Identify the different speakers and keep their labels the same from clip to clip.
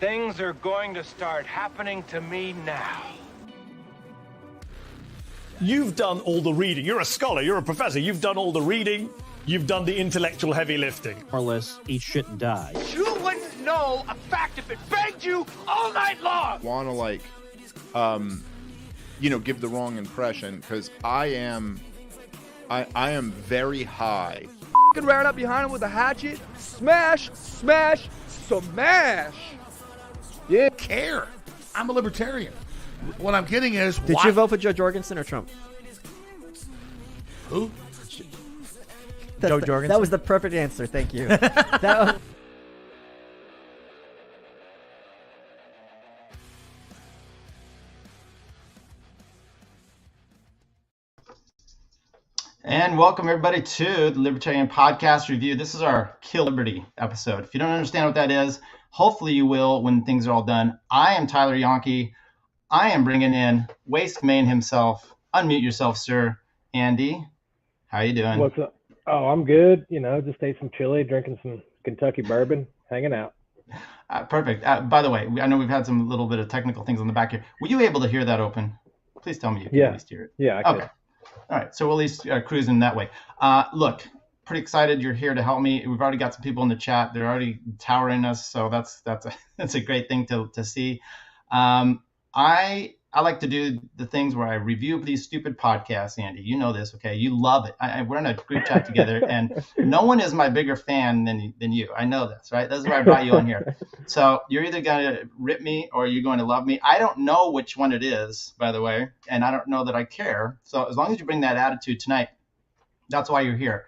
Speaker 1: Things are going to start happening to me now.
Speaker 2: You've done all the reading. You're a scholar. You're a professor. You've done all the reading. You've done the intellectual heavy lifting.
Speaker 3: More or less, eat shit and die.
Speaker 1: You wouldn't know a fact if it begged you all night long.
Speaker 4: Want to give the wrong impression because I am very high.
Speaker 5: Fucking ran up behind him with a hatchet. Smash, smash, smash. Yeah.
Speaker 6: Care. I'm a libertarian. What I'm getting is,
Speaker 7: did you vote for Joe Jorgensen or Trump?
Speaker 6: Who?
Speaker 7: Joe Jorgensen. That was the perfect answer. Thank you.
Speaker 8: And welcome everybody to the Libertarian Podcast Review. This is our Kill Liberty episode. If you don't understand what that is, hopefully you will when things are all done. I am Tyler Yonke. I am bringing in Waste Main himself. Unmute yourself, sir. Andy, how you doing?
Speaker 9: What's up? Oh, I'm good. Just ate some chili, drinking some Kentucky bourbon, hanging out.
Speaker 8: Perfect. By the way, I know we've had some little bit of technical things on the back here. Were you able to hear that open? Please tell me you can at least hear it.
Speaker 9: Yeah, I could.
Speaker 8: Okay. All right, so we'll at least cruising that way. Look, pretty excited you're here to help me. We've already got some people in the chat. They're already towering us, so that's a great thing to see. I like to do the things where I review these stupid podcasts, Andy. You know this, okay? You love it. We're in a group chat together, and no one is my bigger fan than you. I know this, right? That's why I brought you on here. So you're either going to rip me or you're going to love me. I don't know which one it is, by the way, and I don't know that I care. So as long as you bring that attitude tonight, that's why you're here.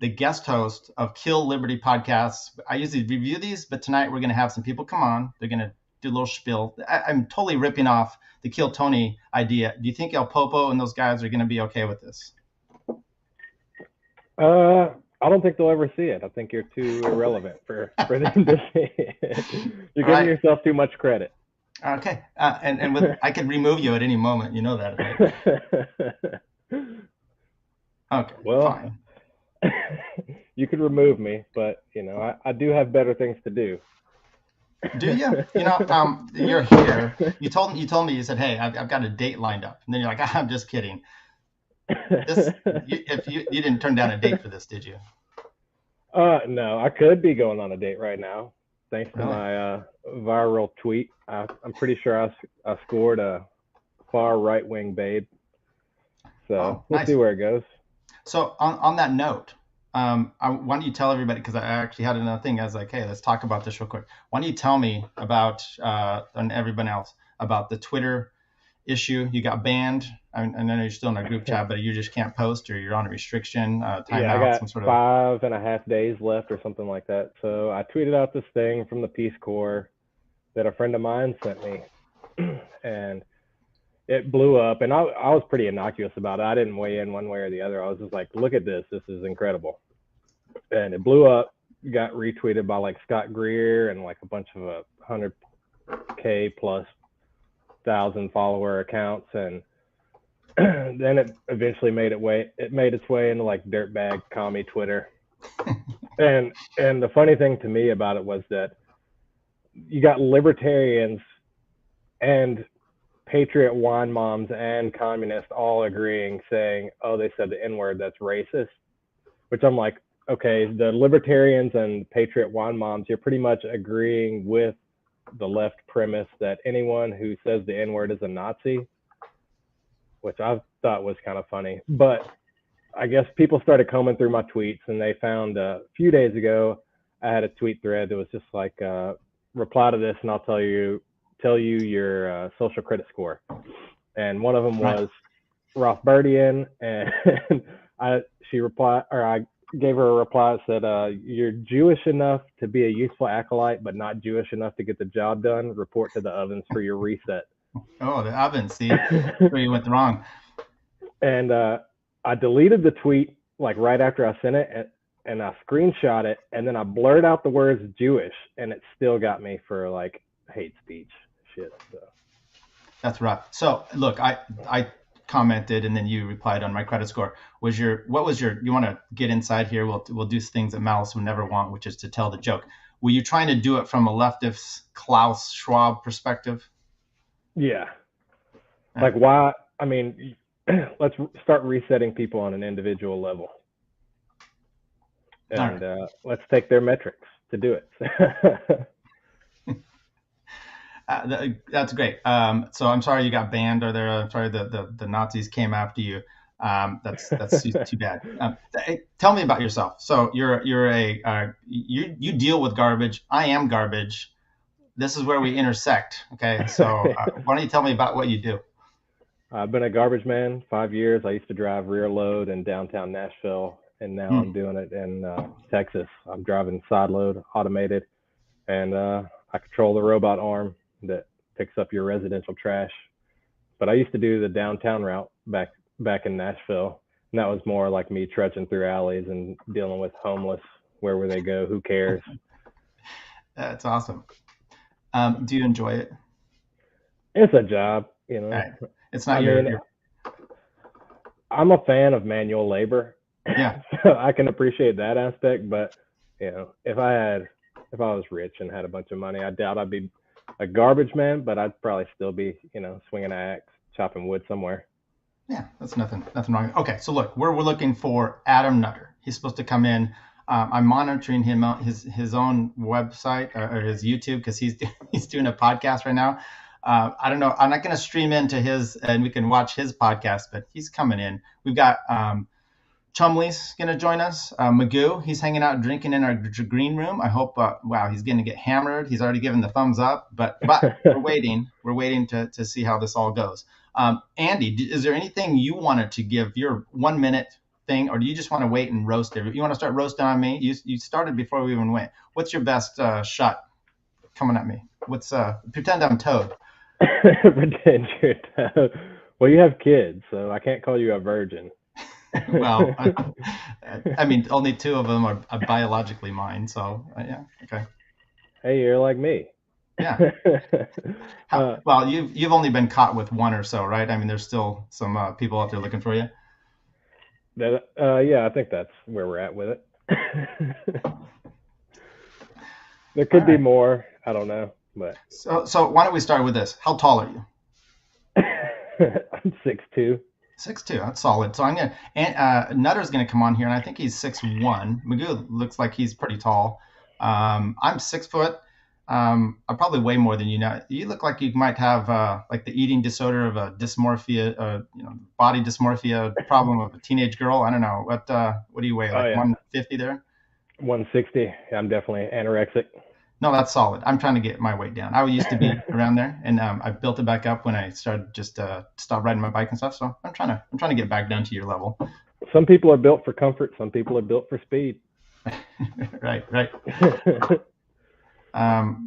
Speaker 8: The guest host of Kill Liberty podcasts. I usually review these, but tonight we're going to have some people come on. They're going to do a little spiel. I'm totally ripping off the Kill Tony idea. Do you think El Popo and those guys are going to be okay with this?
Speaker 9: I don't think they'll ever see it. I think you're too irrelevant for them to see it. You're giving yourself too much credit.
Speaker 8: Okay. I could remove you at any moment. You know that, right? Okay.
Speaker 9: Well,
Speaker 8: fine.
Speaker 9: You could remove me, but I do have better things to do.
Speaker 8: Do you? You're here. You told me. You said, "Hey, I've got a date lined up," and then you're like, "I'm just kidding." If you didn't turn down a date for this, did you?
Speaker 9: No, I could be going on a date right now, thanks to my viral tweet. I'm pretty sure I scored a far right wing babe. So we'll see where it goes. So
Speaker 8: on that note. Why don't you tell everybody, because I actually had another thing. I was like, hey, let's talk about this real quick. Why don't you tell me about, and everyone else, about the Twitter issue? You got banned. I know you're still in our group chat, but you just can't post, or you're on a restriction, timeout,
Speaker 9: I got
Speaker 8: some sort of
Speaker 9: 5.5 days left or something like that. So I tweeted out this thing from the Peace Corps that a friend of mine sent me, and it blew up. And I was pretty innocuous about it. I didn't weigh in one way or the other. I was just like, look at this. This is incredible. And it blew up, got retweeted by like Scott Greer and like a bunch of 100K plus 1,000 follower accounts. And then it eventually made its way into like dirtbag commie Twitter. and the funny thing to me about it was that you got libertarians and patriot wine moms and communists all agreeing, saying, oh, they said the N-word, that's racist. Which I'm like, okay, the libertarians and patriot wine moms, you're pretty much agreeing with the left premise that anyone who says the N-word is a Nazi, which I thought was kind of funny. But I guess people started combing through my tweets, and they found a few days ago, I had a tweet thread that was just like, reply to this and I'll tell you your social credit score. And one of them was Rothbardian, and I gave her a reply that said, you're Jewish enough to be a useful acolyte, but not Jewish enough to get the job done. Report to the ovens for your reset.
Speaker 8: Oh, the ovens. See, where you went wrong.
Speaker 9: And I deleted the tweet like right after I sent it, and I screenshot it, and then I blurred out the words Jewish, and it still got me for like hate speech shit. So.
Speaker 8: That's rough. So look, I commented, and then you replied on my credit score. You want to get inside here? We'll do things that Malice would never want, which is to tell the joke. were you trying to do it from a leftist Klaus Schwab perspective?
Speaker 9: Yeah. Like why? I mean, let's start resetting people on an individual level, and let's take their metrics to do it.
Speaker 8: That's great. So I'm sorry you got banned, or I'm sorry the Nazis came after you. That's too bad. Tell me about yourself. So you deal with garbage. I am garbage. This is where we intersect. Okay. So why don't you tell me about what you do?
Speaker 9: I've been a garbage man 5 years. I used to drive rear load in downtown Nashville, and now I'm doing it in Texas. I'm driving side load, automated, and I control the robot arm that picks up your residential trash. But I used to do the downtown route back in Nashville, and that was more like me trudging through alleys and dealing with homeless. Where would they go? Who cares?
Speaker 8: That's awesome. Do you enjoy it?
Speaker 9: It's a job, you know.
Speaker 8: Right. It's not
Speaker 9: I'm a fan of manual labor.
Speaker 8: Yeah.
Speaker 9: So I can appreciate that aspect, but you know, if I was rich and had a bunch of money, I doubt I'd be a garbage man, but I'd probably still be, you know, swinging an axe, chopping wood somewhere.
Speaker 8: Yeah, that's nothing wrong. Okay, so look, we're looking for Adam Nutter. He's supposed to come in. I'm monitoring him on his own website or his YouTube, because he's doing a podcast right now. I don't know. I'm not going to stream into his, and we can watch his podcast, but he's coming in. We've got Chumley's going to join us. Magoo, he's hanging out drinking in our green room. I hope. Wow, he's going to get hammered. He's already given the thumbs up, but we're waiting. We're waiting to see how this all goes. Andy, is there anything you wanted to give your 1 minute thing, or do you just want to wait and roast it? You want to start roasting on me? You started before we even went. What's your best shot coming at me? Pretend I'm Toad.
Speaker 9: Pretend you're Toad. Well, you have kids, so I can't call you a virgin.
Speaker 8: Well, I mean, only 2 of them are biologically mine, so yeah, okay.
Speaker 9: Hey, you're like me.
Speaker 8: Yeah. Well, you've only been caught with 1 or so, right? I mean, there's still some people out there looking for you.
Speaker 9: Yeah, I think that's where we're at with it. There could be more. I don't know, but
Speaker 8: so why don't we start with this? How tall are you?
Speaker 9: I'm 6'2".
Speaker 8: 6'2", that's solid. So I'm Nutter's gonna come on here, and I think he's 6'1". Magoo looks like he's pretty tall. I'm 6 foot. I probably weigh more than you now. You look like you might have like the eating disorder of a dysmorphia, body dysmorphia problem of a teenage girl. I don't know. What do you weigh? Like 150 there?
Speaker 9: 160. I'm definitely anorexic.
Speaker 8: No, that's solid. I'm trying to get my weight down. I used to be around there, and I built it back up when I started just stop riding my bike and stuff. So I'm trying to get back down to your level.
Speaker 9: Some people are built for comfort. Some people are built for speed.
Speaker 8: Right.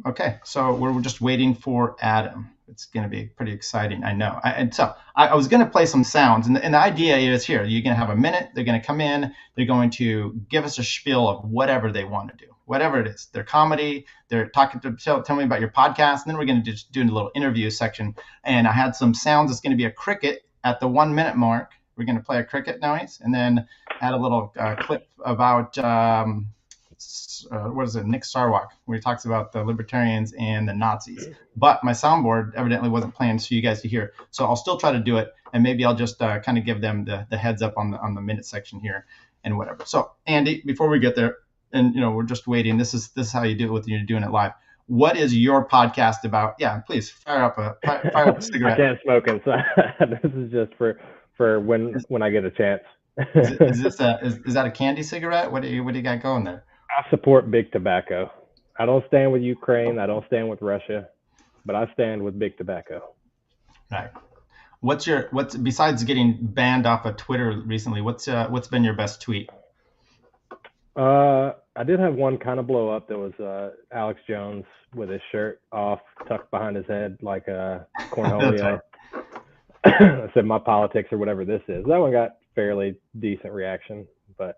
Speaker 8: Okay, so we're just waiting for Adam. It's going to be pretty exciting, I know. I was going to play some sounds, and the idea is here. You're going to have a minute. They're going to come in. They're going to give us a spiel of whatever they want to do, whatever it is. Their comedy. They're talking to tell me about your podcast, and then we're going to just do a little interview section. And I had some sounds. It's going to be a cricket at the 1 minute mark. We're going to play a cricket noise, and then add a little clip about. What is it, Nick Sarwark, where he talks about the libertarians and the Nazis. But my soundboard evidently wasn't playing for you guys to hear. So I'll still try to do it, and maybe I'll just kind of give them the heads up on the minute section here and whatever. So Andy, before we get there, and we're just waiting. This is how you do it when you're doing it live. What is your podcast about? Yeah, please fire up a cigarette.
Speaker 9: I can't smoke inside. This is just for when I get a chance.
Speaker 8: Is that a candy cigarette? What do you got going there?
Speaker 9: I support big tobacco. I don't stand with Ukraine. I don't stand with Russia, but I stand with big tobacco.
Speaker 8: Right. What's besides getting banned off of Twitter recently? What's been your best tweet?
Speaker 9: I did have one kind of blow up. That was Alex Jones with his shirt off, tucked behind his head like a cornholio. I said my politics or whatever this is. That one got fairly decent reaction, but.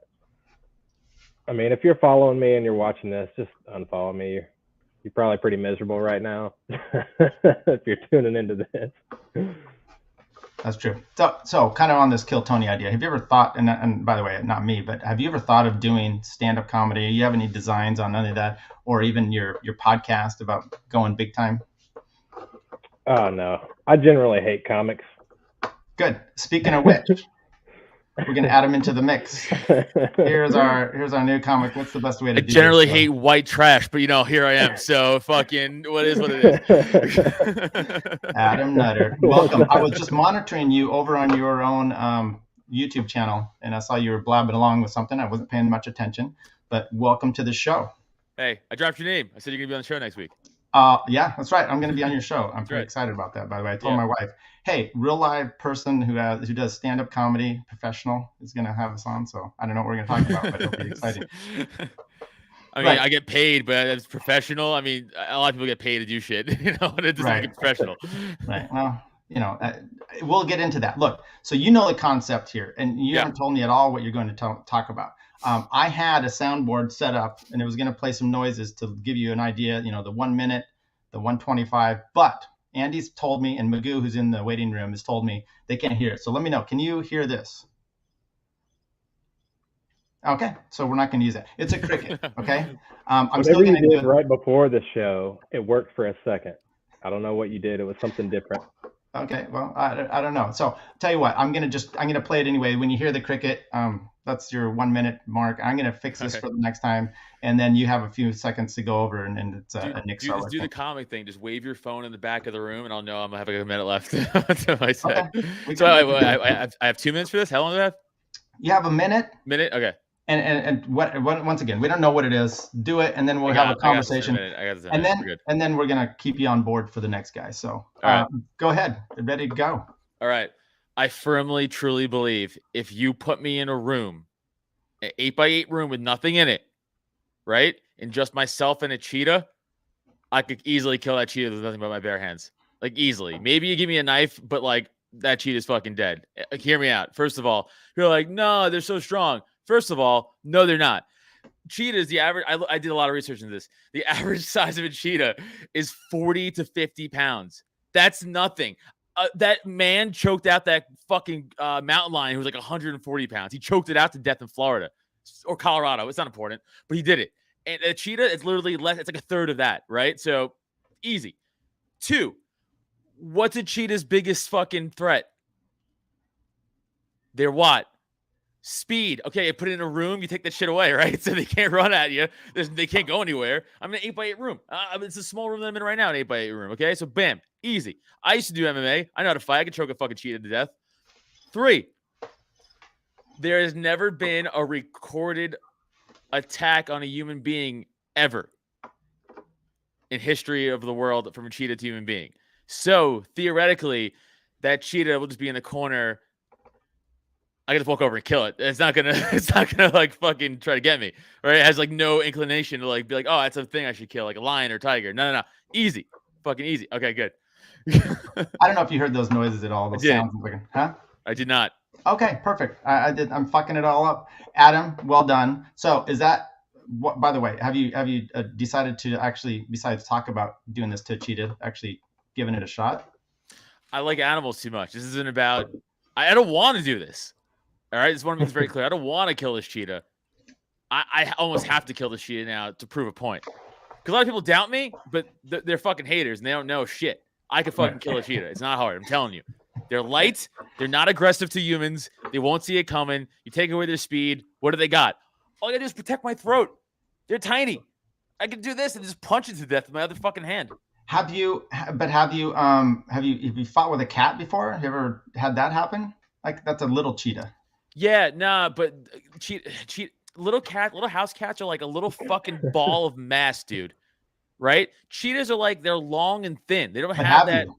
Speaker 9: I mean, if you're following me and you're watching this, just unfollow me. You're probably pretty miserable right now if you're tuning into this.
Speaker 8: That's true. So kind of on this Kill Tony idea, have you ever thought, and by the way, not me, but have you ever thought of doing stand-up comedy? You have any designs on any of that, or even your podcast about going big time?
Speaker 9: Oh, no. I generally hate comics.
Speaker 8: Good. Speaking of which, we're going to add them into the mix. Here's our new comic. What's the best way to do this?
Speaker 10: I generally hate white trash, but here I am. So fucking what is what it is.
Speaker 8: Adam Nutter, welcome. I was just monitoring you over on your own YouTube channel, and I saw you were blabbing along with something. I wasn't paying much attention, but welcome to the show.
Speaker 10: Hey, I dropped your name. I said you're going to be on the show next week.
Speaker 8: Yeah, that's right. I'm going to be on your show. I'm very excited about that, by the way. I told my wife, hey, real live person who does stand-up comedy, professional, is going to have us on. So I don't know what we're going to talk about, but it'll be exciting.
Speaker 10: I mean, I get paid, but it's professional. I mean, a lot of people get paid to do shit, it doesn't get professional.
Speaker 8: Right. Well, we'll get into that. Look, so the concept here, and you haven't told me at all what you're going to talk about. I had a soundboard set up, and it was going to play some noises to give you an idea, the 1 minute, the 125. But Andy's told me, and Magoo, who's in the waiting room, has told me they can't hear it. So let me know. Can you hear this? Okay, so we're not going to use that. It's a cricket, okay? I'm still going to do it
Speaker 9: right before the show. It worked for a second. I don't know what you did. It was something different.
Speaker 8: Okay, well, I don't know. So tell you what, I'm gonna play it anyway. When you hear the cricket, that's your 1 minute mark. I'm gonna fix this for the next time, and then you have a few seconds to go over, and it's a Nick Sarwark.
Speaker 10: Do the comic thing. Just wave your phone in the back of the room, and I'll know I'm gonna have a minute left. That's what I said. Okay. So I have 2 minutes for this. How long do I have?
Speaker 8: You have a minute.
Speaker 10: Okay.
Speaker 8: And what once again, we don't know what it is. Do it, and then we'll have a conversation. And then we're gonna keep you on board for the next guy. So go ahead, ready to go.
Speaker 10: All right. I firmly, truly believe if you put me in a room, an 8x8 room with nothing in it, right, and just myself and a cheetah, I could easily kill that cheetah with nothing but my bare hands. Like easily. Maybe you give me a knife, but like that cheetah's fucking dead. Hear me out. First of all, you're like, no, they're so strong. First of all, no, they're not. Cheetahs, the average, I did a lot of research into this. The average size of a cheetah is 40 to 50 pounds. That's nothing. That man choked out that fucking mountain lion who was like 140 pounds. He choked it out to death in Florida or Colorado. It's not important, but he did it. And a cheetah, it's literally less. It's like a third of that, right? So easy. 2, what's a cheetah's biggest fucking threat? They're what? Speed. Okay, you put it in a room, you take that shit away, right? So they can't run at you. They can't go anywhere. I'm in an 8x8 room. It's a small room that I'm in right now, an 8x8 room. Okay, so bam, easy. I used to do MMA. I know how to fight. I could choke a fucking cheetah to death. 3, there has never been a recorded attack on a human being ever in history of the world from a cheetah to human being. So theoretically, that cheetah will just be in the corner. I gotta walk over and kill it. It's not gonna like fucking try to get me, right? It has like no inclination to like be like, oh, that's a thing I should kill, like a lion or tiger. No. Easy. Fucking easy. Okay, good.
Speaker 8: I don't know if you heard those noises at all. Those sounds. Huh?
Speaker 10: I did not.
Speaker 8: Okay, perfect. I did. I'm fucking it all up. Adam, well done. So is that, what, by the way, have you decided to actually, besides talk about doing this to a cheetah, actually giving it a shot?
Speaker 10: I like animals too much. This isn't about, I don't want to do this. All right, this one is very clear. I don't want to kill this cheetah. I almost have to kill this cheetah now to prove a point. Because a lot of people doubt me, but they're fucking haters and they don't know shit. I could fucking kill a cheetah. It's not hard. I'm telling you. They're light. They're not aggressive to humans. They won't see it coming. You take away their speed. What do they got? All I gotta do is protect my throat. They're tiny. I can do this and just punch it to death with my other fucking hand.
Speaker 8: Have you fought with a cat before? Have you ever had that happen? Like, that's a little cheetah.
Speaker 10: Yeah, nah, but little house cats are like a little fucking ball of mass, dude. Right? Cheetahs are like, they're long and thin. They don't have that. You?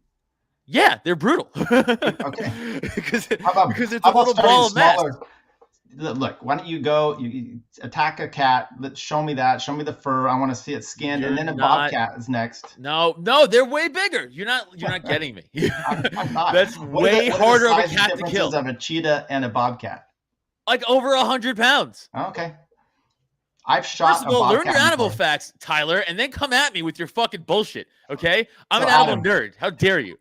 Speaker 10: Yeah, they're brutal.
Speaker 8: Okay.
Speaker 10: because it's a little ball of mass.
Speaker 8: Look, why don't you go? You attack a cat. Show me that. Show me the fur. I want to see it skinned. And then a bobcat is next.
Speaker 10: No, they're way bigger. You're not getting me.
Speaker 8: I'm not.
Speaker 10: That's way harder of a cat to kill.
Speaker 8: Of a cheetah and a bobcat.
Speaker 10: Like over 100 pounds.
Speaker 8: Okay. I've shot.
Speaker 10: First of all, learn your animal facts, Tyler, and then come at me with your fucking bullshit. Okay? I'm an animal nerd. How dare you?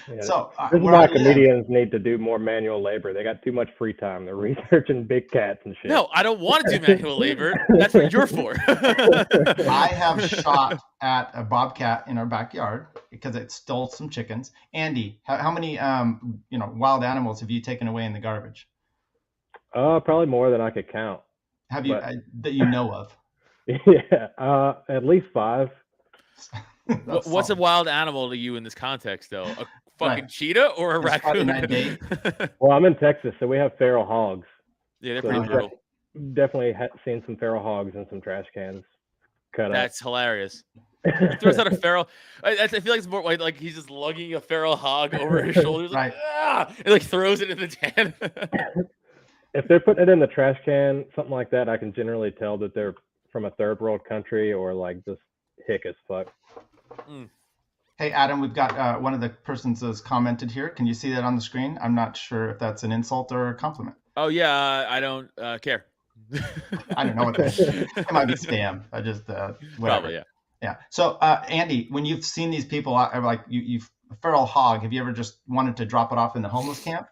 Speaker 9: Yeah,
Speaker 8: So
Speaker 9: this is
Speaker 8: where
Speaker 9: why
Speaker 8: I live-
Speaker 9: comedians need to do more manual labor. They got too much free time. They're researching big cats and shit.
Speaker 10: No, I don't want to do manual labor. That's what you're for.
Speaker 8: I have shot at a bobcat in our backyard because it stole some chickens. Andy, how many wild animals have you taken away in the garbage?
Speaker 9: Probably more than I could count.
Speaker 8: Have you that you know of?
Speaker 9: Yeah, at least 5.
Speaker 10: What's a wild animal to you in this context, though? A fucking
Speaker 8: Right.
Speaker 10: cheetah or a
Speaker 8: It's Friday
Speaker 10: raccoon?
Speaker 8: night date.
Speaker 9: Well, I'm in Texas, so we have feral hogs.
Speaker 10: Yeah, they're
Speaker 9: So
Speaker 10: pretty
Speaker 9: we've
Speaker 10: brutal.
Speaker 9: Definitely seen some feral hogs in some trash cans cut
Speaker 10: That's hilarious. He throws out a feral. I feel like it's more like he's just lugging a feral hog over his shoulders, like,
Speaker 8: Right.
Speaker 10: ah, and like throws it in the can.
Speaker 9: If they're putting it in the trash can, something like that, I can generally tell that they're from a third world country or like just hick as fuck.
Speaker 8: Hey, Adam, we've got one of the persons has commented here. Can you see that on the screen? I'm not sure if that's an insult or a compliment.
Speaker 10: Oh yeah, I don't care.
Speaker 8: I don't know what that is. It might be spam. I just whatever.
Speaker 10: Probably, yeah.
Speaker 8: Yeah. So, Andy, when you've seen these people, like you've a feral hog, have you ever just wanted to drop it off in the homeless camp?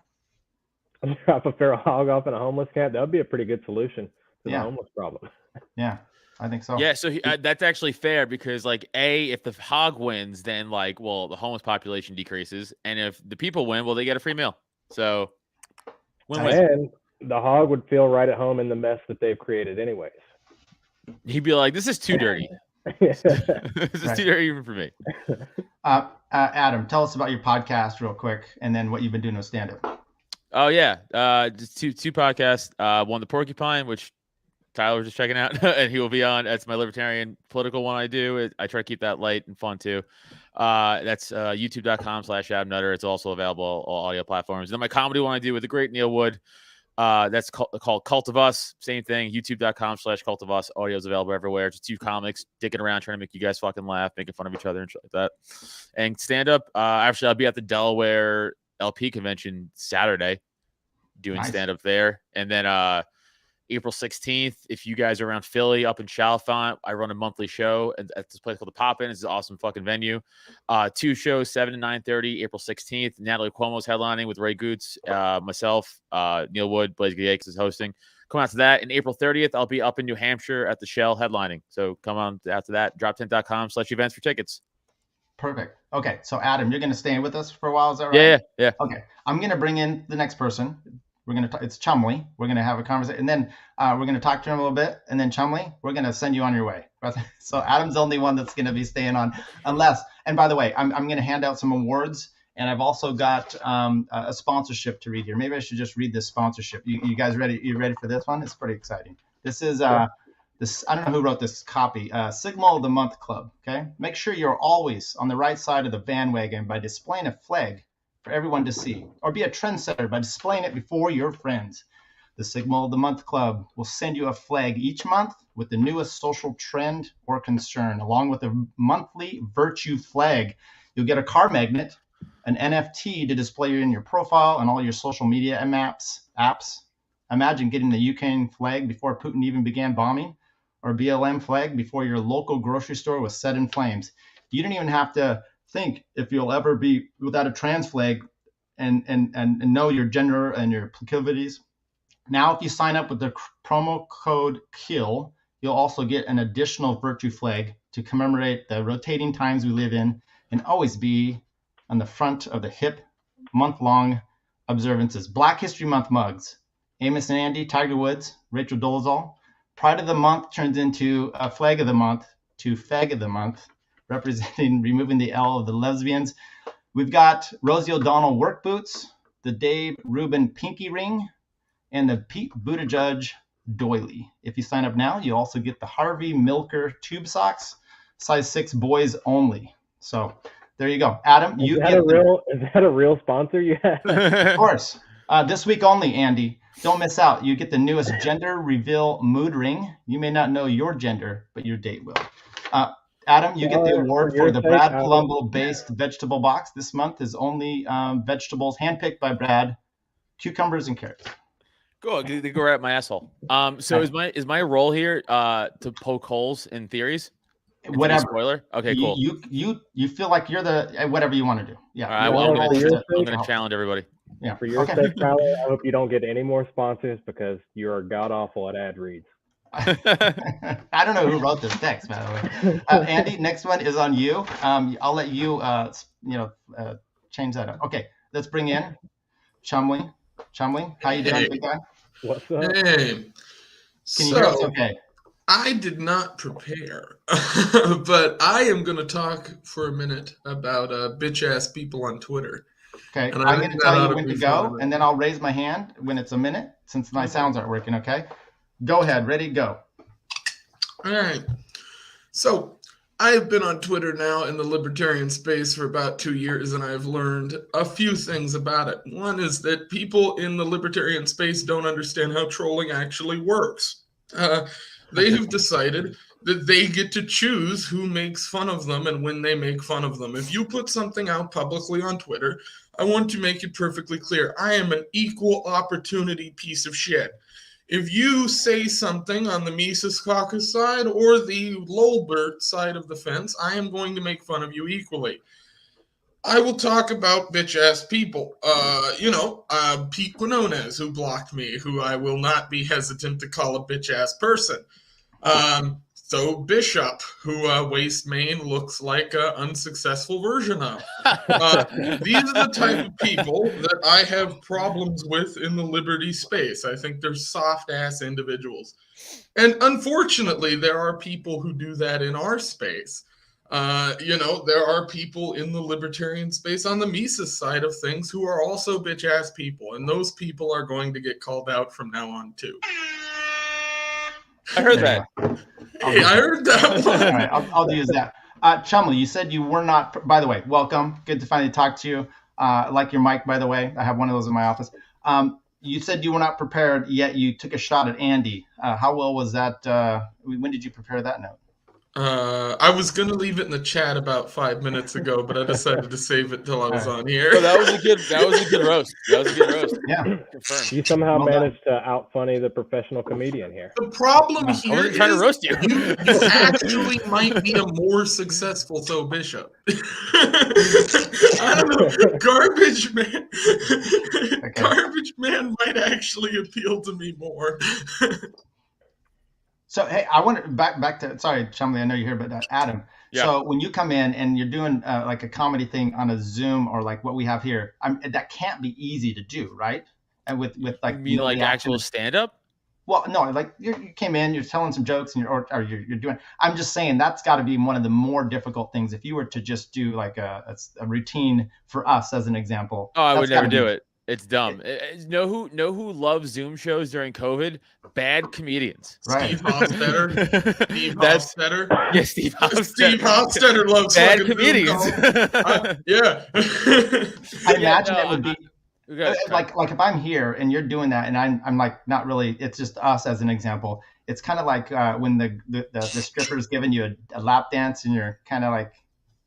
Speaker 9: Drop a feral hog off in a homeless camp. That would be a pretty good solution to the homeless problem.
Speaker 8: Yeah, I think so.
Speaker 10: Yeah, so that's actually fair because, like, if the hog wins, then the homeless population decreases, and if the people win, well, they get a free meal. So,
Speaker 9: and the hog would feel right at home in the mess that they've created, anyways.
Speaker 10: He'd be like, "This is too dirty. This is too dirty even for me."
Speaker 8: Adam, tell us about your podcast real quick, and then what you've been doing with stand-up.
Speaker 10: Oh yeah, just two podcasts. One, the Porcupine, which Tyler was just checking out, and he will be on. That's my libertarian political one I do. I try to keep that light and fun too. That's youtube.com/AdamNutter. It's also available on all audio platforms. And then my comedy one I do with the great Neil Wood. That's called Cult of Us. Same thing. youtube.com/Cult of Us. Audio is available everywhere. Just 2 comics dicking around trying to make you guys fucking laugh, making fun of each other and shit like that. And stand up. Actually, I'll be at the Delaware LP convention Saturday doing stand up there. And then April 16th, if you guys are around Philly, up in Chalfont, I run a monthly show at this place called the Pop-In. It's an awesome fucking venue. 2 shows, 7 to 9:30, April 16th. Natalie Cuomo's headlining with Ray Goots, myself, Neil Wood, Blaze Gayakis is hosting. Come out to that. And April 30th, I'll be up in New Hampshire at the Shell headlining. So come on after that. droptent.com/events for tickets.
Speaker 8: Perfect. Okay, so Adam, you're going to stay with us for a while, is that right?
Speaker 10: Yeah.
Speaker 8: Okay, I'm going to bring in the next person. We're going to it's Chumley. We're going to have a conversation, and then we're going to talk to him a little bit, and then Chumley, we're going to send you on your way. So Adam's the only one that's going to be staying on, unless. And by the way, I'm going to hand out some awards, and I've also got a sponsorship to read here. Maybe I should just read this sponsorship. You guys ready? You ready for this one? It's pretty exciting. This is this. I don't know who wrote this copy. Sigma of the Month Club. Okay, make sure you're always on the right side of the bandwagon by displaying a flag for everyone to see, or be a trendsetter by displaying it before your friends. The Sigma of the Month Club will send you a flag each month with the newest social trend or concern, along with a monthly virtue flag. You'll get a car magnet, an NFT to display in your profile and all your social media apps. Imagine getting the Ukraine flag before Putin even began bombing, or BLM flag before your local grocery store was set in flames. You don't even have to think if you'll ever be without a trans flag and know your gender and your proclivities. Now, if you sign up with the promo code KILL, you'll also get an additional virtue flag to commemorate the rotating times we live in and always be on the front of the hip month-long observances. Black History Month mugs. Amos and Andy, Tiger Woods, Rachel Dolezal. Pride of the Month turns into a Flag of the Month to Fag of the Month, representing removing the L of the lesbians. We've got Rosie O'Donnell work boots, the Dave Rubin pinky ring, and the Pete Buttigieg doily. If you sign up now, you also get the Harvey Milker tube socks, size 6 boys only. So there you go. Adam,
Speaker 9: is that a real sponsor you have?
Speaker 8: Of course. This week only, Andy. Don't miss out. You get the newest gender reveal mood ring. You may not know your gender, but your date will. Adam, you get the award for the Brad Palumbo-based vegetable box. This month is only vegetables handpicked by Brad, cucumbers and carrots.
Speaker 10: They go right up my asshole. So is my role here to poke holes in theories?
Speaker 8: Whatever.
Speaker 10: Spoiler. Okay, cool.
Speaker 8: You feel like you're the whatever you want to do. Yeah.
Speaker 10: All right, well, I'm gonna challenge everybody.
Speaker 8: Yeah.
Speaker 9: For your sake, Tyler, I hope you don't get any more sponsors because you are god awful at ad reads.
Speaker 8: I don't know who wrote this text, by the way. Andy, next one is on you. I'll let you, change that up. Okay, let's bring in Chumley. Chumley, how you doing, big guy?
Speaker 9: What's up?
Speaker 11: Hey.
Speaker 8: Can you hear us okay?
Speaker 11: I did not prepare, but I am going to talk for a minute about bitch-ass people on Twitter.
Speaker 8: Okay, I'm going to tell you when to go, and then I'll raise my hand when it's a minute, since my sounds aren't working, okay? Go ahead, ready, go.
Speaker 11: All right. So I have been on Twitter now in the libertarian space for about 2 years, and I've learned a few things about it. One is that people in the libertarian space don't understand how trolling actually works. They have decided that they get to choose who makes fun of them and when they make fun of them. If you put something out publicly on Twitter, I want to make it perfectly clear. I am an equal opportunity piece of shit. If you say something on the Mises Caucus side or the Lolbert side of the fence, I am going to make fun of you equally. I will talk about bitch-ass people. Pete Quinones, who blocked me, who I will not be hesitant to call a bitch-ass person. So Bishop, who Waste Main looks like an unsuccessful version of. These are the type of people that I have problems with in the liberty space. I think they're soft-ass individuals. And unfortunately, there are people who do that in our space. There are people in the libertarian space on the Mises side of things who are also bitch-ass people, and those people are going to get called out from now on, too.
Speaker 10: I heard that.
Speaker 11: Hey, I heard that one.
Speaker 8: All right, I'll use that. Chumley, you said you were not, by the way, welcome. Good to finally talk to you. I like your mic, by the way. I have one of those in my office. You said you were not prepared, yet you took a shot at Andy. How well was that? When did you prepare that note?
Speaker 11: I was going to leave it in the chat about 5 minutes ago, but I decided to save it till I was on here.
Speaker 10: Oh, that was a good roast. That was a good roast.
Speaker 8: Yeah.
Speaker 10: Confirmed.
Speaker 9: You somehow managed to out-funny the professional comedian here.
Speaker 11: The problem here
Speaker 10: I wasn't trying to roast you.
Speaker 11: You actually might be a more successful Though Bishop. I don't know. Garbage Man. Okay. Garbage Man might actually appeal to me more.
Speaker 8: So, hey, I want to back to, sorry, Chumley, I know you're here, but Adam. Yeah. So when you come in and you're doing like a comedy thing on a Zoom or like what we have here, that can't be easy to do, right? And with like,
Speaker 10: you mean like actual stand-up?
Speaker 8: Well, no, like you came in, you're telling some jokes, and you're doing. I'm just saying that's got to be one of the more difficult things. If you were to just do like a routine for us, as an example.
Speaker 10: Oh, I would never do it. It's dumb. Know who loves Zoom shows during COVID? Bad comedians.
Speaker 8: Right.
Speaker 11: Steve Hofstetter. Steve Hofstetter.
Speaker 10: Yeah, Steve Hofstetter.
Speaker 11: Steve Hofstetter loves
Speaker 10: bad comedians.
Speaker 11: Yeah.
Speaker 8: I imagine it would be like if I'm here and you're doing that, and I'm like not really. It's just us as an example. It's kind of like when the stripper's giving you a lap dance, and you're kind of like.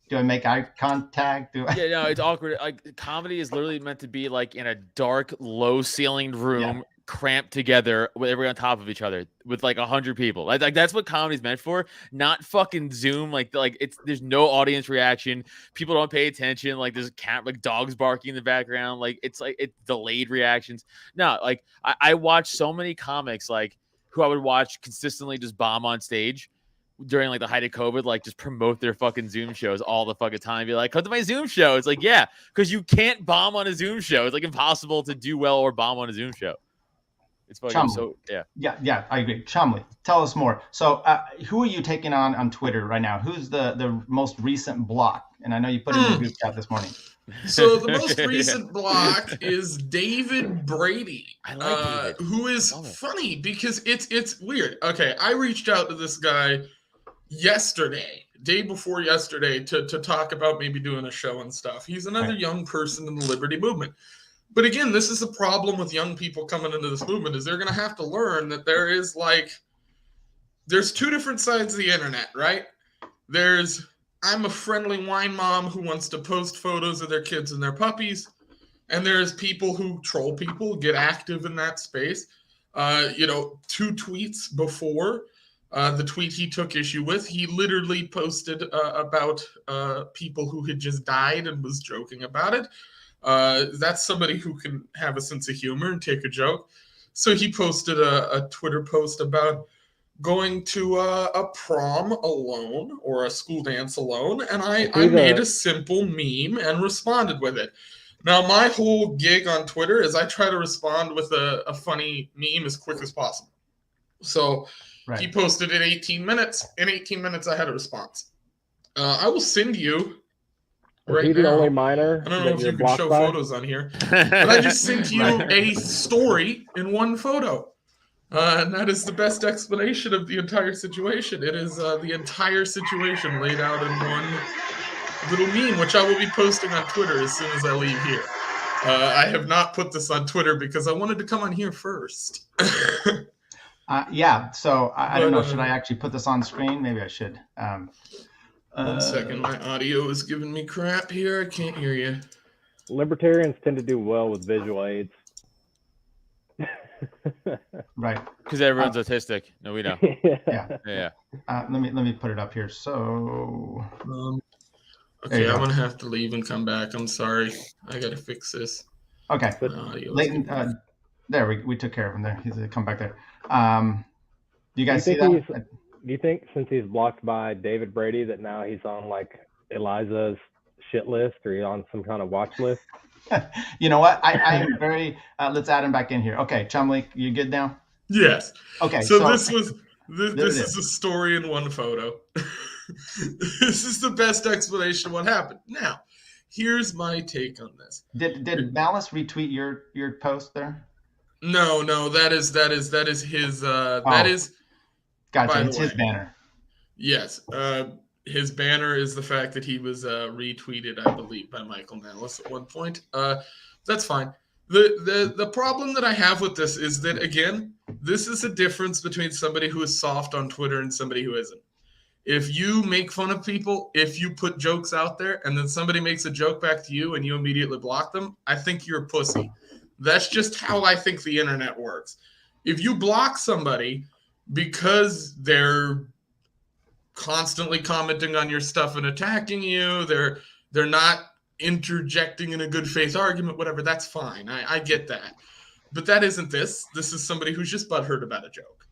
Speaker 8: Do I make eye contact?
Speaker 10: Yeah, no, it's awkward. Like comedy is literally meant to be like in a dark, low-ceilinged room, cramped together with everyone on top of each other with like 100 people. Like that's what comedy's meant for. Not fucking Zoom. Like there's no audience reaction. People don't pay attention. Like there's like dogs barking in the background. Like it's delayed reactions. No, like I watch so many comics like who I would watch consistently just bomb on stage. During like the height of COVID, like just promote their fucking Zoom shows all the fucking time. Be like, come to my Zoom show. It's like, yeah, because you can't bomb on a Zoom show. It's like impossible to do well or bomb on a Zoom show. It's fucking so
Speaker 8: yeah. I agree. Chumley, tell us more. So, who are you taking on Twitter right now? Who's the most recent block? And I know you put it in the group chat this morning.
Speaker 11: So the most recent block is David Brady,
Speaker 10: I like David.
Speaker 11: Who is funny because it's weird. Okay, I reached out to this guy day before yesterday to talk about maybe doing a show and stuff. He's another young person in the liberty movement. But again, this is a problem with young people coming into this movement is they're going to have to learn that there's two different sides of the internet, right? There's I'm a friendly wine mom who wants to post photos of their kids and their puppies. And there's people who troll people, get active in that space. 2 tweets before the tweet he took issue with. He literally posted about people who had just died and was joking about it. That's somebody who can have a sense of humor and take a joke. So he posted a Twitter post about going to a prom alone or a school dance alone, and I made a simple meme and responded with it. Now, my whole gig on Twitter is I try to respond with a funny meme as quick as possible. So he posted in 18 minutes. In 18 minutes, I had a response. I will send you right now.
Speaker 9: The only minor
Speaker 11: I don't know if you can show photos on here, but I just sent you a story in one photo. And that is the best explanation of the entire situation. It is the entire situation laid out in one little meme, which I will be posting on Twitter as soon as I leave here. I have not put this on Twitter because I wanted to come on here first.
Speaker 8: Yeah, so I don't know. Should I actually put this on screen? Maybe I should.
Speaker 11: 1 second. My audio is giving me crap here. I can't hear you.
Speaker 9: Libertarians tend to do well with visual aids.
Speaker 8: Right.
Speaker 10: Because everyone's autistic. No, we don't.
Speaker 8: Yeah. Let me put it up here. So.
Speaker 11: Okay, I'm gonna have to leave and come back. I'm sorry. I gotta fix this.
Speaker 8: Okay. Leighton, there we took care of him there. He's gonna come back there. You guys see that?
Speaker 9: Do you think since he's blocked by David Brady that now he's on like Eliza's shit list, or he's on some kind of watch list?
Speaker 8: You know what? I am very. Let's add him back in here. Okay, Chumley, you good now?
Speaker 11: Yes.
Speaker 8: Okay.
Speaker 11: So this is a story in one photo. This is the best explanation of what happened. Now, here's my take on this.
Speaker 8: Did Malice retweet your post there?
Speaker 11: No, that is his. That is.
Speaker 8: Gotcha. It's his banner.
Speaker 11: Yes. His banner is the fact that he was retweeted, I believe, by Michael Malice at one point. That's fine. The problem that I have with this is that, again, this is a difference between somebody who is soft on Twitter and somebody who isn't. If you make fun of people, if you put jokes out there and then somebody makes a joke back to you and you immediately block them, I think you're a pussy. That's just how I think the internet works. If you block somebody because they're constantly commenting on your stuff and attacking you, they're not interjecting in a good faith argument, whatever, that's fine. I get that. But that isn't this. This is somebody who's just butthurt about a joke.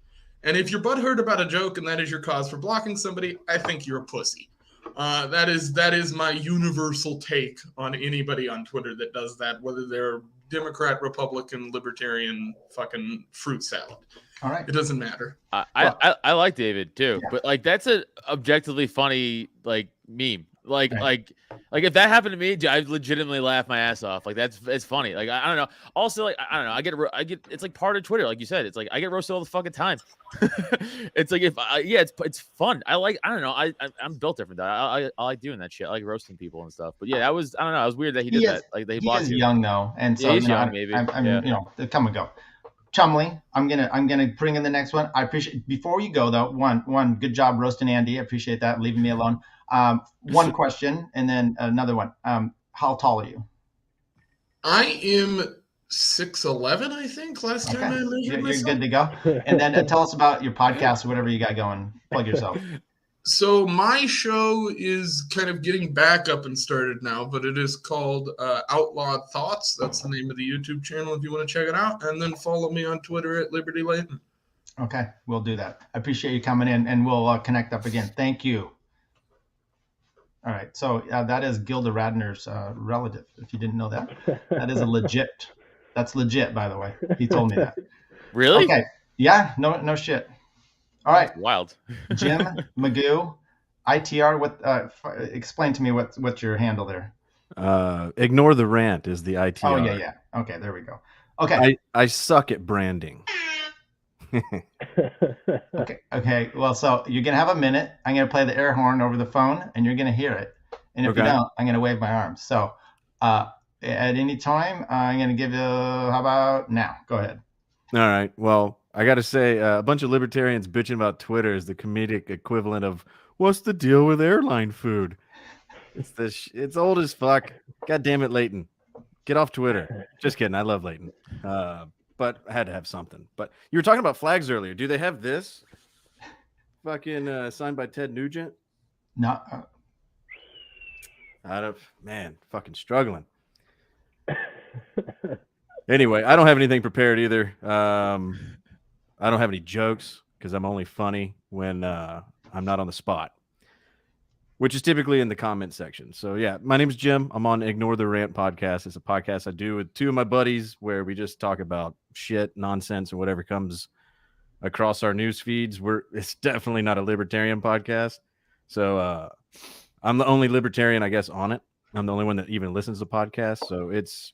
Speaker 11: And if you're butthurt about a joke and that is your cause for blocking somebody, I think you're a pussy. That is my universal take on anybody on Twitter that does that, whether they're Democrat, Republican, Libertarian, fucking fruit salad.
Speaker 8: All right.
Speaker 11: It doesn't matter.
Speaker 10: I like David too, but like that's an objectively funny like meme. Like if that happened to me, I legitimately laugh my ass off. Like it's funny. Like I don't know. Also, like I don't know. I get it's like part of Twitter. Like you said, it's like I get roasted all the fucking time. It's like it's fun. I don't know. I'm built different. I like doing that shit. I like roasting people and stuff. But yeah, I don't know. It was weird that he did that. Like he blocked you.
Speaker 8: Young though, and so
Speaker 10: he's young. Maybe
Speaker 8: they come and go. Chumley, I'm gonna bring in the next one. I appreciate. Before you go though, one good job roasting Andy. I appreciate that. Leaving me alone. One question and then another one. How tall are you?
Speaker 11: I am 6'11", I think. Last time I measured myself.
Speaker 8: You're good to go. And then tell us about your podcast or whatever you got going. Plug yourself.
Speaker 11: So my show is kind of getting back up and started now, but it is called Outlawed Thoughts. That's the name of the YouTube channel if you want to check it out. And then follow me on Twitter at Liberty Leighton.
Speaker 8: Okay, we'll do that. I appreciate you coming in, and we'll connect up again. Thank you. All right, so that is Gilda Radner's relative, if you didn't know that. That is that's legit, by the way. He told me that.
Speaker 10: Really?
Speaker 8: Okay, yeah, no shit. All right.
Speaker 10: Wild.
Speaker 8: Jim Magoo, ITR, explain to me what's your handle there?
Speaker 12: Ignore the rant is the ITR.
Speaker 8: Oh, yeah. Okay, there we go. Okay.
Speaker 12: I suck at branding.
Speaker 8: Okay. Well, so you're going to have a minute. I'm going to play the air horn over the phone, and you're going to hear it. And if you don't, I'm going to wave my arms. So at any time, I'm going to give you, how about now? Go ahead.
Speaker 12: All right. Well, I got to say, a bunch of libertarians bitching about Twitter is the comedic equivalent of, what's the deal with airline food? It's old as fuck. God damn it, Leighton. Get off Twitter. Just kidding. I love Leighton. But I had to have something. But you were talking about flags earlier. Do they have this? fucking signed by Ted Nugent?
Speaker 8: No.
Speaker 12: Fucking struggling. Anyway, I don't have anything prepared either. I don't have any jokes because I'm only funny when I'm not on the spot, which is typically in the comment section. So yeah, my name is Jim. I'm on Ignore the Rant podcast. It's a podcast I do with two of my buddies where we just talk about shit, nonsense, and whatever comes across our news feeds. It's definitely not a libertarian podcast. So I'm the only libertarian, I guess, on it. I'm the only one that even listens to podcasts. So it's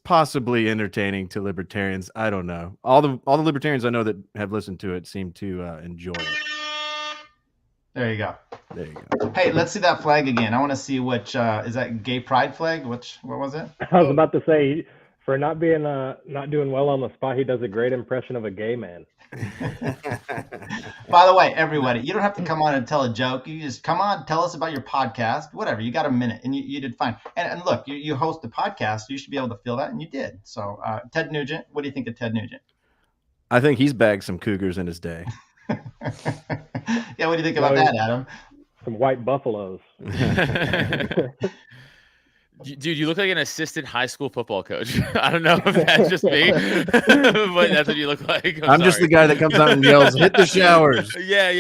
Speaker 12: possibly entertaining to libertarians. I don't know. All the libertarians I know that have listened to it seem to enjoy it.
Speaker 8: There you go.
Speaker 12: There you go.
Speaker 8: Hey, let's see that flag again. I want to see which is that gay pride flag? What was it?
Speaker 9: I was about to say, for not being not doing well on the spot, he does a great impression of a gay man.
Speaker 8: By the way, everybody, you don't have to come on and tell a joke. You just come on, tell us about your podcast, whatever. You got a minute, and you did fine. And look, you host a podcast, so you should be able to fill that, and you did. So, Ted Nugent, what do you think of Ted Nugent?
Speaker 12: I think he's bagged some cougars in his day.
Speaker 8: Yeah, what do you think about that, Adam?
Speaker 9: Some white buffaloes.
Speaker 10: Dude, you look like an assistant high school football coach. I don't know if that's just me, but that's what you look like.
Speaker 12: I'm just the guy that comes out and yells, "Hit the showers!"
Speaker 10: Yeah.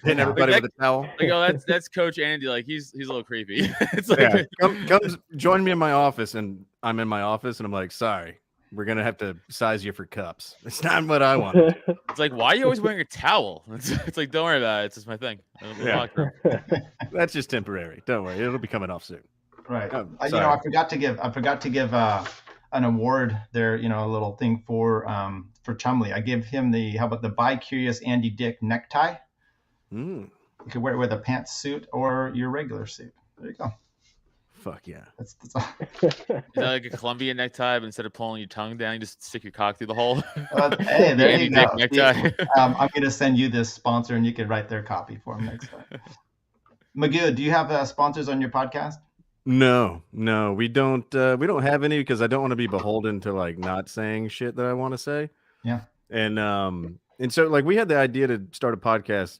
Speaker 12: Hitting everybody with a towel.
Speaker 10: Like, oh, that's Coach Andy. Like he's a little creepy. It's like,
Speaker 12: come join me in my office, and I'm in my office, and I'm like, sorry, we're gonna have to size you for cups. It's not what I want.
Speaker 10: It's like, why are you always wearing a towel? It's like, don't worry about it. It's just my thing.
Speaker 12: That's just temporary. Don't worry, it'll be coming off soon.
Speaker 8: Right. I forgot to give an award there. A little thing for Chumley. I give him how about the bi-curious Andy Dick necktie? You could wear it with a pantsuit or your regular suit. There you go.
Speaker 12: Fuck yeah.
Speaker 8: That's
Speaker 10: Is that like a Columbia necktie, but instead of pulling your tongue down, you just stick your cock through the hole?
Speaker 8: Hey, there
Speaker 10: Andy
Speaker 8: you go.
Speaker 10: Dick necktie.
Speaker 8: I'm gonna send you this sponsor, and you can write their copy for him next time. Magoo, do you have sponsors on your podcast?
Speaker 12: No, we don't have any because I don't want to be beholden to like not saying shit that I want to say.
Speaker 8: Yeah.
Speaker 12: And so like we had the idea to start a podcast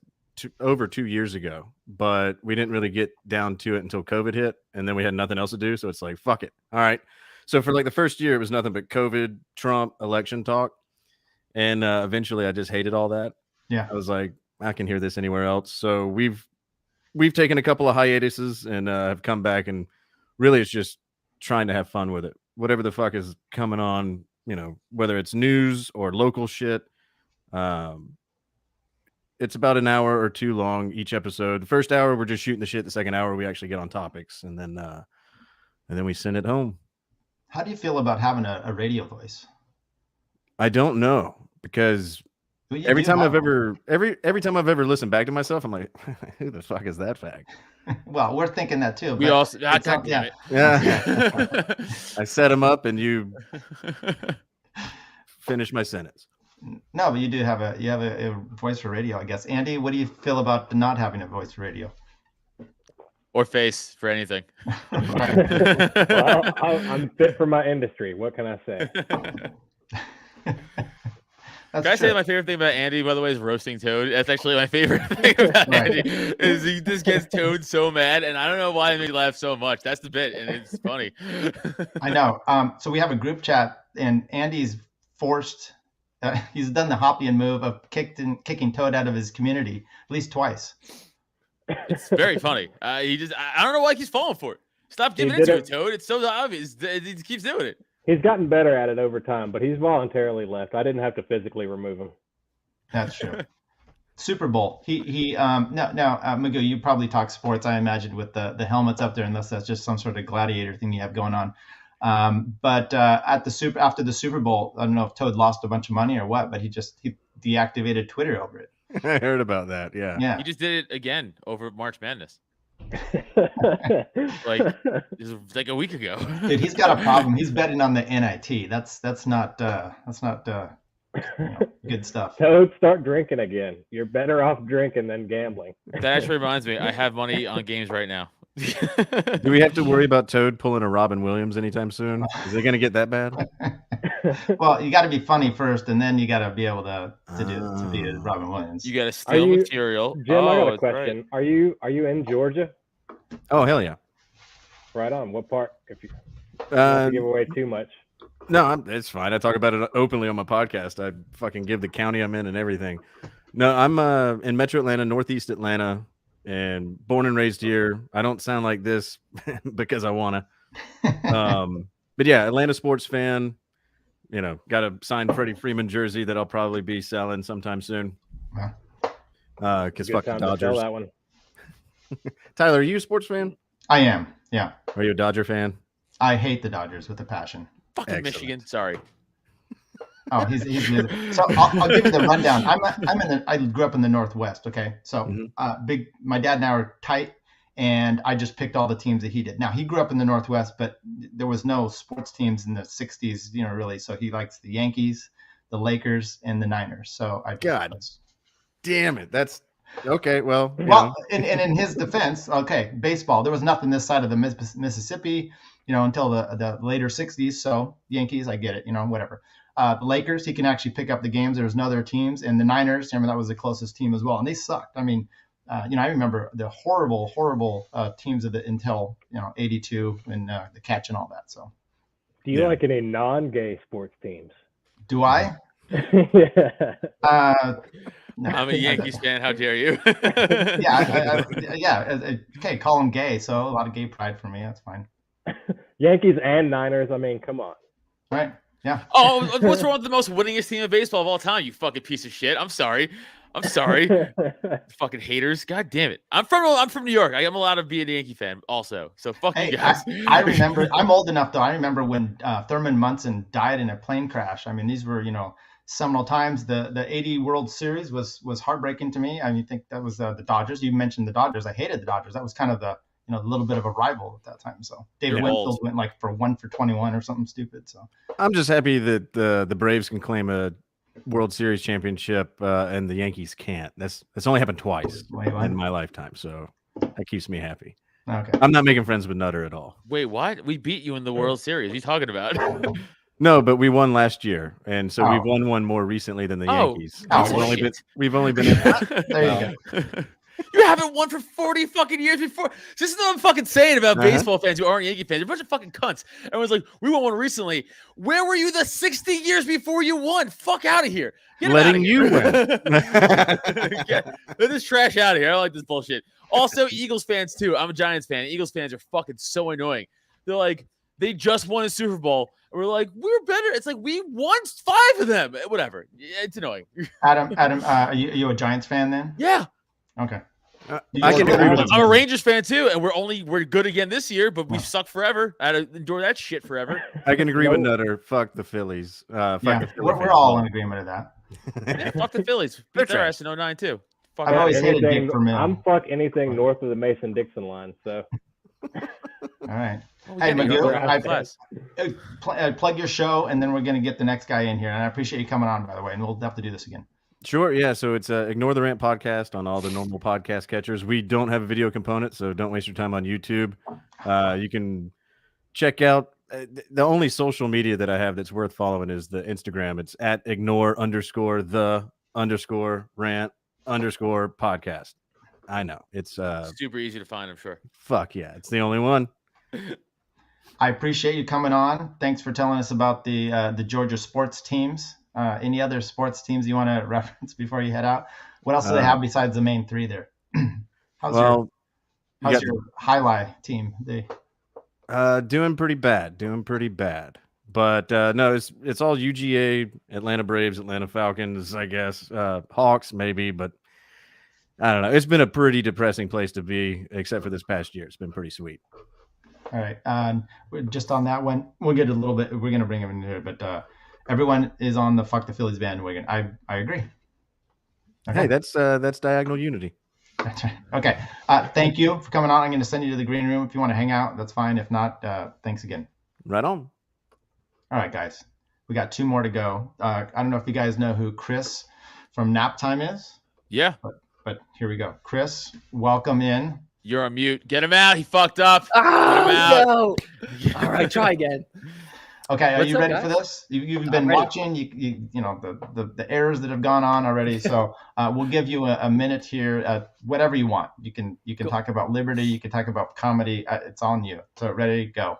Speaker 12: over 2 years ago, but we didn't really get down to it until COVID hit, and then we had nothing else to do. So it's like, fuck it. All right. So for like the first year, it was nothing but COVID, Trump, election talk. And eventually I just hated all that.
Speaker 8: Yeah.
Speaker 12: I was like, I can hear this anywhere else. So we've taken a couple of hiatuses and have come back, and really it's just trying to have fun with it. Whatever the fuck is coming on, whether it's news or local shit. It's about an hour or two long each episode. The first hour, we're just shooting the shit. The second hour, we actually get on topics, and then we send it home.
Speaker 8: How do you feel about having a radio voice?
Speaker 12: I don't know, because every time I've ever listened back to myself, I'm like, who the fuck is that fag?
Speaker 8: Well, we're thinking that too.
Speaker 10: We also,
Speaker 12: yeah. I set him up, and you finish my sentence.
Speaker 8: No, but you have a voice for radio, I guess. Andy, what do you feel about not having a voice for radio?
Speaker 10: Or face for anything.
Speaker 9: Well, I'm fit for my industry. What can I say?
Speaker 10: Can I say my favorite thing about Andy, by the way, is roasting Toad? That's actually my favorite thing about Andy, is he just gets Toad so mad, and I don't know why it made me laugh so much. That's the bit, and it's funny.
Speaker 8: I know. So we have a group chat, and Andy's forced. He's done the Hoppian move of kicking Toad out of his community at least twice.
Speaker 10: It's very funny. I don't know why he keeps falling for it. Stop giving into it, Toad. It's so obvious. He keeps doing it.
Speaker 9: He's gotten better at it over time, but he's voluntarily left. I didn't have to physically remove him.
Speaker 8: That's true. Super Bowl. Magoo, you probably talk sports, I imagine, with the helmets up there, unless that's just some sort of gladiator thing you have going on. But after the Super Bowl, I don't know if Toad lost a bunch of money or what, but he deactivated Twitter over it.
Speaker 12: I heard about that. Yeah.
Speaker 10: He just did it again over March Madness. like a week ago.
Speaker 8: Dude, he's got a problem. He's betting on the NIT. That's not good stuff.
Speaker 9: Toad, start drinking again. You're better off drinking than gambling.
Speaker 10: That actually reminds me, I have money on games right now.
Speaker 12: Do we have to worry about Toad pulling a Robin Williams anytime soon? Is it going to get that bad?
Speaker 8: Well, you got to be funny first, and then you got to be able to be a Robin Williams.
Speaker 10: You got to steal material.
Speaker 9: Jim, I got a
Speaker 10: that's
Speaker 9: question.
Speaker 10: right.
Speaker 9: Are you in Georgia?
Speaker 12: Oh, hell yeah.
Speaker 9: Right on. What part? If you don't give away too much.
Speaker 12: No, it's fine. I talk about it openly on my podcast. I fucking give the county I'm in and everything. No, I'm in Metro Atlanta, Northeast Atlanta, and born and raised here. I don't sound like this because I wanna. But yeah, Atlanta sports fan. You know, got a signed Freddie Freeman jersey that I'll probably be selling sometime soon. Because fuck the Dodgers.
Speaker 9: That one.
Speaker 12: Tyler, are you a sports fan?
Speaker 8: I am. Yeah.
Speaker 12: Are you a Dodger fan?
Speaker 8: I hate the Dodgers with a passion.
Speaker 10: Fucking
Speaker 12: Excellent.
Speaker 10: Michigan. Sorry.
Speaker 8: Oh, he's so I'll give you the rundown. I grew up in the Northwest. Okay, so my dad and I are tight, and I just picked all the teams that he did. Now he grew up in the Northwest, but there was no sports teams in the '60s, really. So he likes the Yankees, the Lakers, and the Niners. So
Speaker 12: damn it, that's okay. Well,
Speaker 8: and in his defense, okay, baseball. There was nothing this side of the Mississippi, until the later '60s. So Yankees, I get it, whatever. The Lakers, he can actually pick up the games. There was no other teams, and the Niners, remember that was the closest team as well, and they sucked. I mean, I remember the horrible teams of the until '82 and the catch and all that. So,
Speaker 9: do you like any non-gay sports teams?
Speaker 8: Do I? No.
Speaker 10: I'm a Yankees fan. How dare you?
Speaker 8: Okay, call them gay. So a lot of gay pride for me. That's fine.
Speaker 9: Yankees and Niners. I mean, come on.
Speaker 8: Right. Yeah.
Speaker 10: Oh, what's wrong with the most winningest team of baseball of all time? You fucking piece of shit. I'm sorry. Fucking haters. God damn it. I'm from New York. I'm allowed to be a Yankee fan also. So fuck you guys.
Speaker 8: I remember. I'm old enough though. I remember when Thurman Munson died in a plane crash. I mean, these were seminal times. The '80 World Series was heartbreaking to me. I mean, I think that was the Dodgers. You mentioned the Dodgers. I hated the Dodgers. That was kind of the a little bit of a rival at that time. So David Winfield went like for 1 for 21 or something stupid. So
Speaker 12: I'm just happy that the Braves can claim a World Series championship and the Yankees can't. That's only happened twice in my lifetime. So that keeps me happy.
Speaker 8: Okay.
Speaker 12: I'm not making friends with Nutter at all.
Speaker 10: Wait, what? We beat you in the World Series. What are you talking about?
Speaker 12: No, but we won last year, and so we've won one more recently than the Yankees. We've only been
Speaker 8: there you go.
Speaker 10: You haven't won for 40 fucking years before. This is what I'm fucking saying about baseball fans who aren't Yankee fans. You're a bunch of fucking cunts. Everyone's like, we won one recently. Where were you the 60 years before you won? Fuck out of here.
Speaker 12: Letting you win.
Speaker 10: Get this trash out of here. I don't like this bullshit. Also, Eagles fans too. I'm a Giants fan. Eagles fans are fucking so annoying. They're like, they just won a Super Bowl. And we're like, we're better. It's like, we won 5 of them. Whatever. It's annoying.
Speaker 8: Adam, are you a Giants fan then?
Speaker 10: Yeah.
Speaker 8: Okay.
Speaker 12: I can agree with
Speaker 10: I'm a Rangers fan too, and we're good again this year, but we've sucked forever. I had to endure that shit forever.
Speaker 12: I can agree with Nutter. Fuck the Phillies. The Phillies
Speaker 8: we're all in agreement of that.
Speaker 10: Yeah, fuck the Phillies. Beat their ass in 09 too. Fuck
Speaker 8: I've always hated Dick Vermeil.
Speaker 9: I'm fuck anything north of the Mason-Dixon line. So.
Speaker 8: All right. Hey, Magoo, plug your show, and then we're going to get the next guy in here. And I appreciate you coming on, by the way, and we'll have to do this again.
Speaker 12: Sure, yeah. So it's Ignore the Rant podcast on all the normal podcast catchers. We don't have a video component, so don't waste your time on YouTube. You can check out the only social media that I have that's worth following is the Instagram. It's at ignore_the_rant_podcast. I know it's
Speaker 10: super easy to find, I'm sure.
Speaker 12: Fuck yeah, it's the only one.
Speaker 8: I appreciate you coming on. Thanks for telling us about the Georgia sports teams. Any other sports teams you want to reference before you head out? What else do they have besides the main 3 there? How's your highlight team?
Speaker 12: Doing pretty bad. But no, it's all UGA, Atlanta Braves, Atlanta Falcons, I guess. Hawks maybe, but I don't know. It's been a pretty depressing place to be, except for this past year. It's been pretty sweet.
Speaker 8: All right. Just on that one, we'll get a little bit. We're going to bring him into it, but everyone is on the fuck the Phillies bandwagon. I agree.
Speaker 12: Okay. Hey, that's diagonal unity.
Speaker 8: That's right. Okay. Thank you for coming on. I'm going to send you to the green room if you want to hang out. That's fine. If not, thanks again.
Speaker 12: Right on.
Speaker 8: All right, guys. We got 2 more to go. I don't know if you guys know who Chris from Nap Time is.
Speaker 10: Yeah.
Speaker 8: But here we go. Chris, welcome in.
Speaker 10: You're on mute. Get him out. He fucked up.
Speaker 7: No. All right, try again.
Speaker 8: Okay, are
Speaker 13: What's
Speaker 8: you
Speaker 13: up,
Speaker 8: ready
Speaker 13: guys?
Speaker 8: for this? You've been
Speaker 13: ready.
Speaker 8: watching. You know the errors that have gone on already. So we'll give you a minute here. Whatever you want. You can talk about liberty. You can talk about comedy. It's on you. So ready, go.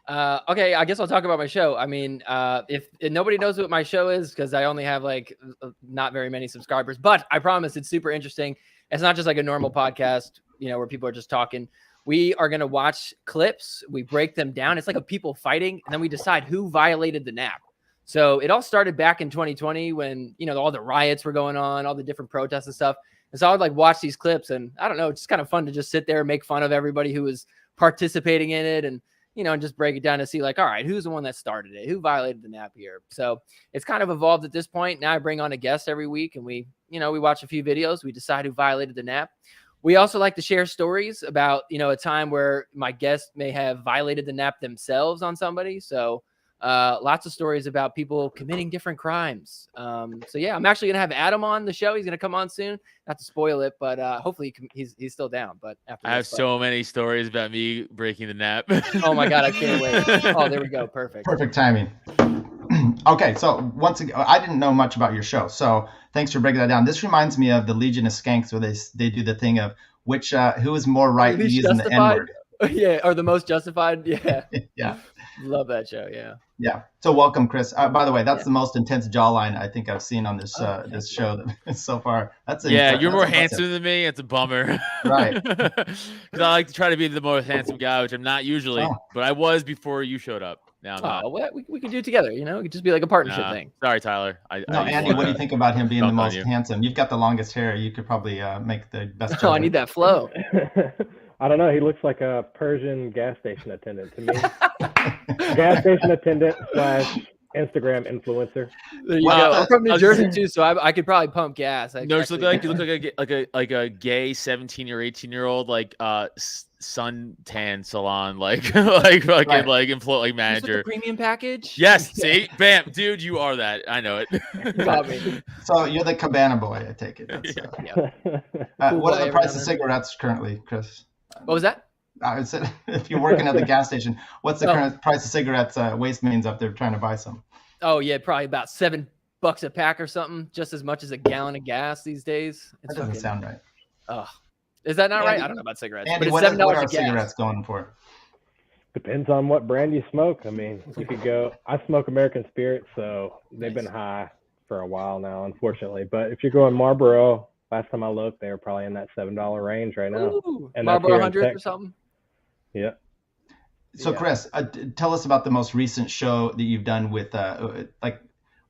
Speaker 13: Okay, I guess I'll talk about my show. I mean, if nobody knows what my show is, because I only have like not very many subscribers, but I promise it's super interesting. It's not just like a normal podcast, you know, where people are just talking. We are going to watch clips. We break them down. It's like a people fighting, and then we decide who violated the nap. So it all started back in 2020 when, you know, all the riots were going on, all the different protests and stuff. And so I would like watch these clips, and I don't know, it's just kind of fun to just sit there and make fun of everybody who was participating in it, and, you know, and just break it down to see like, all right, who's the one that started it? Who violated the nap here? So it's kind of evolved at this point. Now I bring on a guest every week, and we watch a few videos. We decide who violated the nap. We also like to share stories about, you know, a time where my guest may have violated the nap themselves on somebody. So lots of stories about people committing different crimes. So yeah, I'm actually going to have Adam on the show. He's going to come on soon. Not to spoil it, but hopefully he's still down. But after
Speaker 10: I have so many stories about me breaking the nap.
Speaker 13: Oh my God, I can't wait. Oh, there we go. Perfect.
Speaker 8: Perfect timing. Okay, so once again, I didn't know much about your show, so thanks for breaking that down. This reminds me of the Legion of Skanks, where they do the thing of who is more right using the N-word.
Speaker 13: Yeah, or the most justified. Yeah.
Speaker 8: Yeah.
Speaker 13: Love that show. Yeah.
Speaker 8: Yeah. So welcome, Chris. By the way, that's the most intense jawline I think I've seen on this this show so far.
Speaker 10: You're more handsome than me. It's a bummer.
Speaker 8: Right.
Speaker 10: Because I like to try to be the most handsome guy, which I'm not usually, but I was before you showed up. Now I'm not.
Speaker 13: Well, we can do it together. You know, it could just be like a partnership thing.
Speaker 10: Sorry, Tyler.
Speaker 8: Andy, what do you think about him being the most handsome? You've got the longest hair. You could probably make the best.
Speaker 13: Oh, I need that flow.
Speaker 9: I don't know. He looks like a Persian gas station attendant to me. Gas station attendant / Instagram influencer.
Speaker 13: There you go. I'm from New Jersey too, so I could probably pump gas.
Speaker 10: You look like a gay 17 or 18-year-old like suntan salon like fucking like employee manager.
Speaker 13: The premium package.
Speaker 10: Yes. See, bam, dude, you are that. I know it.
Speaker 13: Got me.
Speaker 8: So you're the cabana boy, I take it. What are the price of cigarettes currently, Chris?
Speaker 13: What was that?
Speaker 8: I said, if you're working at the gas station, what's the current price of cigarettes? Waste Man's up there trying to buy some.
Speaker 13: Oh yeah, probably about $7 a pack or something. Just as much as a gallon of gas these days.
Speaker 8: That doesn't sound right.
Speaker 13: Oh, is that not right? I don't know about cigarettes.
Speaker 8: Andy,
Speaker 13: but it's $7
Speaker 8: what are
Speaker 13: a gas.
Speaker 8: cigarettes going for?
Speaker 9: Depends on what brand you smoke. I mean, you could go. I smoke American Spirit, so they've been high for a while now, unfortunately. But if you're going Marlboro, last time I looked, they were probably in that $7 range right now.
Speaker 13: Ooh,
Speaker 9: and
Speaker 13: Marlboro 100 or something.
Speaker 9: Yeah.
Speaker 8: So Chris, tell us about the most recent show that you've done with like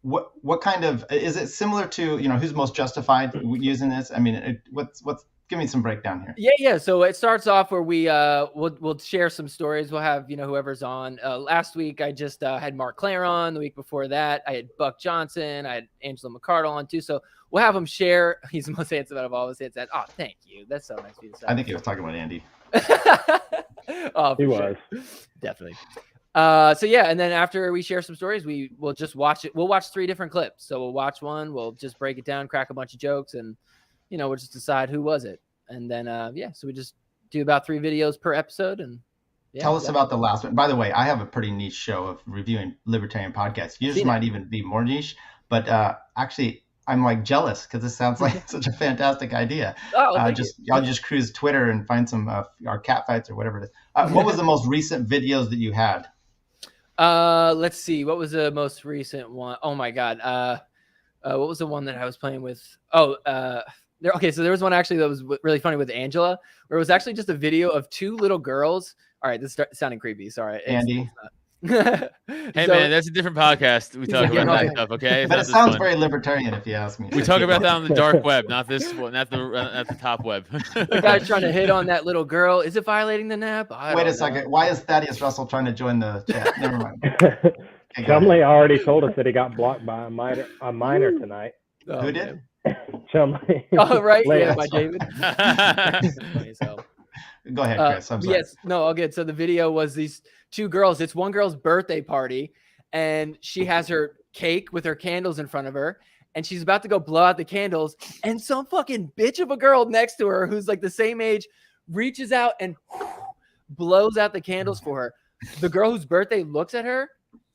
Speaker 8: what kind of, is it similar to, you know, Who's Most Justified using this? I mean, what's give me some breakdown here.
Speaker 13: Yeah. So it starts off where we we'll share some stories. We'll have, you know, whoever's on. Last week I just had Mark Claire on. The week before that I had Buck Johnson. I had Angela McCardle on too. So we'll have him share. He's the most handsome out of all of us. It's that. Oh, thank you. That's so nice of you to say.
Speaker 8: I think he was talking about Andy.
Speaker 13: Oh,
Speaker 9: he was
Speaker 13: definitely. So yeah, and then after we share some stories, we'll just watch it. We'll watch 3 different clips. So we'll watch one, we'll just break it down, crack a bunch of jokes, and, you know, we'll just decide who was it. And then so we just do about 3 videos per episode. And
Speaker 8: tell us about the last one. By the way, I have a pretty niche show of reviewing libertarian podcasts. Yours might even be more niche, but actually I'm like jealous because this sounds like such a fantastic idea. I'll just cruise Twitter and find some our cat fights or whatever it is. What was the most recent videos that you had?
Speaker 13: Let's see. What was the most recent one? Oh my God. What was the one that I was playing with? Okay, so there was one actually that was really funny with Angela, where it was actually just a video of 2 little girls. All right, this is sounding creepy. Sorry,
Speaker 8: Andy.
Speaker 10: Hey man, that's a different podcast. We talk about that stuff, okay?
Speaker 8: But it sounds very libertarian, if you ask me.
Speaker 10: We talk about that on the dark web, not this one, not the top web.
Speaker 13: The guy's trying to hit on that little girl. Is it violating the nap?
Speaker 8: Wait a second. Why is Thaddeus Russell trying to join the chat? Never mind.
Speaker 9: Chumley already told us that he got blocked by a minor tonight.
Speaker 13: Oh,
Speaker 8: who did?
Speaker 9: Chumley.
Speaker 13: Oh, right. Yeah, by David.
Speaker 8: Go ahead, Chris. I'm sorry.
Speaker 13: Yes. No, all good. So the video was these 2 girls. It's one girl's birthday party, and she has her cake with her candles in front of her, and she's about to go blow out the candles, and some fucking bitch of a girl next to her who's like the same age reaches out and blows out the candles for her. The girl whose birthday looks at her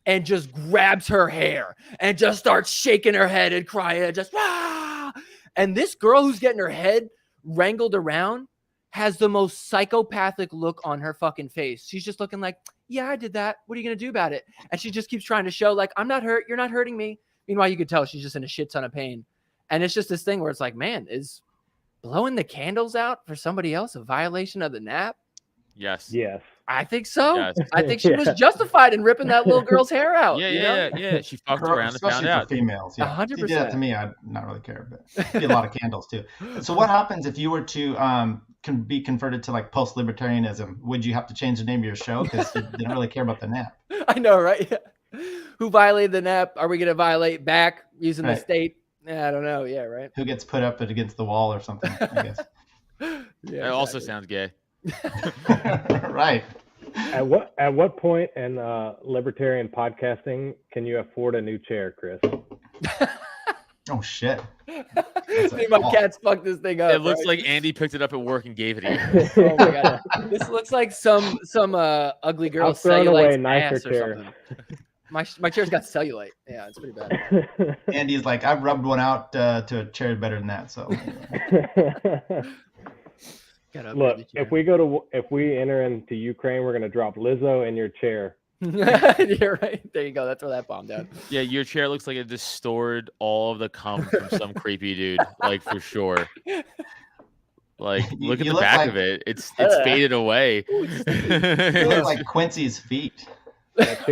Speaker 13: and just grabs her hair and just starts shaking her head and crying and just, ah! And this girl who's getting her head wrangled around has the most psychopathic look on her fucking face. She's just looking like, yeah, I did that. What are you going to do about it? And she just keeps trying to show like, I'm not hurt. You're not hurting me. Meanwhile, you could tell she's just in a shit ton of pain. And it's just this thing where it's like, man, is blowing the candles out for somebody else a violation of the nap?
Speaker 10: Yes.
Speaker 9: Yes.
Speaker 13: I think so.
Speaker 10: Yes.
Speaker 13: I think she was justified in ripping that little girl's hair out.
Speaker 10: Yeah. She fucked around and found
Speaker 4: Especially
Speaker 10: out.
Speaker 4: for females. Yeah.
Speaker 13: 100%.
Speaker 4: If you did that to me, I'd not really care, but get a lot of candles too. So what happens if you were to can be converted to like post-libertarianism? Would you have to change the name of your show because you didn't really care about the nap?
Speaker 13: I know, right? Who violated the nap? Are we going to violate back using the state? I don't know. Yeah, right.
Speaker 4: Who gets put up against the wall or something, I guess.
Speaker 10: It also sounds gay.
Speaker 4: Right.
Speaker 9: At what point in libertarian podcasting can you afford a new chair, Chris?
Speaker 4: Oh shit!
Speaker 13: My cats fucked this thing up.
Speaker 10: It looks
Speaker 13: right?
Speaker 10: like Andy picked it up at work and gave it to you.
Speaker 13: Oh my god! This looks like some ugly girl cellulite ass or something. My chair's got cellulite. Yeah, it's pretty bad.
Speaker 4: Andy's like, I've rubbed one out to a chair better than that. So.
Speaker 9: Look, if we enter into Ukraine, we're gonna drop Lizzo in your chair.
Speaker 13: You're right. There you go. That's where that bombed out.
Speaker 10: Yeah, your chair looks like it just stored all of the cum from some creepy dude, like for sure. Like, look at the back
Speaker 4: like,
Speaker 10: of it. It's faded away.
Speaker 4: You look like Quincy's feet.
Speaker 9: That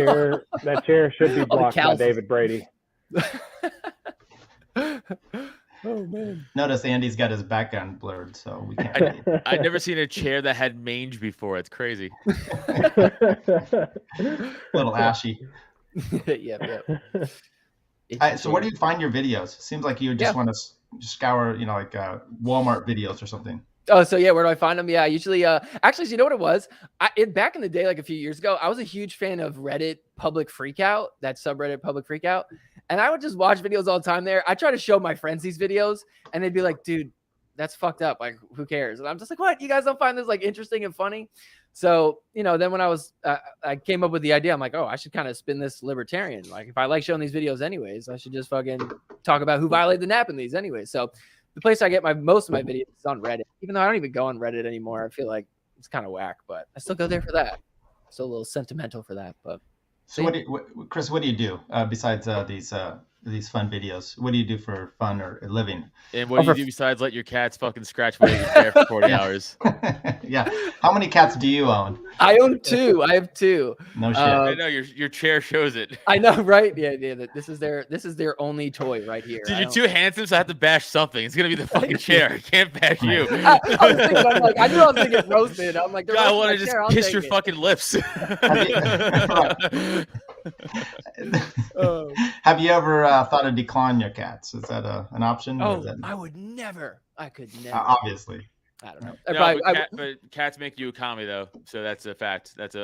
Speaker 9: chair should be blocked by David Brady.
Speaker 13: Oh man!
Speaker 4: Notice Andy's got his background blurred, so we can't.
Speaker 10: I'd never seen a chair that had mange before. It's crazy.
Speaker 4: Little ashy.
Speaker 13: Yep.
Speaker 4: So where do you find your videos? Seems like you just want to scour, like Walmart videos or something.
Speaker 13: Oh, so yeah, where do I find them? Yeah, usually, actually, so you know what it was? Back in the day, like a few years ago, I was a huge fan of Reddit Public Freakout, that subreddit Public Freakout. And I would just watch videos all the time there. I try to show my friends these videos and they'd be like, dude, that's fucked up. Like, who cares? And I'm just like, what? You guys don't find this like interesting and funny? So, then when I came up with the idea, I'm like, oh, I should kind of spin this libertarian. Like, if I like showing these videos anyways, I should just fucking talk about who violated the nap in these anyways. So the place I get most of my videos is on Reddit, even though I don't even go on Reddit anymore. I feel like it's kind of whack, but I still go there for that. Still a little sentimental for that, but.
Speaker 4: So Chris, what do you do besides these fun videos? What do you do for fun or a living?
Speaker 10: And what do you do besides let your cats fucking scratch away your hair for 40 hours?
Speaker 4: Yeah. How many cats do you own?
Speaker 13: I own 2. I have 2.
Speaker 4: No shit.
Speaker 10: I know your chair shows it.
Speaker 13: I know, right? Yeah. This is their only toy right here.
Speaker 10: Dude, you're too handsome, so I have to bash something. It's gonna be the fucking chair. I can't bash you.
Speaker 13: I was thinking, I knew I was gonna get roasted. I'm like,
Speaker 10: God, I want to just kiss your fucking lips.
Speaker 4: Have you ever thought of declawing your cats? Is that an option?
Speaker 13: Oh, I would never. I could never.
Speaker 4: Obviously.
Speaker 13: I don't know.
Speaker 10: But cats make you a commie though, so that's a fact. That's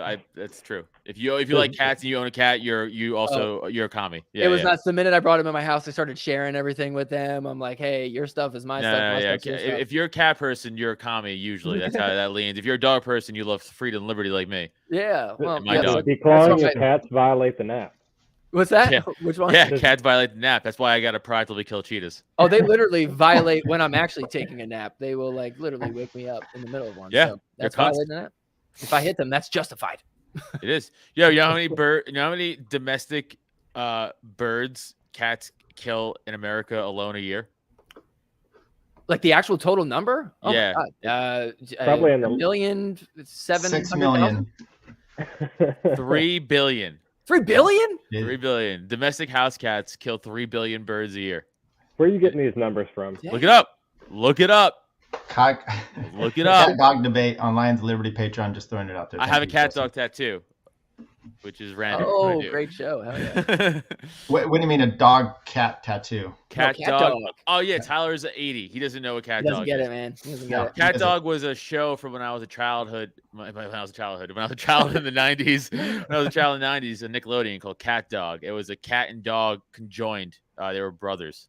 Speaker 10: true. If you like cats and you own a cat, you're a commie. Yeah,
Speaker 13: it was not the minute I brought him in my house, I started sharing everything with them. I'm like, hey, your stuff is my stuff. My stuff's your stuff.
Speaker 10: If you're a cat person, you're a commie. Usually, that's how that leans. If you're a dog person, you love freedom and liberty like me.
Speaker 13: Yeah. Well,
Speaker 9: declawing your cats violate the nap.
Speaker 13: What's that?
Speaker 10: Yeah.
Speaker 13: Which one?
Speaker 10: Yeah, cats violate the nap. That's why I got to proactively kill cheetahs.
Speaker 13: Oh, they literally violate when I'm actually taking a nap. They will like literally wake me up in the middle of one.
Speaker 10: Yeah,
Speaker 13: so that's violating the nap. If I hit them, that's justified.
Speaker 10: It is. Yo, you know how many domestic birds cats kill in America alone a year?
Speaker 13: Like the actual total number? Oh
Speaker 10: yeah.
Speaker 9: Probably in the
Speaker 4: 6 million.
Speaker 10: 3 billion.
Speaker 13: 3 billion?
Speaker 10: 3 billion. Domestic house cats kill 3 billion birds a year.
Speaker 9: Where are you getting these numbers from?
Speaker 10: Look it up. Look it up. Look it up.
Speaker 4: Cat dog debate on Lions Liberty Patreon. Just throwing it out there.
Speaker 10: I have a cat dog tattoo, which is random.
Speaker 13: Oh, great show. Hell yeah.
Speaker 4: What do you mean a dog cat tattoo?
Speaker 10: Cat dog. Oh yeah, Tyler's 80. He doesn't know what cat dog is.
Speaker 13: He doesn't get it, man. He doesn't get it.
Speaker 10: Cat dog was a show from when I was a childhood. When I was a child in the 90s. When I was a child in the 90s, a Nickelodeon called Cat Dog. It was a cat and dog conjoined. They were brothers.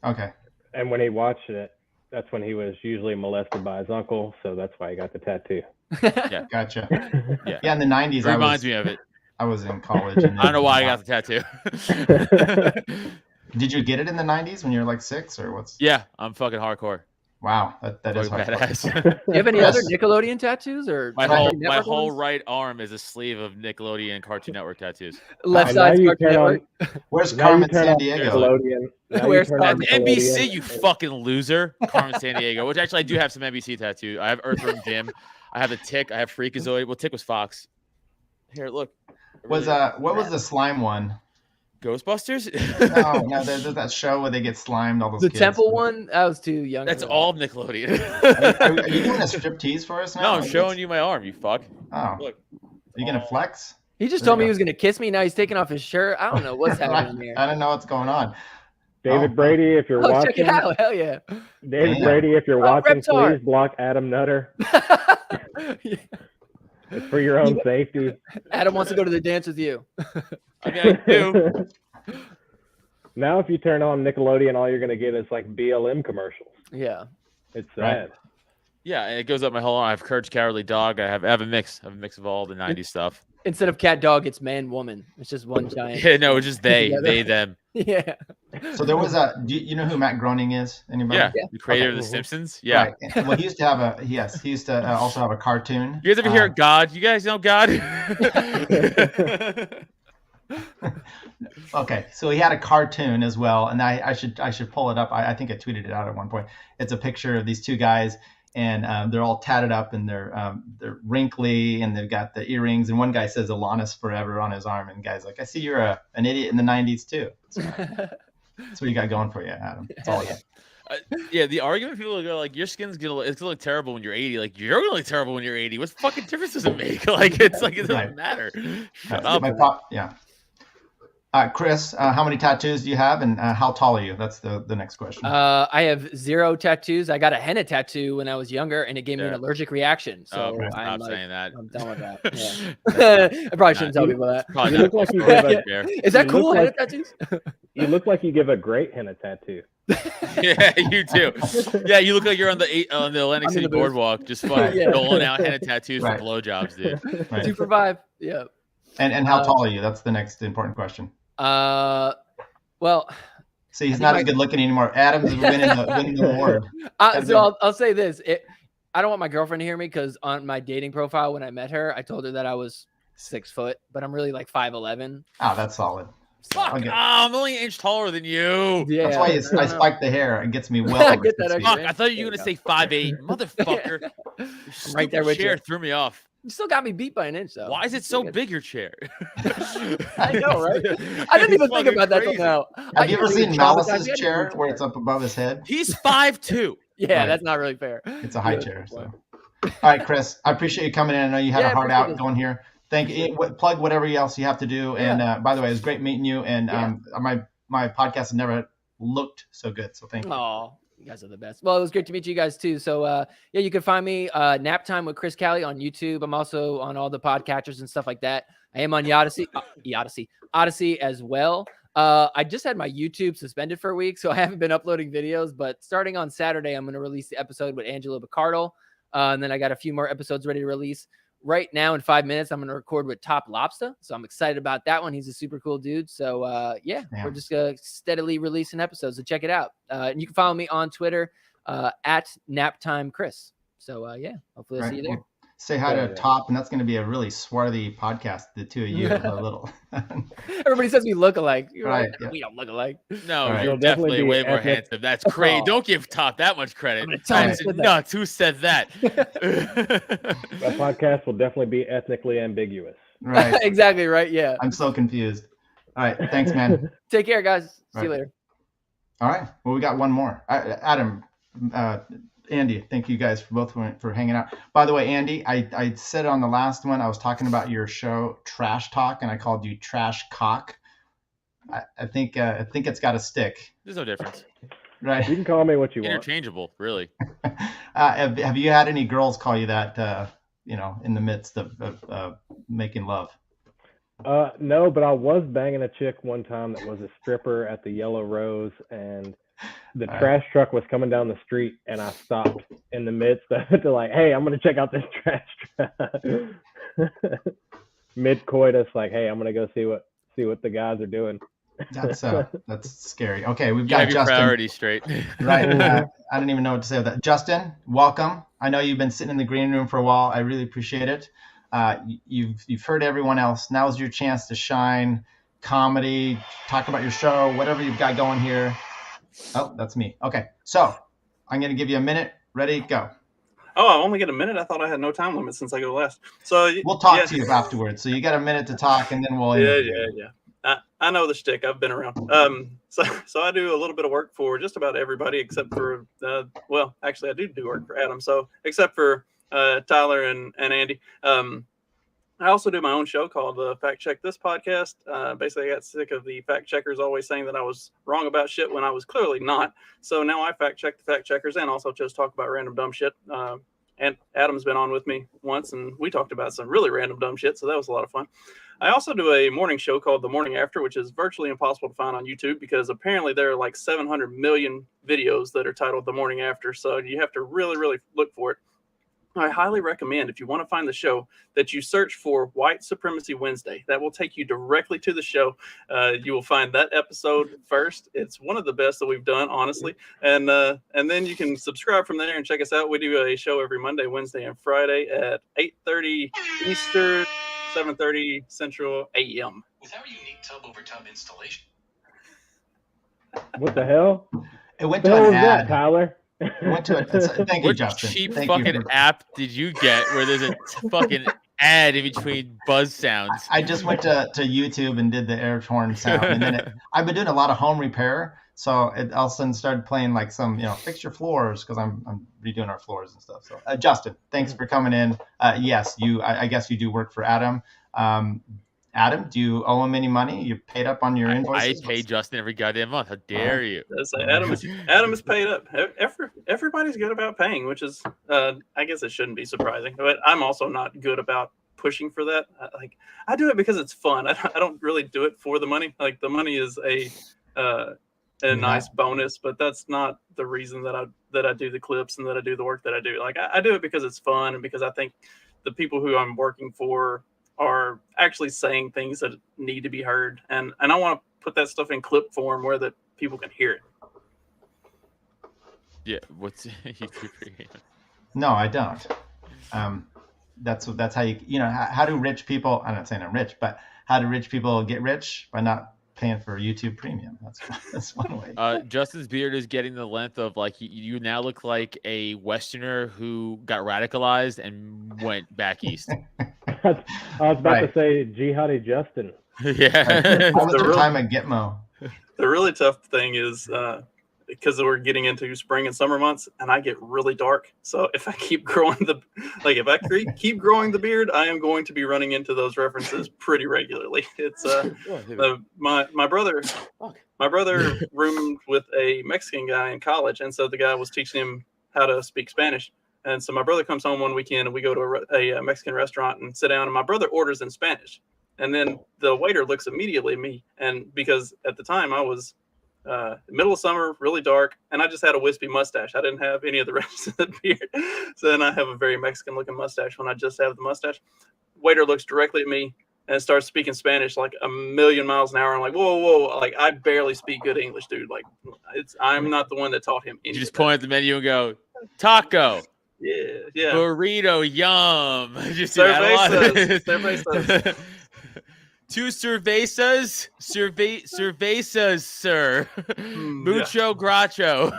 Speaker 4: Okay.
Speaker 9: And when he watched it, that's when he was usually molested by his uncle, so that's why he got the tattoo.
Speaker 10: Yeah,
Speaker 4: gotcha.
Speaker 10: Yeah,
Speaker 4: in the 90s.
Speaker 10: It reminds me of it.
Speaker 4: I was in college. And
Speaker 10: I don't know why I got the tattoo.
Speaker 4: Did you get it in the 90s when you were like 6 or what's?
Speaker 10: Yeah, I'm fucking hardcore.
Speaker 4: Wow, that is hardcore.
Speaker 10: Badass.
Speaker 13: Do you have any other Nickelodeon tattoos or
Speaker 10: my whole
Speaker 13: ones?
Speaker 10: right arm is a sleeve of Nickelodeon Cartoon Network tattoos.
Speaker 13: Left side's Cartoon Network.
Speaker 4: Where's Carmen Sandiego?
Speaker 13: Where's Carmen?
Speaker 10: NBC, you fucking loser. Carmen Sandiego, which actually I do have some NBC tattoos. I have Earthworm Jim. I have the Tick. I have Freakazoid. Well, Tick was Fox. Here, look.
Speaker 4: What was the slime one?
Speaker 10: Ghostbusters?
Speaker 4: no, there's that show where they get slimed. All those
Speaker 13: the
Speaker 4: kids.
Speaker 13: Temple one, that was too young.
Speaker 10: That's all of Nickelodeon.
Speaker 4: Are you doing a striptease for us now?
Speaker 10: No, I'm showing you my arm, you fuck.
Speaker 4: Oh,
Speaker 10: look.
Speaker 4: Are you gonna flex?
Speaker 13: He just told me he was gonna kiss me. Now he's taking off his shirt. I don't know what's happening here.
Speaker 4: I don't know what's going on.
Speaker 9: David Brady, if you're watching,
Speaker 13: check it out. Hell yeah.
Speaker 9: David Brady, if you're watching, please block Adam Nutter. It's for your own safety.
Speaker 13: Adam wants to go to the dance with you.
Speaker 10: I mean, I do.
Speaker 9: Now, if you turn on Nickelodeon, all you're going to get is like BLM commercials.
Speaker 13: Yeah.
Speaker 9: It's sad.
Speaker 10: Yeah, and it goes up my whole arm. I have Courage, Cowardly Dog. I have a mix. I have a mix of all the 90s stuff.
Speaker 13: Instead of cat dog, it's man woman. It's just one giant.
Speaker 10: Yeah, no, it's just they, them.
Speaker 13: Yeah.
Speaker 4: So there was do you know who Matt Groening is? Anybody?
Speaker 10: Yeah, the creator of The Simpsons. Yeah.
Speaker 4: Right. Well, he used to have he used to also have a cartoon.
Speaker 10: You guys ever hear God? You guys know God?
Speaker 4: Okay, so he had a cartoon as well, and I should pull it up. I think I tweeted it out at one point. It's a picture of these two guys, and they're all tatted up, and they're wrinkly, and they've got the earrings. And one guy says "Alanis Forever" on his arm, and the guy's like, "I see you're an idiot in the '90s too." That's what you got going for you, Adam. That's all I got.
Speaker 10: Yeah, the argument people go like, your skin's gonna look terrible when you're 80. Like, you're gonna look terrible when you're 80. What fucking difference does it make? Like, it doesn't matter. Shut up.
Speaker 4: Yeah. Chris, how many tattoos do you have, and how tall are you? That's the next question.
Speaker 13: I have 0 tattoos. I got a henna tattoo when I was younger, and it gave me an allergic reaction. So
Speaker 10: I'm saying that.
Speaker 13: I'm done with that. Yeah. I probably shouldn't tell people that.
Speaker 9: You look like you give
Speaker 13: Is that cool, henna tattoos?
Speaker 9: You look like you give a great henna tattoo.
Speaker 10: Yeah, you do. Yeah, you look like you're on the Atlantic City Boardwalk, just fucking doling out henna tattoos for blowjobs, dude.
Speaker 4: Right.
Speaker 13: 2 for 5. Yeah.
Speaker 4: And how tall are you? That's the next important question.
Speaker 13: Well,
Speaker 4: see, he's not as good looking anymore. Adam's winning the award.
Speaker 13: So I'll say this: I don't want my girlfriend to hear me because on my dating profile when I met her, I told her that I was 6 foot, but I'm really like 5'11".
Speaker 4: Oh, that's solid.
Speaker 10: Fuck! Okay. I'm only an inch taller than you.
Speaker 13: Yeah,
Speaker 4: that's why I spiked the hair. It gets me well.
Speaker 13: I get that.
Speaker 10: Fuck! I thought you were gonna say 5'8", motherfucker.
Speaker 13: Right there with
Speaker 10: chair
Speaker 13: you.
Speaker 10: Threw me off.
Speaker 13: You still got me beat by an inch, though.
Speaker 10: Why is it so big, your chair?
Speaker 13: I know, right? I didn't even think about that till now.
Speaker 4: Have you ever seen Malice's chair where it's up above his head?
Speaker 10: He's 5'2".
Speaker 13: Yeah,
Speaker 4: Right.
Speaker 13: that's not really fair.
Speaker 4: It's a high chair. So, all right, Chris, I appreciate you coming in. I know you had a hard out going here. Thank you. Plug whatever else you have to do. And by the way, it was great meeting you. And my podcast has never looked so good. So thank you.
Speaker 13: Oh, you guys are the best. Well, it was great to meet you guys too. So you can find me Nap Time with Chris Callie on YouTube. I'm also on all the podcatchers and stuff like that. I am on Odyssey as well. I just had my YouTube suspended for a week, so I haven't been uploading videos. But starting on Saturday, I'm going to release the episode with Angelo Bacardal. And then I got a few more episodes ready to release. Right now, in 5 minutes, I'm going to record with Top Lobster. So I'm excited about that one. He's a super cool dude. So, we're just steadily releasing episodes. So check it out. And you can follow me on Twitter at NapTimeChris. So, hopefully I'll see you there.
Speaker 4: Well, say hi to Top, and that's going to be a really swarthy podcast, the two of you. A little.
Speaker 13: Everybody says we look alike. You're
Speaker 4: right.
Speaker 13: Like, we don't look alike.
Speaker 10: No,
Speaker 4: right.
Speaker 10: you're definitely way more handsome. That's crazy. Don't give Top that much credit. That's nuts. Who said that?
Speaker 9: That podcast will definitely be ethnically ambiguous.
Speaker 4: Right.
Speaker 13: Exactly right. Yeah.
Speaker 4: I'm so confused. All right. Thanks, man.
Speaker 13: Take care, guys. See you later.
Speaker 4: All right. Well, we got one more. Adam, Andy, thank you guys for both for hanging out. By the way, Andy, I said on the last one, I was talking about your show Trash Talk, and I called you Trash Cock. I think it's got to stick.
Speaker 10: There's no difference.
Speaker 4: Right.
Speaker 9: You can call me what you want.
Speaker 10: Interchangeable, really.
Speaker 4: Have you had any girls call you that, in the midst of making love?
Speaker 9: No, but I was banging a chick one time that was a stripper at the Yellow Rose, and the trash truck was coming down the street, and I stopped in the midst of to like, hey, I'm going to check out this trash truck. mid coitus, like, hey, I'm gonna go see what the guys are doing.
Speaker 8: That's scary. Okay, we've
Speaker 10: You
Speaker 8: got
Speaker 10: have your
Speaker 8: Justin.
Speaker 10: priorities straight.
Speaker 8: Right. I don't even know what to say with that. Justin, welcome. I know you've been sitting in the green room for a while. I really appreciate it. You've heard everyone else. Now's your chance to shine. Comedy, talk about your show, whatever you've got going here. Oh, that's me. Okay, so I'm going to give you a minute. Ready, go.
Speaker 14: Oh, I only get a minute? I thought I had no time limit since I go last. So
Speaker 8: we'll talk to you afterwards. So you got a minute to talk, and then we'll interview.
Speaker 14: Yeah. I know the shtick. I've been around. So I do a little bit of work for just about everybody except for well, actually I do work for Adam. So except for Tyler and Andy. I also do my own show called Fact Check This Podcast. Basically, I got sick of the fact checkers always saying that I was wrong about shit when I was clearly not. So now I fact check the fact checkers and also just talk about random dumb shit. And Adam's been on with me once, and we talked about some really random dumb shit. So that was a lot of fun. I also do a morning show called The Morning After, which is virtually impossible to find on YouTube because apparently there are like 700 million videos that are titled The Morning After. So you have to really, really look for it. I highly recommend, if you want to find the show, that you search for White Supremacy Wednesday. That will take you directly to the show. You will find that episode first. It's one of the best that we've done, honestly. And then you can subscribe from there and check us out. We do a show every Monday, Wednesday, and Friday at 8:30 Eastern, 7:30 Central AM.
Speaker 1: With our unique tub over tub installation.
Speaker 9: What the hell?
Speaker 8: It went
Speaker 9: the
Speaker 8: to
Speaker 9: hell
Speaker 8: an
Speaker 9: was
Speaker 8: ad.
Speaker 9: that, Tyler?
Speaker 8: Went to thank you,
Speaker 10: What
Speaker 8: Justin.
Speaker 10: cheap
Speaker 8: Thank
Speaker 10: fucking
Speaker 8: you
Speaker 10: app did you get where there's a fucking ad in between buzz sounds?
Speaker 8: I just went to YouTube and did the air horn sound, and then I've been doing a lot of home repair, so it all of a sudden started playing like some, fix your floors because I'm redoing our floors and stuff. So Justin, thanks for coming in. Yes, I guess you do work for Adam. Adam, do you owe him any money? You paid up on your invoices?
Speaker 10: I pay Justin every goddamn month. How dare you?
Speaker 14: Adam is paid up. Everybody's good about paying, which is, I guess it shouldn't be surprising. But I'm also not good about pushing for that. I do it because it's fun. I don't really do it for the money. Like the money is a nice bonus, but that's not the reason that I do the clips and that I do the work that I do. Like I do it because it's fun and because I think the people who I'm working for are actually saying things that need to be heard, and I want to put that stuff in clip form where that people can hear it.
Speaker 10: Yeah, what's YouTube Premium?
Speaker 8: No, I don't. That's how how do rich people? I'm not saying I'm rich, but how do rich people get rich? By not paying for YouTube Premium. That's one way.
Speaker 10: Justin's beard is getting the length of like you now look like a Westerner who got radicalized and went back east.
Speaker 9: I was about to say Jihadi Justin.
Speaker 10: Yeah.
Speaker 8: All the time at Gitmo.
Speaker 14: The really tough thing is because we're getting into spring and summer months, and I get really dark. So if I keep growing keep growing the beard, I am going to be running into those references pretty regularly. It's my brother roomed with a Mexican guy in college, and so the guy was teaching him how to speak Spanish. And so my brother comes home one weekend, and we go to a Mexican restaurant and sit down, and my brother orders in Spanish. And then the waiter looks immediately at me, and because at the time I was middle of summer, really dark, and I just had a wispy mustache. I didn't have any of the rest of the beard. So then I have a very Mexican-looking mustache when I just have the mustache. Waiter looks directly at me and starts speaking Spanish like a million miles an hour. I'm like, whoa. Like, I barely speak good English, dude. Like, I'm not the one that taught him anything.
Speaker 10: You just point at the menu and go, taco.
Speaker 14: Yeah.
Speaker 10: Burrito, yum. Just
Speaker 14: Cervezas.
Speaker 10: 2 cervezas, sir. Mucho gracho.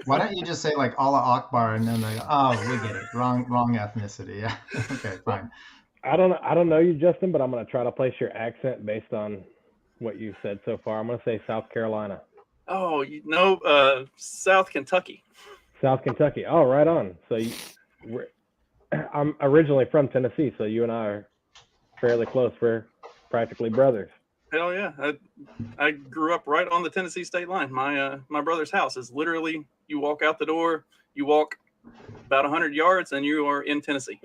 Speaker 8: Why don't you just say like Allah Akbar and then they go, oh, we get it. Wrong ethnicity. Yeah. Okay, fine.
Speaker 9: I don't know you, Justin, but I'm gonna try to place your accent based on what you've said so far. I'm gonna say South Carolina.
Speaker 14: Oh, South Kentucky.
Speaker 9: South Kentucky. Oh, right on. So I'm originally from Tennessee, so you and I are fairly close. We're practically brothers.
Speaker 14: Hell yeah. I grew up right on the Tennessee state line. My brother's house is literally, you walk out the door, you walk about 100 yards, and you are in Tennessee.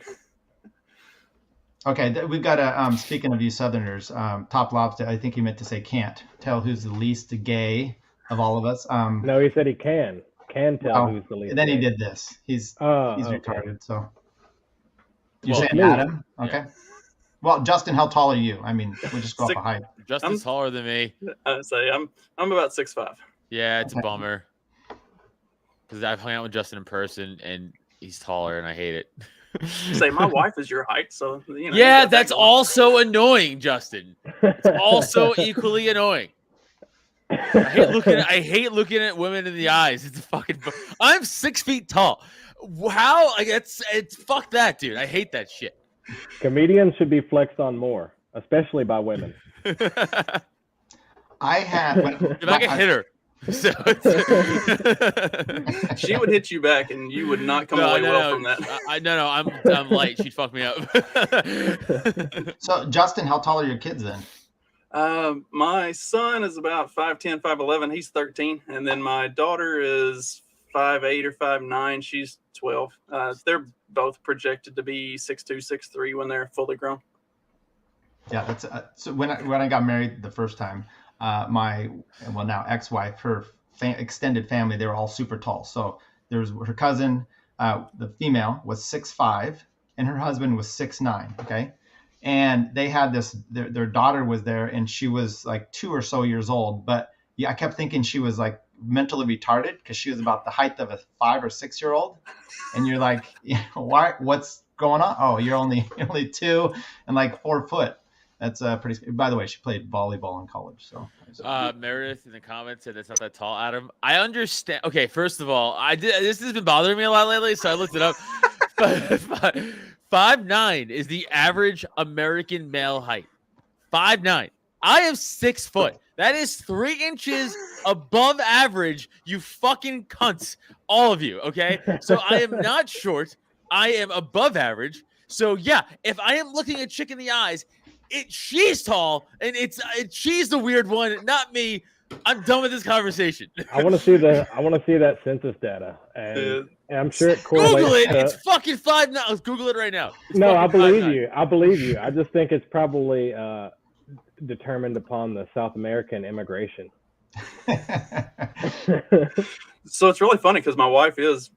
Speaker 8: Okay, we've got a, speaking of you Southerners, Top Lobster, I think he meant to say can't tell who's the least gay of all of us.
Speaker 9: No, he said he can tell who's the least
Speaker 8: and then
Speaker 9: gay.
Speaker 8: He did this. He's
Speaker 9: okay.
Speaker 8: retarded, so. You're saying Adam? Okay. Well, Justin, how tall are you? I mean, we'll just go off a height.
Speaker 10: Justin's taller than me.
Speaker 14: I'd say I'm about 6'5".
Speaker 10: Yeah, it's a bummer. Because I've hung out with Justin in person, and he's taller, and I hate it.
Speaker 14: Say my wife is your height, so you know.
Speaker 10: Yeah, that's also annoying, Justin. It's also equally annoying. I hate looking at women in the eyes. It's fucking. I'm 6 feet tall. How? Like, it's fuck that, dude. I hate that shit.
Speaker 9: Comedians should be flexed on more, especially by women.
Speaker 8: I have.
Speaker 10: If I can hit her. So
Speaker 14: she would hit you back, and you would not come away from that.
Speaker 10: No, I'm light. She'd fuck me up.
Speaker 8: So, Justin, how tall are your kids then?
Speaker 14: My son is about 5'10", 5'11". He's 13, and then my daughter is 5'8" or 5'9". She's 12. They're both projected to be 6'2", 6'3" when they're fully grown.
Speaker 8: Yeah, that's so. When I got married the first time, my now ex-wife, her extended family, they were all super tall. So there was her cousin, the female was 6'5", and her husband was 6'9". Okay, and they had this. Their daughter was there, and she was like 2 or so years old. But yeah, I kept thinking she was like mentally retarded because she was about the height of a 5 or 6 year old, and you're like, why? What's going on? Oh, you're only 2 and like 4 foot. That's pretty. By the way, she played volleyball in college. So
Speaker 10: Meredith in the comments said it's not that tall, Adam. I understand. Okay, first of all, this has been bothering me a lot lately, so I looked it up. 5'9" is the average American male height. 5'9". I am 6 foot. That is 3 inches above average. You fucking cunts, all of you. Okay, so I am not short. I am above average. So yeah, if I am looking a chick in the eyes. She's tall, and she's the weird one, not me. I'm done with this conversation.
Speaker 9: I want to see that census data, and I'm sure it correlates.
Speaker 10: Google it. It's fucking 5'9". Let's Google it right now.
Speaker 9: No, I believe you. I believe you. I just think it's probably determined upon the South American immigration.
Speaker 14: So it's really funny because my wife is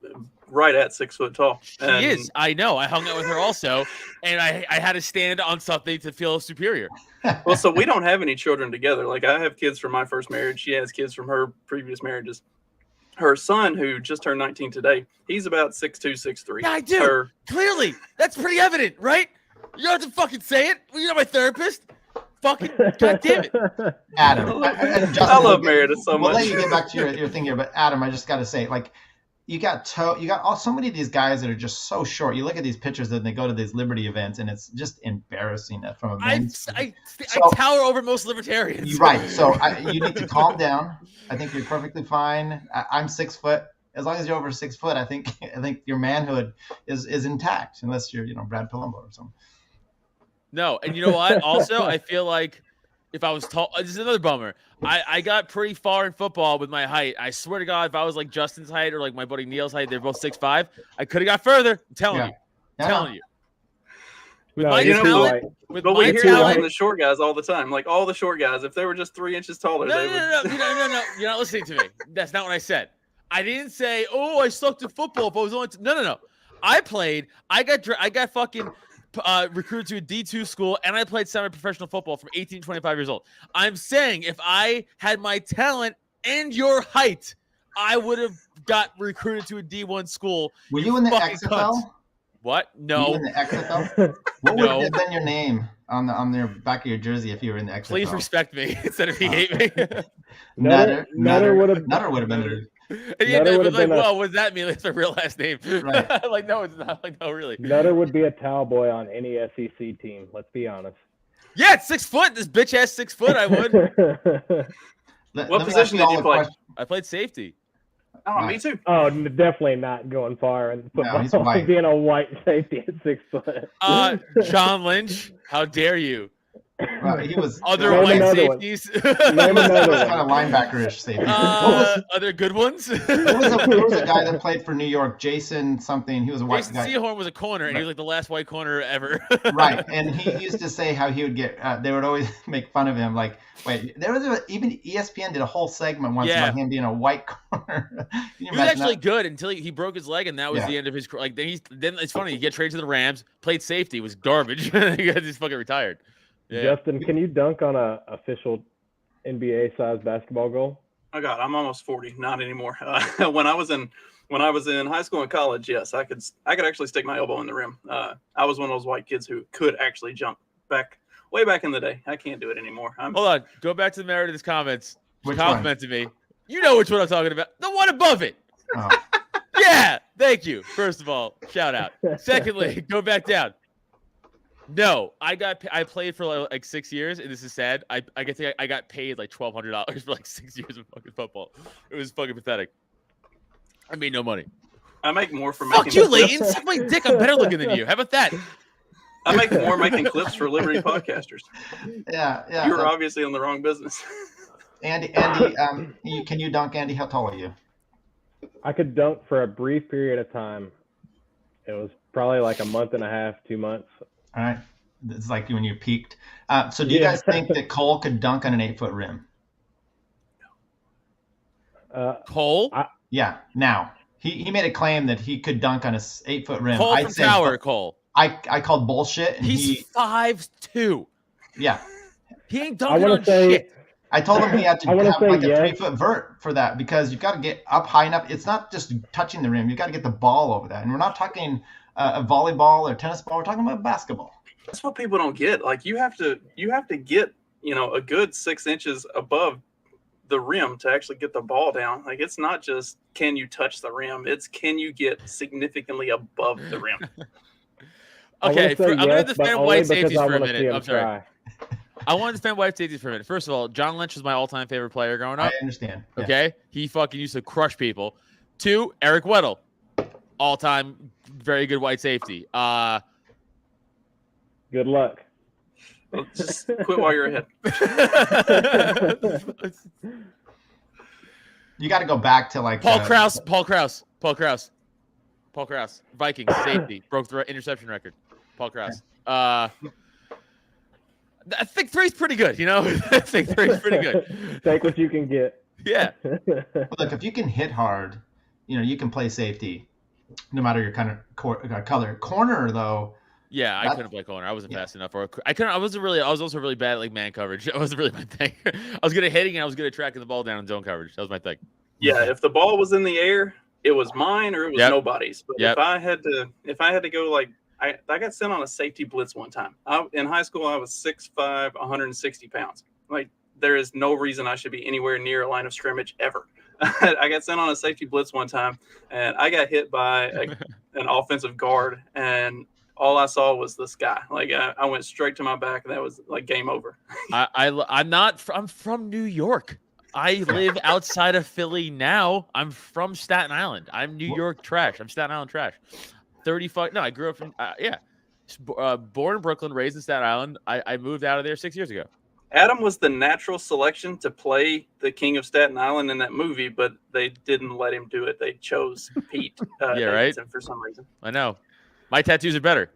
Speaker 14: right at 6 foot tall.
Speaker 10: She is. I know. I hung out with her also, and I had to stand on something to feel superior.
Speaker 14: Well, so we don't have any children together. Like, I have kids from my first marriage. She has kids from her previous marriages. Her son, who just turned 19 today, he's about 6'2", 6'3".
Speaker 10: Yeah, I do. Clearly. That's pretty evident, right? You don't have to fucking say it. You're not my therapist. Fucking God damn it.
Speaker 8: Adam. Justin,
Speaker 14: I love Meredith so much.
Speaker 8: We'll let you get back to your thing here, but Adam, I just got to say, like, you got so many of these guys that are just so short. You look at these pictures and they go to these Liberty events, and it's just embarrassing from a men's.
Speaker 10: I tower over most libertarians.
Speaker 8: You're right. So you need to calm down. I think you're perfectly fine. I'm 6 foot. As long as you're over 6 foot, I think your manhood is intact, unless you're Brad Palumbo or something.
Speaker 10: No, and you know what? Also, I feel like if I was tall, this is another bummer. I got pretty far in football with my height. I swear to God, if I was like Justin's height or like my buddy Neil's height, they're both 6'5". I could have got further. I'm telling you. With my talent,
Speaker 14: but we hear that from the short guys all the time. Like all the short guys, if they were just 3 inches taller,
Speaker 10: No. You're not listening to me. That's not what I said. I didn't say, oh, I sucked at football. If I was only no. I played. I got fucking. Recruited to a D2 school, and I played semi-professional football from 18 to 25 years old. I'm saying if I had my talent and your height, I would have got recruited to a D1 school.
Speaker 8: Were you in the XFL?
Speaker 10: What? No.
Speaker 8: Were you in the XFL? What would have been your name on the back of your jersey if you were in the XFL?
Speaker 10: Please respect me instead of he hate me.
Speaker 8: Nutter would have been it.
Speaker 10: Yeah, no, but like, well, what does that mean? It's my real last name. Right. Like, no, it's not. Like, no, really.
Speaker 9: Nutter would be a towel boy on any SEC team. Let's be honest.
Speaker 10: Yeah, it's 6 foot. This bitch has 6 foot. I would.
Speaker 14: What position did you play?
Speaker 10: I played safety.
Speaker 14: Oh, me too.
Speaker 9: Oh, definitely not going far in football.
Speaker 8: No, he's
Speaker 9: being a white safety at 6 foot.
Speaker 10: John Lynch, how dare you?
Speaker 8: Well, he was
Speaker 10: Other
Speaker 9: Name
Speaker 10: white
Speaker 9: another one.
Speaker 10: safeties.
Speaker 9: Name
Speaker 8: he
Speaker 9: another
Speaker 8: was
Speaker 9: one.
Speaker 8: kind of linebacker-ish safety. What
Speaker 10: Other good ones.
Speaker 8: there was a guy that played for New York, Jason something. He was a white
Speaker 10: Jason
Speaker 8: guy.
Speaker 10: Sehorn was a corner, and he was like the last white corner ever.
Speaker 8: Right, and he used to say how he would get. They would always make fun of him. Like, wait, there was even ESPN did a whole segment once about him being a white corner.
Speaker 10: He was actually good until he broke his leg, and that was the end of his. Like then it's funny. He get traded to the Rams, played safety, was garbage. He's fucking retired. Yeah.
Speaker 9: Justin, can you dunk on a official NBA size basketball goal?
Speaker 14: Oh God, I'm almost 40. Not anymore. When I was in high school and college, yes, I could actually stick my elbow in the rim. I was one of those white kids who could actually jump way back in the day. I can't do it anymore.
Speaker 10: Hold on, go back to the Meredith's comments. She
Speaker 8: Which
Speaker 10: complimented me. You know which one I'm talking about. The one above it.
Speaker 8: Oh.
Speaker 10: Yeah, thank you. First of all, shout out. Secondly, go back down. No, I played for like 6 years, and this is sad. I got paid like $1,200 for like 6 years of fucking football. It was fucking pathetic. I made no money.
Speaker 14: I make more for
Speaker 10: Fuck
Speaker 14: making
Speaker 10: you, Leighton. Suck my dick. I'm better looking than you. How about that?
Speaker 14: I make more making clips for Liberty podcasters.
Speaker 8: Yeah.
Speaker 14: You're obviously in the wrong business.
Speaker 8: Andy, can you dunk, Andy? How tall are you?
Speaker 9: I could dunk for a brief period of time. It was probably like a month and a half, 2 months.
Speaker 8: All right. It's like when you peaked. So do you guys think that Cole could dunk on an 8-foot rim?
Speaker 10: Cole?
Speaker 8: Yeah. Now he made a claim that he could dunk on a 8-foot rim.
Speaker 10: Cole from Tower, Cole.
Speaker 8: I called bullshit. And
Speaker 10: He's 5'2".
Speaker 8: Yeah.
Speaker 10: He ain't dunking on shit.
Speaker 8: I told him he had to have like a
Speaker 9: yes.
Speaker 8: 3-foot vert for that because you've got to get up high enough. It's not just touching the rim. You've got to get the ball over that. And we're not talking a volleyball or tennis ball. We're talking about basketball.
Speaker 14: That's what people don't get. Like you have to get, a good 6 inches above the rim to actually get the ball down. Like it's not just can you touch the rim, it's can you get significantly above the rim.
Speaker 10: Okay, I'm going to defend white safeties for a minute. I'm sorry.
Speaker 9: Try.
Speaker 10: I want to defend white safeties for a minute. First of all, John Lynch was my all-time favorite player growing up.
Speaker 8: I understand.
Speaker 10: Okay? He fucking used to crush people. 2, Eric Weddle. All-time very good white safety.
Speaker 9: Good luck.
Speaker 14: Well, just quit while you're ahead.
Speaker 8: You got to go back to like
Speaker 10: Paul Krause. Vikings safety. Broke the interception record. Paul Krause. I think 3's pretty good, I think 3's pretty good.
Speaker 9: Take what you can get.
Speaker 10: Yeah.
Speaker 8: Look, if you can hit hard, you can play safety, no matter your kind of color. Corner, though.
Speaker 10: Yeah, I couldn't play corner. I wasn't fast enough. I was also really bad at like man coverage. That wasn't really my thing. I was good at hitting and I was good at tracking the ball down in zone coverage. That was my thing.
Speaker 14: Yeah, if the ball was in the air, it was mine or it was nobody's. But if I had to go like I got sent on a safety blitz one time. In high school, I was 6'5", 160 pounds. Like there is no reason I should be anywhere near a line of scrimmage ever. I got sent on a safety blitz one time, and I got hit by an offensive guard, and all I saw was this guy. Like I went straight to my back, and that was like game over.
Speaker 10: I'm from New York. I live outside of Philly now. I'm from Staten Island. I'm New York trash. I'm Staten Island trash. 35. No, I grew up in born in Brooklyn, raised in Staten Island. I moved out of there 6 years ago.
Speaker 14: Adam was the natural selection to play the King of Staten Island in that movie, but they didn't let him do it. They chose Pete Davidson for some reason.
Speaker 10: I know. My tattoos are better.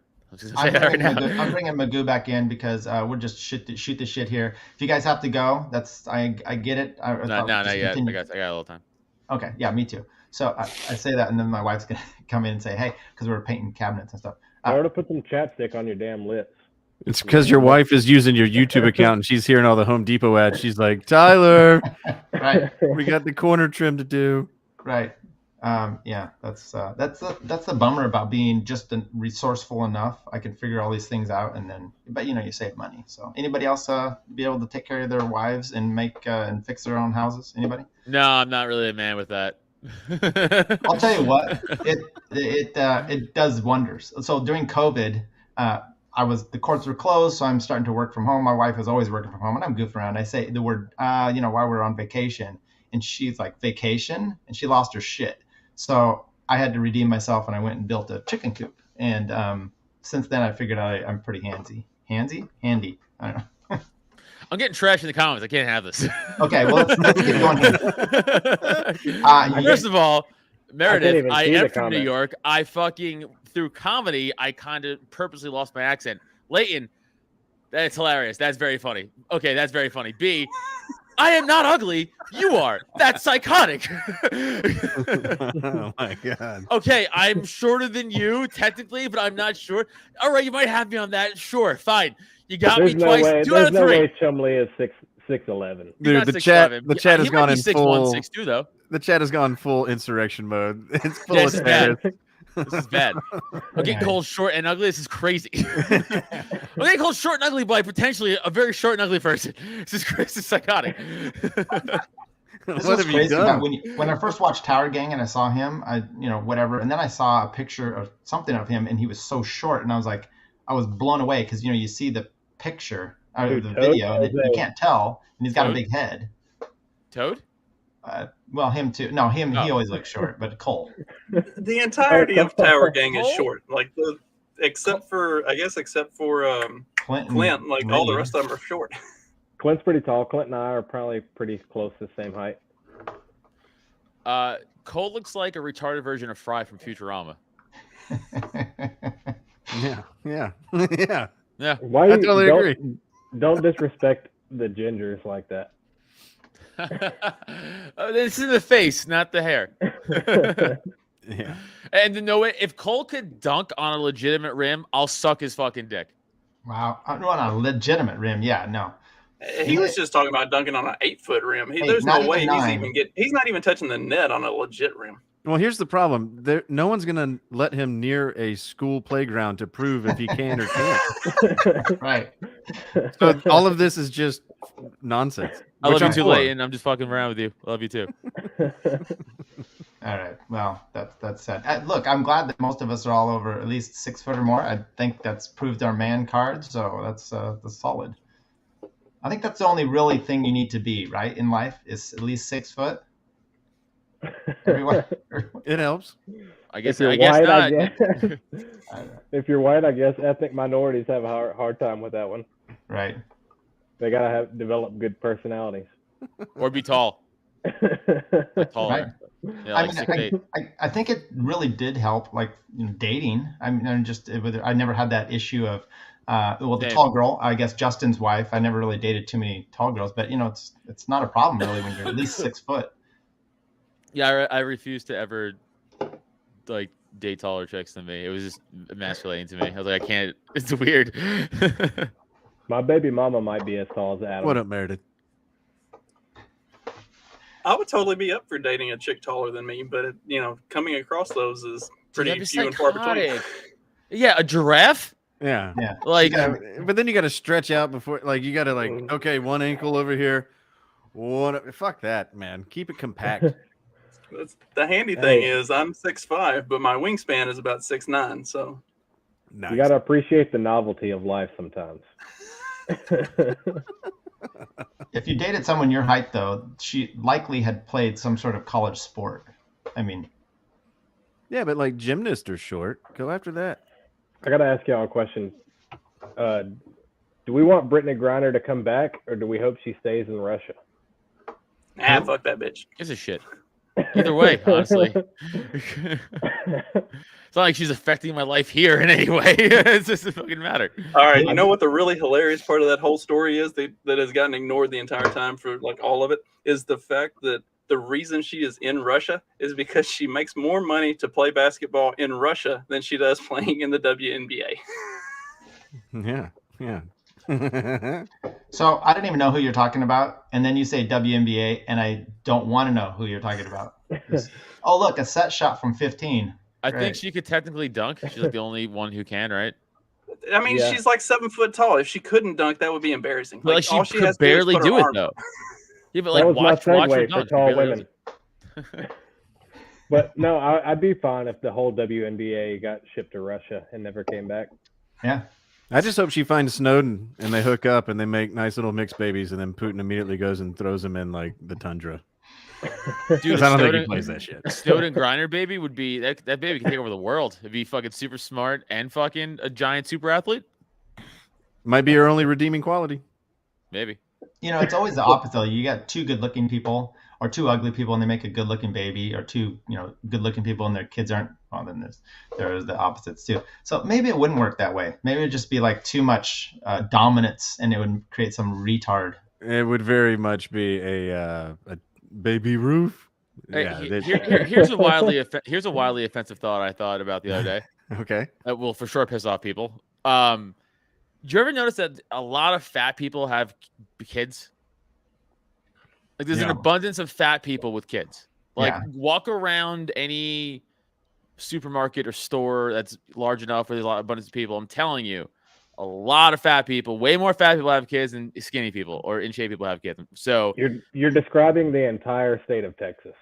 Speaker 8: I'm bringing Magoo back in because we're just shoot the shit here. If you guys have to go, I get it.
Speaker 10: No, not yet. I got a little time.
Speaker 8: Okay, yeah, me too. So I say that, and then my wife's gonna come in and say, "Hey," because we're painting cabinets and stuff.
Speaker 9: I ought to put some chapstick on your damn lips.
Speaker 12: It's because your wife is using your YouTube account and she's hearing all the Home Depot ads. She's like, Tyler,
Speaker 8: right?
Speaker 12: We got the corner trim to do.
Speaker 8: Right. Yeah. That's the bummer about being just resourceful enough. I can figure all these things out, but you save money. So anybody else be able to take care of their wives and make and fix their own houses? Anybody?
Speaker 10: No, I'm not really a man with that.
Speaker 8: I'll tell you what, it does wonders. So during COVID, the courts were closed, so I'm starting to work from home. My wife is always working from home, and I'm goofing around. I say the word, while we're on vacation, and she's like, vacation? And she lost her shit. So I had to redeem myself, and I went and built a chicken coop. And since then, I figured I'm pretty handy. I don't know.
Speaker 10: I'm getting trash in the comments. I can't have this.
Speaker 8: Okay, well, let's get going here.
Speaker 10: First of all, Meredith, I
Speaker 9: see
Speaker 10: am
Speaker 9: the
Speaker 10: from New
Speaker 9: comment.
Speaker 10: York. I fucking, through comedy, I kind of purposely lost my accent. Leighton, that's hilarious. That's very funny. Okay, that's very funny. B, I am not ugly. You are. That's psychotic.
Speaker 12: Oh my god.
Speaker 10: Okay, I'm shorter than you, technically, but I'm not sure. All right, you might have me on that. Sure, fine. You got
Speaker 9: There's
Speaker 10: me
Speaker 9: no
Speaker 10: twice.
Speaker 9: way.
Speaker 10: 2 out
Speaker 9: There's
Speaker 10: of
Speaker 9: no
Speaker 10: 3.
Speaker 9: way Chumley is 6'11".
Speaker 12: Dude, the chat has gone in full.
Speaker 10: 6'1", 6'2", though.
Speaker 12: The chat has gone full insurrection mode. It's full
Speaker 10: Yeah,
Speaker 12: of
Speaker 10: this is bad.
Speaker 12: terrorists.
Speaker 10: This is bad. I'm getting called short and ugly. This is crazy. I'm getting called short and ugly by potentially a very short and ugly person. This is crazy. This is psychotic.
Speaker 8: This was crazy about when I first watched Tower Gang and I saw him, whatever, and then I saw a picture of something of him and he was so short, and I was blown away because you see the picture out of the video and you can't tell, and he's got a big head.
Speaker 10: Toad?
Speaker 8: Well, him too. No, him. He always looks short, but Cole.
Speaker 14: The entirety of Tower Gang is short, like except for
Speaker 8: Clint.
Speaker 14: Like all the rest of them are short.
Speaker 9: Clint's pretty tall. Clint and I are probably pretty close to the same height.
Speaker 10: Cole looks like a retarded version of Fry from Futurama.
Speaker 12: Yeah.
Speaker 9: Why
Speaker 12: I totally agree.
Speaker 9: Don't disrespect the gingers like that.
Speaker 10: This is the face, not the hair.
Speaker 12: Yeah.
Speaker 10: And no way, if Cole could dunk on a legitimate rim, I'll suck his fucking dick.
Speaker 8: Wow, on a legitimate rim, yeah, no.
Speaker 14: He was just talking about dunking on an 8-foot rim.
Speaker 8: Hey,
Speaker 14: There's
Speaker 8: not
Speaker 14: no way
Speaker 8: even
Speaker 14: he's not even touching the net on a legit rim.
Speaker 12: Well, here's the problem. No one's gonna let him near a school playground to prove if he can or can't.
Speaker 8: Right.
Speaker 12: So all of this is just nonsense.
Speaker 10: I love you too, Leighton. I'm just fucking around with you. I love you too.
Speaker 8: All right. Well, that's sad. Look, I'm glad that most of us are all over at least 6 foot or more. I think that's proved our man card, so that's solid. I think that's the only really thing you need to be, right, in life is at least 6 foot. Everyone.
Speaker 12: It helps.
Speaker 10: I guess.
Speaker 9: If you're white, if you're white, I guess ethnic minorities have a hard time with that one.
Speaker 8: Right.
Speaker 9: They gotta develop good personalities.
Speaker 10: Or be tall. Taller.
Speaker 8: Right.
Speaker 10: Yeah, like 6'8".
Speaker 8: I think it really did help, like dating. I mean, I never had that issue of, the tall girl. I guess Justin's wife. I never really dated too many tall girls, but it's not a problem really when you're at least 6 foot.
Speaker 10: Yeah, I refuse to ever date taller chicks than me. It was just emasculating to me. I was like, I can't. It's weird.
Speaker 9: My baby mama might be as tall as Adam.
Speaker 12: What up, Meredith?
Speaker 14: I would totally be up for dating a chick taller than me, but coming across those is pretty few and far between.
Speaker 10: Yeah, a giraffe.
Speaker 12: Yeah.
Speaker 10: Like,
Speaker 12: but then you got to stretch out before, you got to okay, one ankle over here. Fuck that, man. Keep it compact.
Speaker 14: The handy thing is I'm 6'5", but my wingspan is about 6'9", so.
Speaker 12: Nice.
Speaker 9: You got to appreciate the novelty of life sometimes.
Speaker 8: If you dated someone your height, though, she likely had played some sort of college sport. I mean.
Speaker 12: Yeah, but gymnasts are short. Go after that.
Speaker 9: I got to ask y'all a question. Do we want Brittany Griner to come back, or do we hope she stays in Russia?
Speaker 14: Nah, fuck that bitch.
Speaker 10: Gives a shit. Either way, honestly. It's not like she's affecting my life here in any way. It doesn't fucking matter.
Speaker 14: All right, you know what the really hilarious part of that whole story is that has gotten ignored the entire time for all of it is the fact that the reason she is in Russia is because she makes more money to play basketball in Russia than she does playing in the WNBA.
Speaker 12: Yeah.
Speaker 8: So I didn't even know who you're talking about, and then you say WNBA, and I don't want to know who you're talking about. Oh, look, a set shot from 15.
Speaker 10: I think she could technically dunk. She's the only one who can, right?
Speaker 14: I mean, she's 7 foot tall. If she couldn't dunk, that would be embarrassing.
Speaker 10: But all she has barely do it though. Yeah, but
Speaker 9: that was
Speaker 10: watch
Speaker 9: my
Speaker 10: her
Speaker 9: segue
Speaker 10: dunk.
Speaker 9: for tall women. But no, I'd be fine if the whole WNBA got shipped to Russia and never came back.
Speaker 8: Yeah.
Speaker 12: I just hope she finds Snowden and they hook up and they make nice little mixed babies, and then Putin immediately goes and throws them in the tundra.
Speaker 10: Dude,
Speaker 12: I don't think he plays that shit.
Speaker 10: Snowden Griner baby would be that baby could take over the world. It'd be fucking super smart and fucking a giant super athlete.
Speaker 12: Might be her only redeeming quality.
Speaker 10: Maybe.
Speaker 8: you know, it's always the opposite. You got two good-looking people or two ugly people, and they make a good-looking baby, or two, you know, good-looking people and their kids aren't. Well, then there's the opposites too. So maybe it wouldn't work that way. Maybe it'd just be like too much dominance, and it would create some retard.
Speaker 12: It would very much be a Baby Ruth. Yeah,
Speaker 10: here's a wildly offensive thought I thought about the other day.
Speaker 12: Okay.
Speaker 10: That will for sure piss off people. Do you ever notice that a lot of fat people have kids? Like there's an abundance of fat people with kids. Like walk around any supermarket or store that's large enough where there's a lot of abundance of people. I'm telling you, a lot of fat people, way more fat people have kids than skinny people or in shape people have kids. So
Speaker 9: you're describing the entire state of Texas.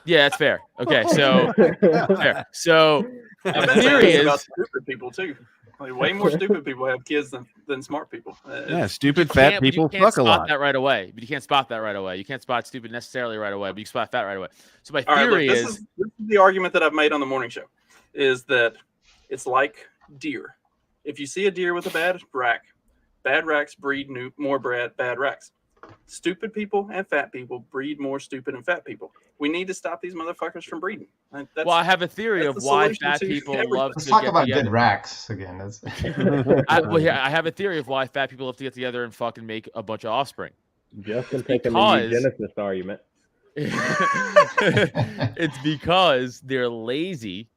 Speaker 10: Yeah, that's fair. Okay, so fair. So
Speaker 14: the theory is about stupid people too. Like, way more stupid people have kids than smart people.
Speaker 12: Stupid fat people fuck a lot.
Speaker 10: That right away, but you can't spot that right away. You can't spot stupid necessarily right away, but you can spot fat right away. So my theory
Speaker 14: this is the argument that I've made on the morning show, is that it's like deer. If you see a deer with a bad racks breed more bad racks. Stupid people and fat people breed more stupid and fat people. We need to stop these motherfuckers from breeding.
Speaker 10: Well, I have a theory of why fat people love
Speaker 8: Let's
Speaker 10: to
Speaker 8: talk
Speaker 10: get
Speaker 8: about
Speaker 10: together.
Speaker 8: good racks again.
Speaker 10: I have a theory of why fat people love to get together and fucking make a bunch of offspring.
Speaker 9: Justin taking the eugenicist argument.
Speaker 10: It's because they're lazy,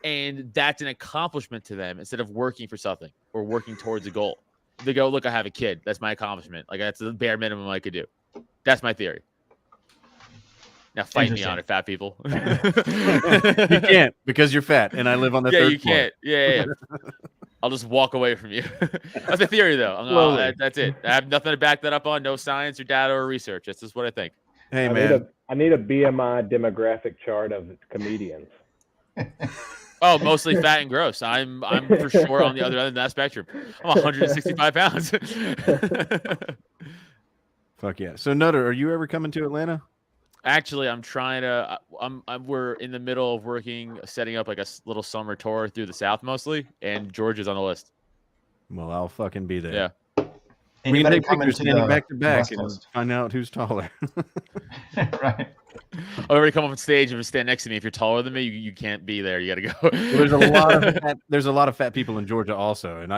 Speaker 10: and that's an accomplishment to them instead of working for something or working towards a goal. They go, look, I have a kid. That's my accomplishment. Like that's the bare minimum I could do. That's my theory. Now fight me on it, fat people.
Speaker 12: You can't because you're fat, and I live on the third floor.
Speaker 10: Can't. Yeah. I'll just walk away from you. That's the theory, though. That's it. I have nothing to back that up on. No science or data or research. That's just what I think.
Speaker 12: Hey, man.
Speaker 9: I need a BMI demographic chart of comedians.
Speaker 10: Oh, mostly fat and gross. I'm for sure on the other end of that spectrum. I'm 165 pounds.
Speaker 12: Fuck yeah. So, Nutter, are you ever coming to Atlanta?
Speaker 10: Actually, I'm trying to. We're in the middle of setting up like a little summer tour through the South mostly, and Georgia's on the list.
Speaker 12: Well, I'll fucking be there.
Speaker 10: Yeah.
Speaker 12: We can take pictures standing back to back and find out who's taller.
Speaker 8: Right.
Speaker 10: I'll already come up on stage and stand next to me. If you're taller than me, you can't be there. You got to go.
Speaker 12: Well, there's a lot of fat people in Georgia also, and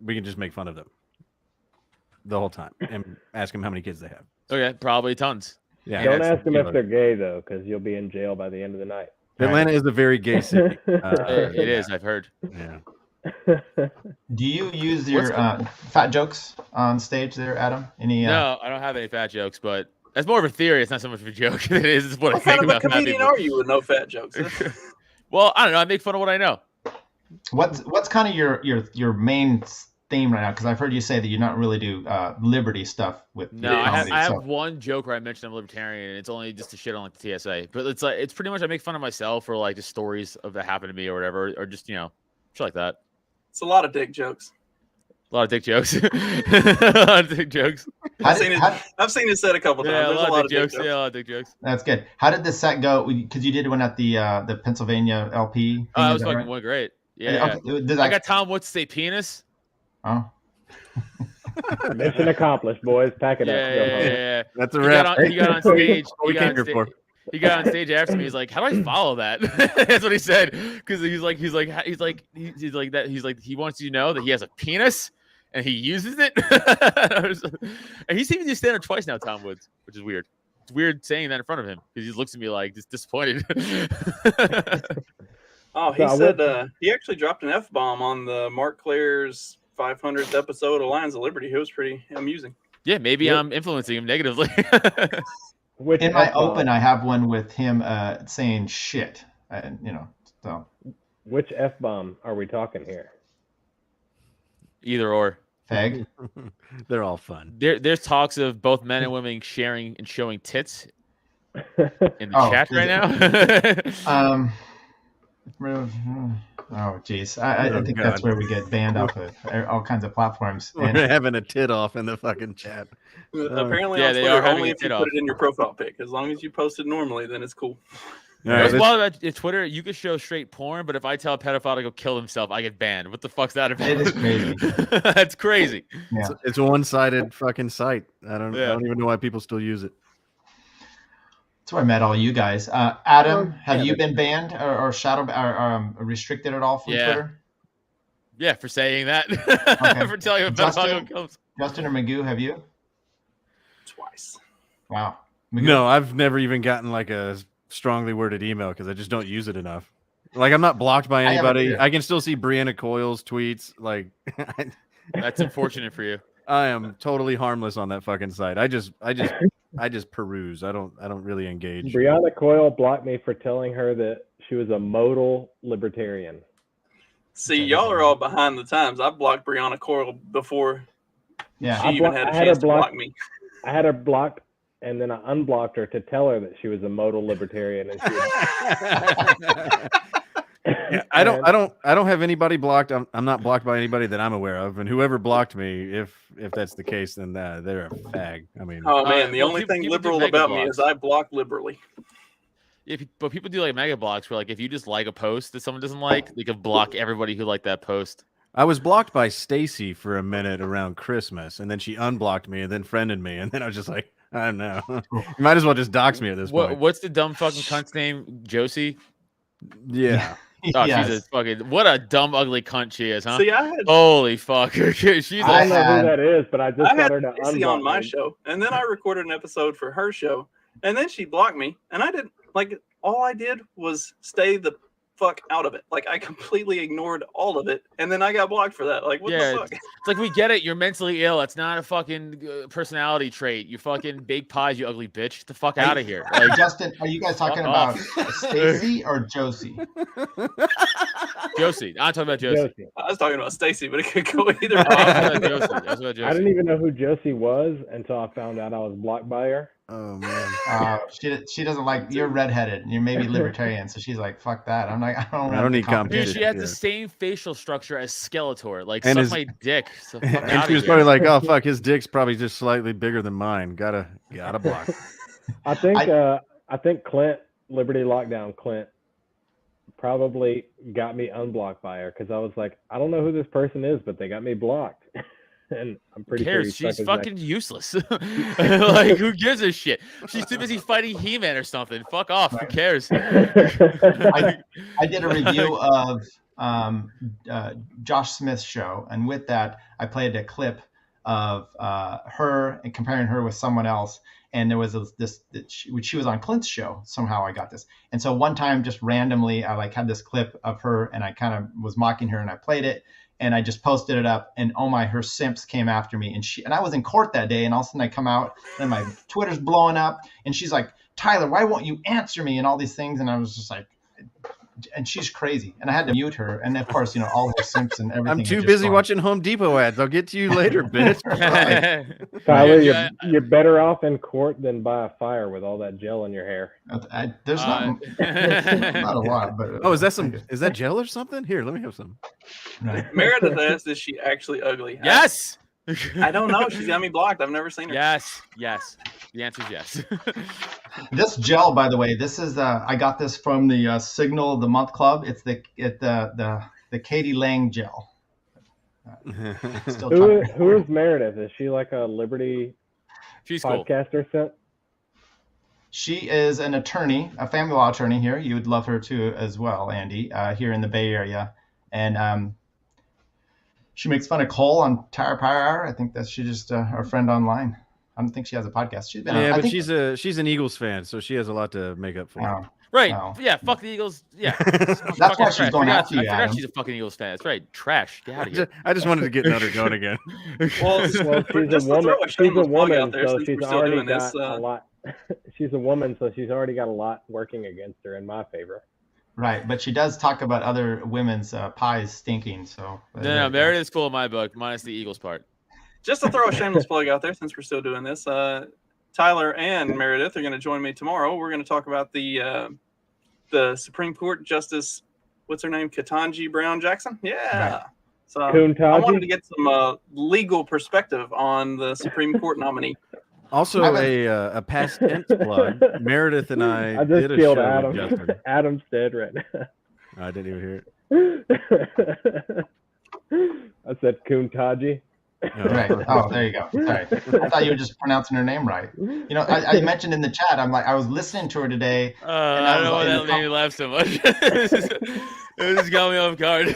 Speaker 12: we can just make fun of them the whole time and ask them how many kids they have.
Speaker 10: Okay, probably tons.
Speaker 12: Yeah.
Speaker 9: Don't ask them if they're gay though, because you'll be in jail by the end of the night.
Speaker 12: Atlanta is a very gay city.
Speaker 10: It is. I've heard.
Speaker 12: Yeah.
Speaker 8: Do you use your fat jokes on stage there, Adam?
Speaker 10: No, I don't have any fat jokes, but that's more of a theory. It's not so much of a joke. It is what I think
Speaker 14: What
Speaker 10: about
Speaker 14: kind of a comedian are you with no fat jokes?
Speaker 10: Well, I don't know. I make fun of what I know.
Speaker 8: What's kind of your main theme right now? Because I've heard you say that you not really do liberty stuff with.
Speaker 10: No, I have one joke where I mentioned I'm libertarian, and it's only just to shit on like the TSA. But it's pretty much I make fun of myself or like just stories of that happened to me or whatever, or just shit like that.
Speaker 14: It's a lot of dick jokes.
Speaker 10: A lot of dick jokes. A lot of dick jokes.
Speaker 14: I've seen it said a couple times.
Speaker 10: Yeah,
Speaker 14: There's
Speaker 10: a lot of dick jokes. Yeah, a lot of dick jokes.
Speaker 8: That's good. How did this set go? Because you did one at the Pennsylvania LP.
Speaker 10: Oh, that was fucking one great. Yeah.
Speaker 8: Okay.
Speaker 10: I got Tom Woods to say penis.
Speaker 8: Oh.
Speaker 9: Mission accomplished, boys. Pack it up.
Speaker 10: Yeah.
Speaker 12: That's a wrap.
Speaker 10: He got on stage.
Speaker 12: He
Speaker 10: got on stage after me. He's like, "How do I follow that?" That's what he said. Because he's like that. He's like, he wants you to know that he has a penis and he uses it. And he's even just stand up twice now, Tom Woods, which is weird. It's weird saying that in front of him because he looks at me like just disappointed.
Speaker 14: Oh, he said he actually dropped an F-bomb on the Mark Claire's 500th episode of Lions of Liberty. It was pretty amusing.
Speaker 10: Yeah, maybe I'm influencing him negatively.
Speaker 8: In my open, I have one with him saying shit. So.
Speaker 9: Which F-bomb are we talking here?
Speaker 10: Either or.
Speaker 8: Fag.
Speaker 12: They're all fun.
Speaker 10: There's talks of both men and women sharing and showing tits in the chat right now.
Speaker 8: Oh, geez. I think that's where we get banned off of all kinds of platforms.
Speaker 12: We're having a tit off in the fucking chat.
Speaker 14: Apparently, on Twitter, only if you put it in your profile pic. As long as you post it normally, then it's cool.
Speaker 10: What's wild about Twitter? You could show straight porn, but if I tell a pedophile to go kill himself, I get banned. What the fuck's that about?
Speaker 8: It is crazy.
Speaker 10: That's crazy.
Speaker 8: Yeah.
Speaker 12: It's a one-sided fucking site. I don't even know why people still use it.
Speaker 8: That's where I met all you guys. Adam, have you been banned or shadow or restricted at all from Twitter?
Speaker 10: Yeah, for saying that.
Speaker 8: Okay.
Speaker 10: For telling a pedophile to go kill himself.
Speaker 8: Justin or Magoo, have you?
Speaker 14: Twice.
Speaker 8: Wow.
Speaker 12: Magoo? No, I've never even gotten like a strongly worded email because I just don't use it enough. Like I'm not blocked by anybody. I can still see Brianna Coyle's tweets. Like
Speaker 10: that's unfortunate for you.
Speaker 12: I am totally harmless on that fucking site. I just peruse. I don't really engage.
Speaker 9: Brianna Coyle blocked me for telling her that she was a modal libertarian.
Speaker 14: See, y'all are all behind the times. I blocked Brianna Coyle before she even had a chance to block me.
Speaker 9: I had her blocked, and then I unblocked her to tell her that she was a modal libertarian. And
Speaker 12: I don't have anybody blocked. I'm not blocked by anybody that I'm aware of, and whoever blocked me, if that's the case, then they're a fag. I mean,
Speaker 14: oh man, the only thing liberal about me is I block liberally.
Speaker 10: Yeah, but people do like mega blocks where like if you just like a post that someone doesn't like, they can block everybody who liked that post.
Speaker 12: I was blocked by Stacy for a minute around Christmas, and then she unblocked me and then friended me, and then I was just like, I don't know. You might as well just dox me at this point.
Speaker 10: What's the dumb fucking cunt's name? Josie?
Speaker 12: Yeah.
Speaker 10: Oh, she's a fucking what a dumb ugly cunt she is, huh?
Speaker 14: See,
Speaker 10: holy fuck. She's
Speaker 9: I don't know who that is, but I just got her to
Speaker 14: unblock on my show, and then I recorded an episode for her show, and then she blocked me, and I didn't like all I did was stay the fuck out of it. Like I completely ignored all of it, and then I got blocked for that. Like what the fuck?
Speaker 10: It's like we get it. You're mentally ill. It's not a fucking personality trait. You fucking big pies, you ugly bitch. Get the fuck out of here. Like,
Speaker 8: Justin, are you guys talking about Stacy or Josie?
Speaker 10: Josie. I'm talking about Josie.
Speaker 14: I was talking about Stacy, but it could go either way.
Speaker 10: I was about Josie.
Speaker 9: I didn't even know who Josie was until I found out I was blocked by her.
Speaker 12: Oh man.
Speaker 8: She doesn't like you're redheaded and you're maybe libertarian, so she's like, fuck that. I'm like, I don't
Speaker 12: need competition.
Speaker 10: Dude, she has the same facial structure as Skeletor. Like suck my dick. So
Speaker 12: and she was probably like, oh fuck, his dick's probably just slightly bigger than mine. Gotta block.
Speaker 9: I think Clint, Liberty Lockdown Clint, probably got me unblocked by her because I was like, I don't know who this person is, but they got me blocked. And I'm pretty sure
Speaker 10: she's fucking useless. Like, who gives a shit? She's too busy fighting He-Man or something. Fuck off. Who cares?
Speaker 8: I did a review of Josh Smith's show, and with that, I played a clip of her and comparing her with someone else. And there was she was on Clint's show. Somehow I got this. And so one time, just randomly, I had this clip of her, and I kind of was mocking her, and I played it. And I just posted it up, and oh my, her simps came after me, and I was in court that day, and all of a sudden I come out, and my Twitter's blowing up, and she's like, Tyler, why won't you answer me, and all these things, and I was just like, and she's crazy, and I had to mute her, and of course, all her simps and everything.
Speaker 12: I'm too busy watching Home Depot ads. I'll get to you later, bitch.
Speaker 9: Tyler, you're better off in court than by a fire with all that gel in your hair.
Speaker 8: There's not a lot, but
Speaker 12: is that gel or something? Here, let me have some.
Speaker 8: Right.
Speaker 14: Meredith asked, is she actually ugly?
Speaker 10: Yes.
Speaker 14: I don't know. She's got me blocked. I've never seen her.
Speaker 10: Yes. The answer is yes.
Speaker 8: This gel, by the way, this is I got this from the Signal of the Month Club. It's the Katie Lang gel.
Speaker 9: Who is Meredith? Is she like a Liberty podcaster?
Speaker 10: Cool.
Speaker 8: She is an attorney, a family law attorney here. You would love her too as well, Andy, here in the Bay Area. And she makes fun of Cole on Tire Power Hour. I think that's she's just our friend online. I don't think she has a podcast. She's been
Speaker 12: but she's an Eagles fan, so she has a lot to make up for.
Speaker 10: Right. Yeah, fuck the Eagles. Yeah.
Speaker 8: That's why she's going after you,
Speaker 10: I forgot
Speaker 8: Adam.
Speaker 10: she's a fucking Eagles fan. That's right. Trash. Get out of here.
Speaker 12: I just wanted to get Nutter going again.
Speaker 14: Well, she's a woman. She's a woman,
Speaker 9: so she's already got a lot. She's a woman, so she's already got a lot working against her in my favor.
Speaker 8: Right, but she does talk about other women's pies stinking. So
Speaker 10: no, Meredith's cool in my book, minus the Eagles part.
Speaker 14: Just to throw a shameless plug out there, since we're still doing this, Tyler and Meredith are going to join me tomorrow. We're going to talk about the Supreme Court Justice, what's her name, Ketanji Brown Jackson. Yeah. Right. So I wanted to get some legal perspective on the Supreme Court nominee.
Speaker 12: Also, a past tense plug. Meredith and I
Speaker 9: just
Speaker 12: did a
Speaker 9: killed
Speaker 12: show
Speaker 9: Adam.
Speaker 12: with Justin.
Speaker 9: Adam's dead right now.
Speaker 12: I didn't even hear it.
Speaker 9: I said Kuntaji.
Speaker 8: Right. Oh, there you go. Sorry. I thought you were just pronouncing her name right. You know, I mentioned in the chat, I was listening to her today. And
Speaker 10: I don't know why that made me laugh so much. It just got me off guard.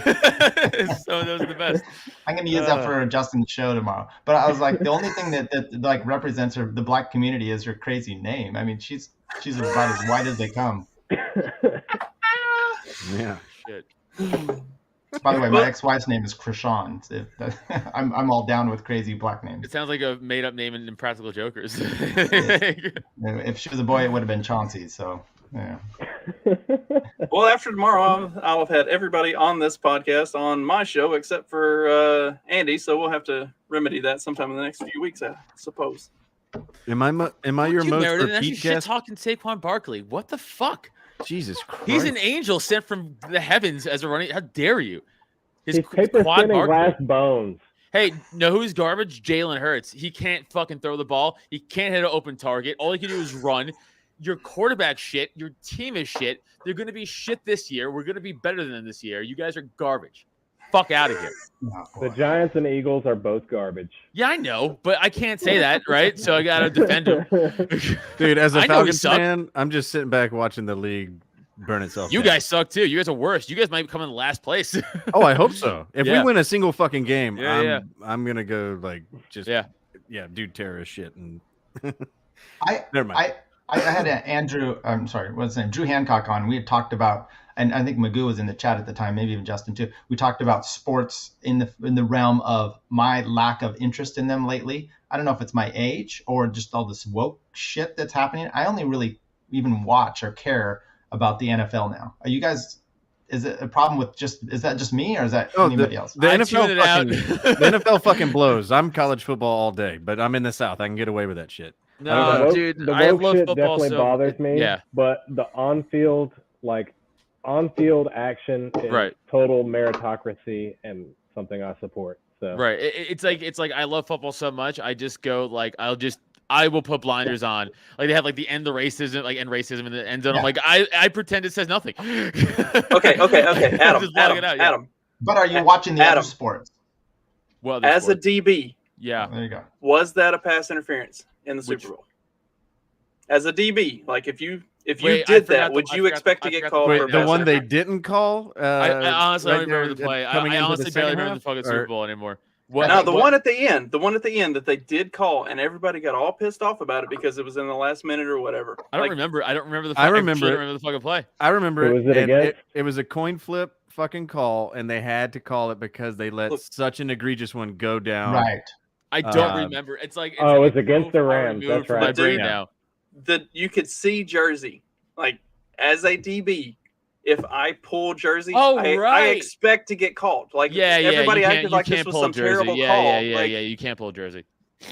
Speaker 10: So those are the best.
Speaker 8: I'm going to use that for Justin's show tomorrow. But I was like, the only thing that like represents her, the black community, is her crazy name. I mean, she's about as white as they come.
Speaker 12: Yeah.
Speaker 10: Shit.
Speaker 8: By the way, my ex-wife's name is Krishan. I'm all down with crazy black names.
Speaker 10: It sounds like a made-up name in Impractical Jokers.
Speaker 8: If she was a boy, it would have been Chauncey. So, yeah.
Speaker 14: Well, after tomorrow, I'll have had everybody on this podcast on my show except for Andy. So we'll have to remedy that sometime in the next few weeks, I suppose.
Speaker 12: Am I your most repeat
Speaker 10: shit
Speaker 12: guest?
Speaker 10: talking Saquon Barkley. What the fuck?
Speaker 12: Jesus Christ.
Speaker 10: He's an angel sent from the heavens as a running. How dare you?
Speaker 9: He's paper spinning glass bones.
Speaker 10: Hey, know who's garbage? Jalen Hurts. He can't fucking throw the ball. He can't hit an open target. All he can do is run. Your quarterback shit. Your team is shit. They're going to be shit this year. We're going to be better than them this year. You guys are garbage. Fuck out of here.
Speaker 9: The Giants and Eagles are both garbage.
Speaker 10: Yeah, I know, but I can't say that, right? So I got to defend him.
Speaker 12: Dude, as a
Speaker 10: I know he
Speaker 12: Falcons
Speaker 10: sucked.
Speaker 12: fan, I'm just sitting back watching the league burn itself
Speaker 10: You
Speaker 12: down.
Speaker 10: guys suck too. You guys are worse. You guys might come in last place.
Speaker 12: Oh, I hope so. If
Speaker 10: Yeah.
Speaker 12: we win a single fucking game,
Speaker 10: Yeah,
Speaker 12: I'm gonna go like just do terrorist shit and never mind.
Speaker 8: I had Drew Hancock on. We had talked about, and I think Magoo was in the chat at the time, maybe even Justin too. We talked about sports in the realm of my lack of interest in them lately. I don't know if it's my age or just all this woke shit that's happening. I only really even watch or care about the NFL now. Are you guys? Is it a problem with is that just me or is that anybody else?
Speaker 12: The NFL fucking blows. I'm college football all day, but I'm in the South. I can get away with that shit.
Speaker 10: No, dude,
Speaker 9: the
Speaker 10: I
Speaker 9: woke
Speaker 10: love
Speaker 9: shit
Speaker 10: football.
Speaker 9: definitely bothers me.
Speaker 10: Yeah.
Speaker 9: But the on-field action is total meritocracy and something I support. So
Speaker 10: Right. It's like I love football so much. I just go like I will put blinders on. Like they have like the end of racism, like end racism in the end zone. I'm like I pretend it says nothing.
Speaker 14: Okay. Adam.
Speaker 8: But are you watching the other sports?
Speaker 10: Well,
Speaker 14: as a DB,
Speaker 10: yeah.
Speaker 8: There you go.
Speaker 14: Was that a pass interference in the Super Bowl? As a DB, like if you did that, would you expect to get called for
Speaker 12: the one they didn't call?
Speaker 10: I honestly don't remember the play. I honestly barely remember the fucking Super Bowl anymore.
Speaker 14: The one at the end that they did call, and everybody got all pissed off about it because it was in the last minute or whatever.
Speaker 10: I don't remember. I don't remember the.
Speaker 12: I remember
Speaker 10: the fucking play.
Speaker 12: I remember
Speaker 9: it. Was it against?
Speaker 12: It was a coin flip fucking call, and they had to call it because they let such an egregious one go down.
Speaker 8: Right.
Speaker 10: I don't remember. It's
Speaker 9: it's against the Rams. That's right.
Speaker 10: My brain now.
Speaker 14: You could see Jersey, like as a DB. If I pull Jersey,
Speaker 10: right.
Speaker 14: I expect to get called. Like everybody acted like this was some terrible call.
Speaker 10: Yeah, you can't pull Jersey.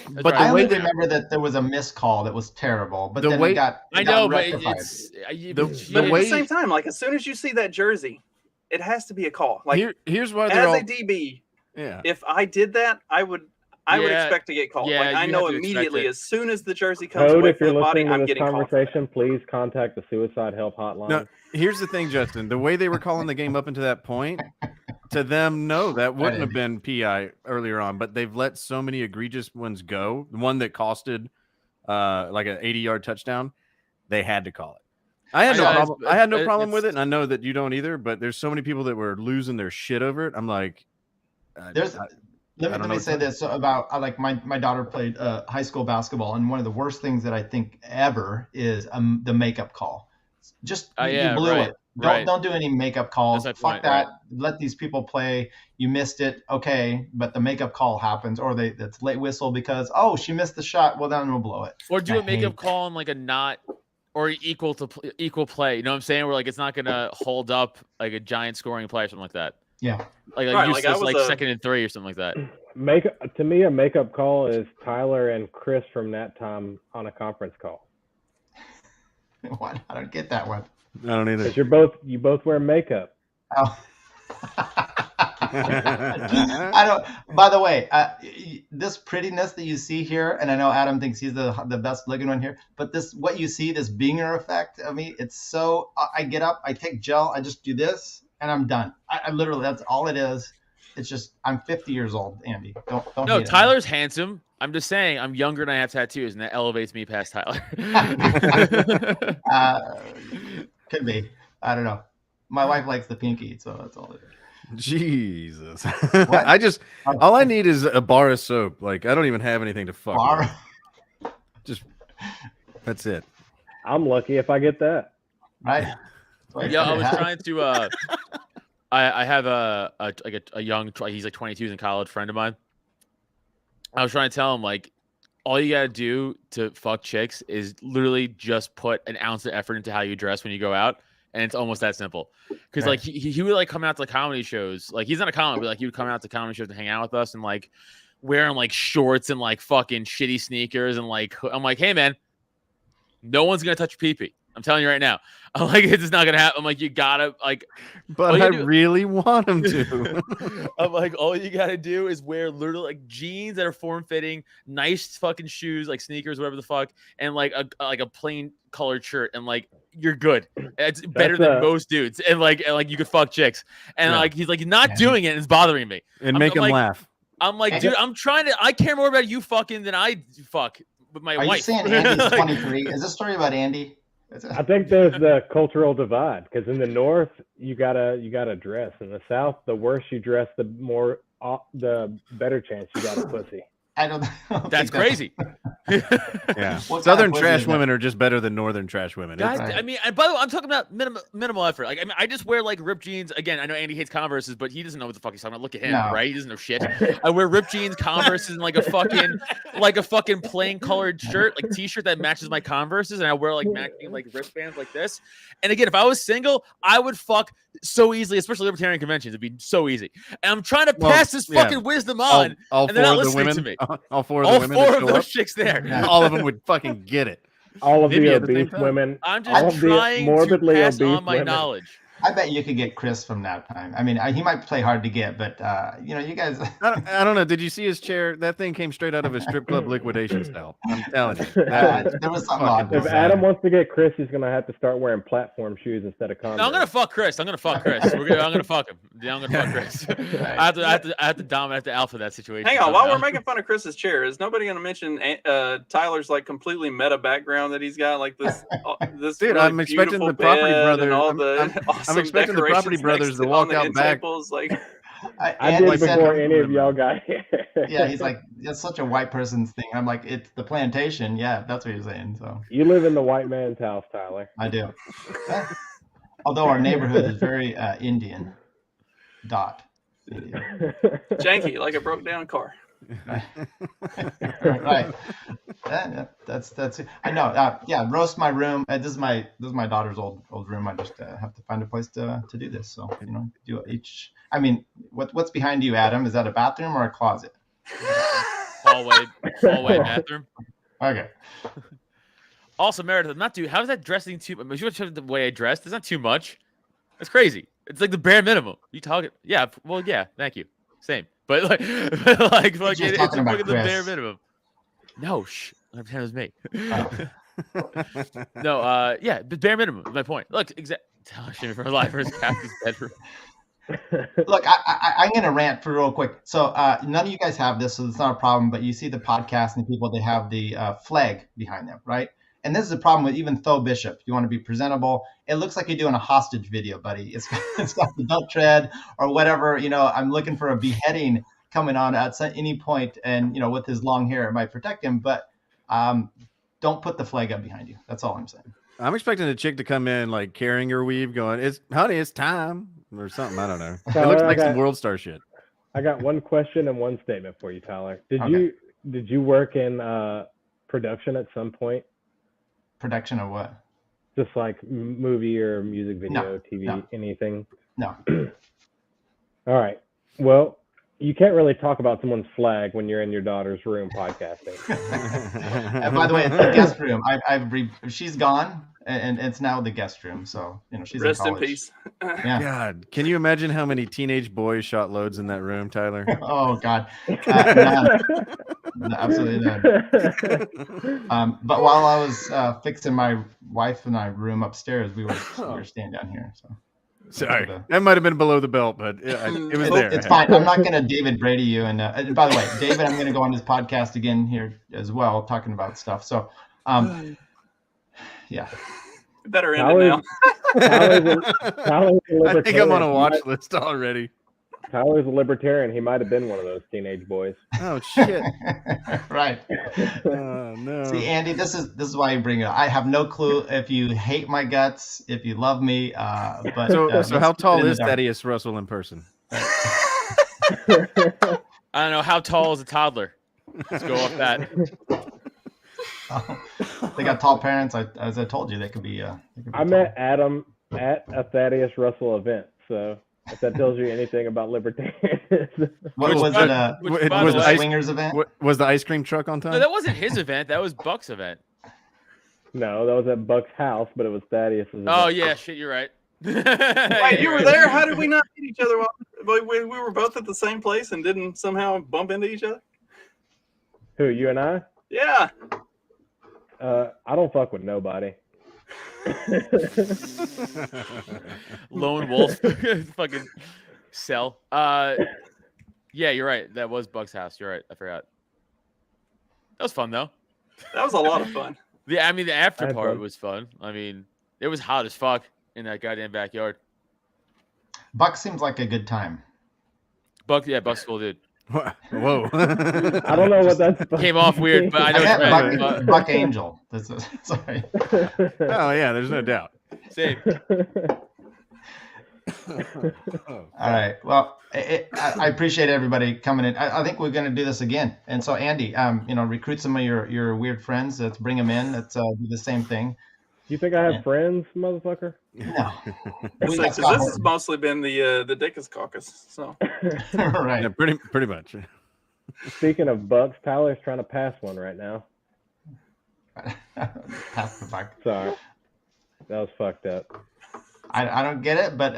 Speaker 8: But I only remember that there was a missed call that was terrible. But then it got rectified.
Speaker 14: But at the same time, like as soon as you see that jersey, it has to be a call. Like
Speaker 12: here's why
Speaker 14: as a DB, if I did that, I would expect to get called.
Speaker 10: Yeah,
Speaker 14: like I know immediately as soon as the jersey comes
Speaker 9: Code,
Speaker 14: away
Speaker 9: if
Speaker 14: from
Speaker 9: you're
Speaker 14: the body,
Speaker 9: listening
Speaker 14: I'm
Speaker 9: to this
Speaker 14: getting called.
Speaker 9: conversation, please contact the suicide help hotline.
Speaker 12: No, here's the thing, Justin. The way they were calling the game up until that point, to them, no, that wouldn't have been PI earlier on. But they've let so many egregious ones go. The one that costed like an 80-yard touchdown, they had to call it. I had no problem with it, and I know that you don't either. But there's so many people that were losing their shit over it. I'm like,
Speaker 8: Let me say this about like my daughter played high school basketball, and one of the worst things that I think ever is the makeup call. Just you blew it. Don't do any makeup calls. Fuck that. Right. Let these people play. You missed it, okay, but the makeup call happens, or that's late whistle because she missed the shot. Well, then we'll blow it.
Speaker 10: Or do a makeup call on like a not or equal play. You know what I'm saying? Where like it's not gonna hold up like a giant scoring play or something like that.
Speaker 8: Yeah.
Speaker 10: Like useless, like 2nd and 3 or something like that.
Speaker 9: To me, a makeup call is Tyler and Chris from Nat Time on a conference call.
Speaker 8: What? I don't get that one.
Speaker 12: I don't either.
Speaker 9: Because you both wear makeup.
Speaker 8: Oh. I don't. By the way, this prettiness that you see here, and I know Adam thinks he's the best looking one here, but what you see, this Binger effect of me, it's so. I get up, I take gel, I just do this, and I'm done. I literally, that's all it is. It's just I'm 50 years old, Andy. Don't.
Speaker 10: No, Tyler's handsome. I'm just saying I'm younger and I have tattoos, and that elevates me past Tyler.
Speaker 8: Could be. I don't know. My wife likes the pinky, so that's all it is.
Speaker 12: Jesus. All I need is a bar of soap. Like, I don't even have anything to fuck with. Just, that's it.
Speaker 9: I'm lucky if I get that.
Speaker 8: Right.
Speaker 10: Yeah, I was trying to, I have a young, he's like 22, he's in college, friend of mine. I was trying to tell him, like, all you gotta do to fuck chicks is literally just put an ounce of effort into how you dress when you go out. And it's almost that simple. Because like he would like come out to like comedy shows. Like he's not a comic, but like he would come out to comedy shows and hang out with us and like wearing like shorts and like fucking shitty sneakers and like I'm like, hey man, no one's gonna touch your pee-pee. I'm telling you right now. I'm like, it's not gonna happen. I'm like, you gotta like,
Speaker 12: but I really want him to.
Speaker 10: I'm like, all you gotta do is wear literally like jeans that are form-fitting, nice fucking shoes, like sneakers, whatever the fuck, and like a plain colored shirt, and like you're good. It's better than most dudes, and like you could fuck chicks. And like he's like not doing it, and it's bothering me.
Speaker 12: And make him laugh.
Speaker 10: I'm like, dude, I care more about you fucking than I fuck with my wife.
Speaker 8: Are you saying Andy's 23? Is this story about Andy?
Speaker 9: I think there's the cultural divide because in the North you gotta dress. In the South, the worse you dress, the better chance you got a pussy.
Speaker 8: I don't.
Speaker 10: That's crazy.
Speaker 12: Yeah, Southern trash women are just better than Northern trash women.
Speaker 10: Guys, I mean, and by the way, I'm talking about minimal effort. Like, I mean, I just wear like ripped jeans. Again, I know Andy hates Converses, but he doesn't know what the fuck he's talking about. Look at him, right? He doesn't know shit. I wear ripped jeans, Converses, and like a fucking plain colored shirt, like t-shirt that matches my Converses, and I wear like matching like wristbands like this. And again, if I was single, I would fuck so easily, especially libertarian conventions. It'd be so easy. And I'm trying to pass this fucking wisdom on, and they're not listening to me.
Speaker 12: All four of
Speaker 10: those chicks there.
Speaker 12: All of them would fucking get it.
Speaker 9: All of the obese women.
Speaker 10: I'm just trying to pass on my knowledge.
Speaker 8: I bet you could get Chris from that time. I mean, he might play hard to get, but you know, you guys.
Speaker 12: I don't know. Did you see his chair? That thing came straight out of a strip club liquidation style. I'm telling you.
Speaker 8: There was something odd.
Speaker 9: If Adam wants to get Chris, he's gonna have to start wearing platform shoes instead of Converse.
Speaker 10: No, I'm gonna fuck Chris. I'm gonna fuck him. Yeah, I'm gonna fuck Chris. I have to dominate the alpha that situation.
Speaker 14: Hang on, while we're making fun of Chris's chair, is nobody gonna mention Tyler's like completely meta background that he's got, like this
Speaker 12: dude?
Speaker 14: Really
Speaker 12: I'm expecting the Property Brothers. I'm expecting the Property Brothers to walk out back.
Speaker 14: Like,
Speaker 9: I did before any of y'all got here.
Speaker 8: Yeah, he's like, that's such a white person's thing. I'm like, it's the plantation. Yeah, that's what you're saying. So
Speaker 9: you live in the white man's house, Tyler.
Speaker 8: I do. Although our neighborhood is very Indian.
Speaker 14: Janky, like a broke down car.
Speaker 8: Right. That's it. I know. Yeah, roast my room. This is my daughter's old room. I just have to find a place to do this. So you know, do each. I mean, what's behind you, Adam? Is that a bathroom or a closet?
Speaker 10: Hallway bathroom.
Speaker 8: Okay.
Speaker 10: Also, Meredith, how is that dressing too much? The way I dressed, it's not too much. That's crazy. It's like the bare minimum. You talking? Yeah. Well, yeah. Thank you. Same. But like it's fucking the bare minimum. No, that was me. No, yeah, the bare minimum is my point. Look, exactly. For life, for his captain's bedroom.
Speaker 8: Look, I'm gonna rant for real quick. So none of you guys have this, so it's not a problem. But you see the podcast and the people, they have the flag behind them, right? And this is a problem with even Tho Bishop. You want to be presentable. It looks like you're doing a hostage video, buddy. It's got the belt tread or whatever. You know, I'm looking for a beheading coming on at any point, and you know, with his long hair, it might protect him. But don't put the flag up behind you. That's all I'm saying.
Speaker 12: I'm expecting a chick to come in like carrying her weave, going, "Honey, it's time," or something. I don't know. It looks like some World Star shit.
Speaker 9: I got one question and one statement for you, Tyler. Did you work in production at some point?
Speaker 8: Production of what?
Speaker 9: Just like movie or music video,
Speaker 8: No,
Speaker 9: TV,
Speaker 8: no.
Speaker 9: anything?
Speaker 8: No.
Speaker 9: All right. Well, you can't really talk about someone's flag when you're in your daughter's room podcasting.
Speaker 8: And by the way, it's the guest room. She's gone, and it's now the guest room. So she's
Speaker 14: Rest
Speaker 8: in
Speaker 14: in
Speaker 8: college.
Speaker 14: peace.
Speaker 8: Yeah.
Speaker 12: God, can you imagine how many teenage boys shot loads in that room, Tyler?
Speaker 8: Oh God, none. No, absolutely none. But while I was fixing my wife and I room upstairs, we were staying down here. So
Speaker 12: sorry, that might have been below the belt, but it was there.
Speaker 8: It's fine. I'm not going to David Brady you. And by the way, David, I'm going to go on his podcast again here as well, talking about stuff. So, yeah.
Speaker 14: Better end it now.
Speaker 12: I think I'm on a watch list already.
Speaker 9: Tyler's a libertarian. He might have been one of those teenage boys.
Speaker 12: Oh shit!
Speaker 8: Right.
Speaker 12: Oh no.
Speaker 8: See, Andy, this is why you bring it up. I have no clue if you hate my guts, if you love me. But
Speaker 12: so how tall is Thaddeus Russell in person?
Speaker 10: I don't know. How tall is a toddler? Let's go off that.
Speaker 8: They got tall parents. As I told you, they could be.
Speaker 9: I met Adam at a Thaddeus Russell event, so. If that tells you anything about libertarians.
Speaker 8: What was it? Was it a swingers event?
Speaker 12: Was the ice cream truck on time?
Speaker 10: No, that wasn't his event. That was Buck's event.
Speaker 9: No, that was at Buck's house, but it was Thaddeus' event.
Speaker 10: Oh yeah, shit, you're right.
Speaker 14: Wait, you were there? How did we not meet each other? We were both at the same place and didn't somehow bump into each other?
Speaker 9: Who, you and I?
Speaker 14: Yeah.
Speaker 9: I don't fuck with nobody.
Speaker 10: Lone wolf. Fucking cell. Yeah, you're right. That was Buck's house. You're right. I forgot. That was fun though.
Speaker 14: That was a lot of fun.
Speaker 10: The after part was fun. I mean, it was hot as fuck in that goddamn backyard.
Speaker 8: Buck seems like a good time.
Speaker 10: Buck's cool dude.
Speaker 12: Whoa.
Speaker 9: I don't know what that's
Speaker 10: came off weird, but I know
Speaker 8: it's Buck Angel. Sorry.
Speaker 12: Oh yeah, there's no doubt.
Speaker 10: Same.
Speaker 8: All right. Well, I appreciate everybody coming in. I think we're going to do this again. And so, Andy, recruit some of your weird friends. Let's bring them in. Let's do the same thing.
Speaker 9: You think I have friends, motherfucker?
Speaker 8: No.
Speaker 14: This has mostly been the Dickus caucus. So.
Speaker 8: Right.
Speaker 12: Yeah, pretty much.
Speaker 9: Speaking of Bucks, Tyler's trying to pass one right now.
Speaker 8: Pass the buck.
Speaker 9: Sorry, that was fucked up.
Speaker 8: I don't get it, but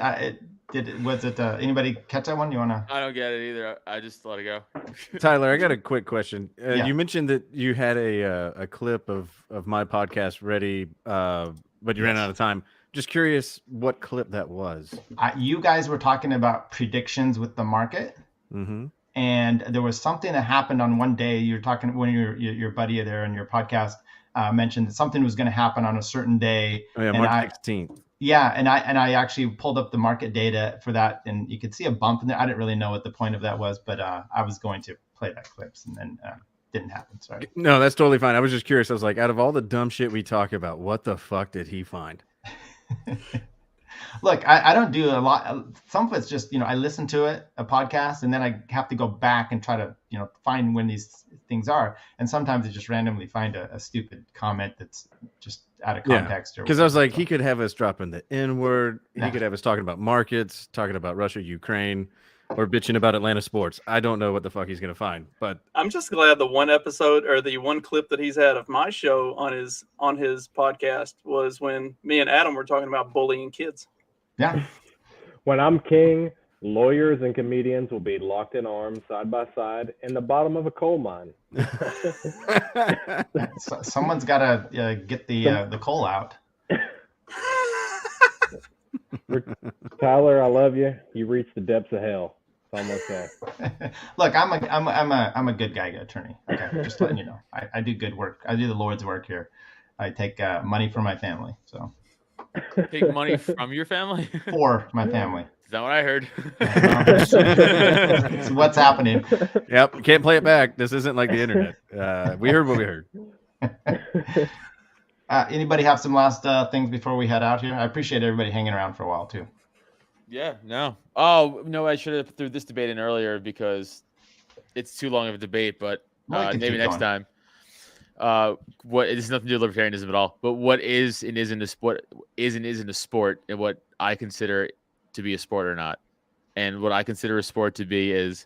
Speaker 8: was it anybody catch that one? You wanna?
Speaker 10: I don't get it either. I just let it go.
Speaker 12: Tyler, I got a quick question.
Speaker 8: Yeah.
Speaker 12: You mentioned that you had a clip of my podcast ready, but you ran out of time. Just curious what clip that was.
Speaker 8: You guys were talking about predictions with the market, and there was something that happened on one day. You were talking when your buddy there on your podcast mentioned that something was going to happen on a certain day.
Speaker 12: Oh yeah, March 16th.
Speaker 8: Yeah, and I actually pulled up the market data for that, and you could see a bump in there. I didn't really know what the point of that was, but I was going to play that clips, and then didn't happen. Sorry.
Speaker 12: No, that's totally fine. I was just curious. I was like, out of all the dumb shit we talk about, what the fuck did he find?
Speaker 8: Look, I don't do a lot. Some of it's just, I listen to a podcast, and then I have to go back and try to, find when these things are. And sometimes I just randomly find a stupid comment that's just out of context.
Speaker 12: Because I was like, he could have us dropping the N-word. He could have us talking about markets, talking about Russia, Ukraine, or bitching about Atlanta sports. I don't know what the fuck he's going to find. But
Speaker 14: I'm just glad the one episode or the one clip that he's had of my show on his podcast was when me and Adam were talking about bullying kids.
Speaker 8: Yeah.
Speaker 9: When I'm king, lawyers and comedians will be locked in arms side by side in the bottom of a coal mine.
Speaker 8: Someone's got to get the coal out.
Speaker 9: Tyler, I love you. You reached the depths of hell. It's almost there.
Speaker 8: Look, I'm a good guy, attorney. Okay, just letting you know. I do good work. I do the Lord's work here. I take money from my family. So.
Speaker 10: Take money from your family?
Speaker 8: For my family.
Speaker 10: Is that what I heard?
Speaker 8: It's what's happening.
Speaker 12: Yep. You can't play it back. This isn't like the internet. We heard what we heard.
Speaker 8: Anybody have some last things before we head out here? I appreciate everybody hanging around for a while too.
Speaker 10: Yeah, no. Oh, no, I should have threw this debate in earlier because it's too long of a debate, but maybe next time. What it has nothing to do with libertarianism at all, but what is and isn't a sport isn't a sport, and what I consider to be a sport or not. And what I consider a sport to be is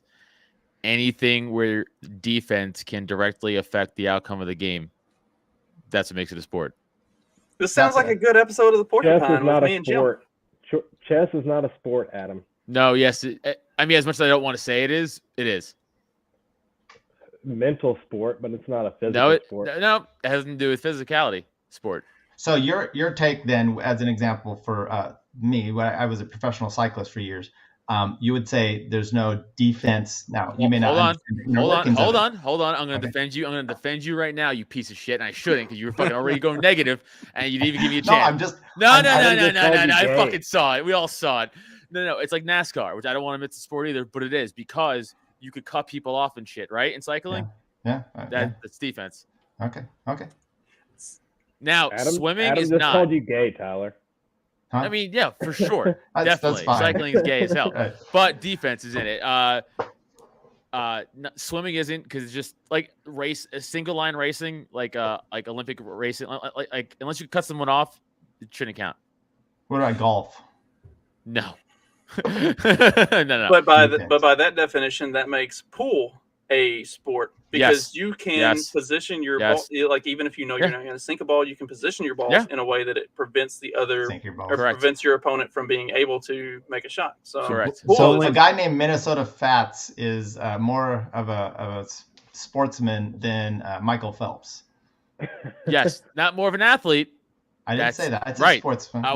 Speaker 10: anything where defense can directly affect the outcome of the game, that's what makes it a sport.
Speaker 14: This sounds like a good episode of the Porcupine with me and Jim.
Speaker 9: Chess is not a sport, Adam.
Speaker 10: No, yes. I mean, as much as I don't want to say it is, it is.
Speaker 9: Mental sport, but it's not a physical sport.
Speaker 10: No, it has nothing to do with physicality sport.
Speaker 8: So your take then, as an example for me, when I was a professional cyclist for years, you would say there's no defense. Now you may not.
Speaker 10: Hold on. I'm going to defend you. I'm going to defend you right now, you piece of shit. And I shouldn't, because you were fucking already going negative, and you didn't even give me a chance. No. I fucking saw it. We all saw it. No. It's like NASCAR, which I don't want to admit it's a sport either, but it is, because you could cut people off and shit, right? In cycling, that's defense.
Speaker 8: Okay.
Speaker 10: Now swimming
Speaker 9: Adam
Speaker 10: is
Speaker 9: just
Speaker 10: not.
Speaker 9: Called you gay, Tyler.
Speaker 8: Huh?
Speaker 10: I mean, yeah, for sure, definitely.
Speaker 8: That's
Speaker 10: Cycling is gay as hell, but defense is in it. Swimming isn't, because it's just like single line racing, like Olympic racing. Like unless you cut someone off, it shouldn't count.
Speaker 8: What about golf?
Speaker 10: No. No.
Speaker 14: But by that definition, that makes pool a sport, because you can position your ball. Like, even if you know you're not going to sink a ball, you can position your balls in a way that it prevents the other, or prevents your opponent from being able to make a shot. So,
Speaker 10: correct.
Speaker 8: So a guy named Minnesota Fats is more of a sportsman than Michael Phelps.
Speaker 10: Yes, not more of an athlete.
Speaker 8: I didn't say that. It's
Speaker 10: right.
Speaker 8: a sportsman.
Speaker 10: I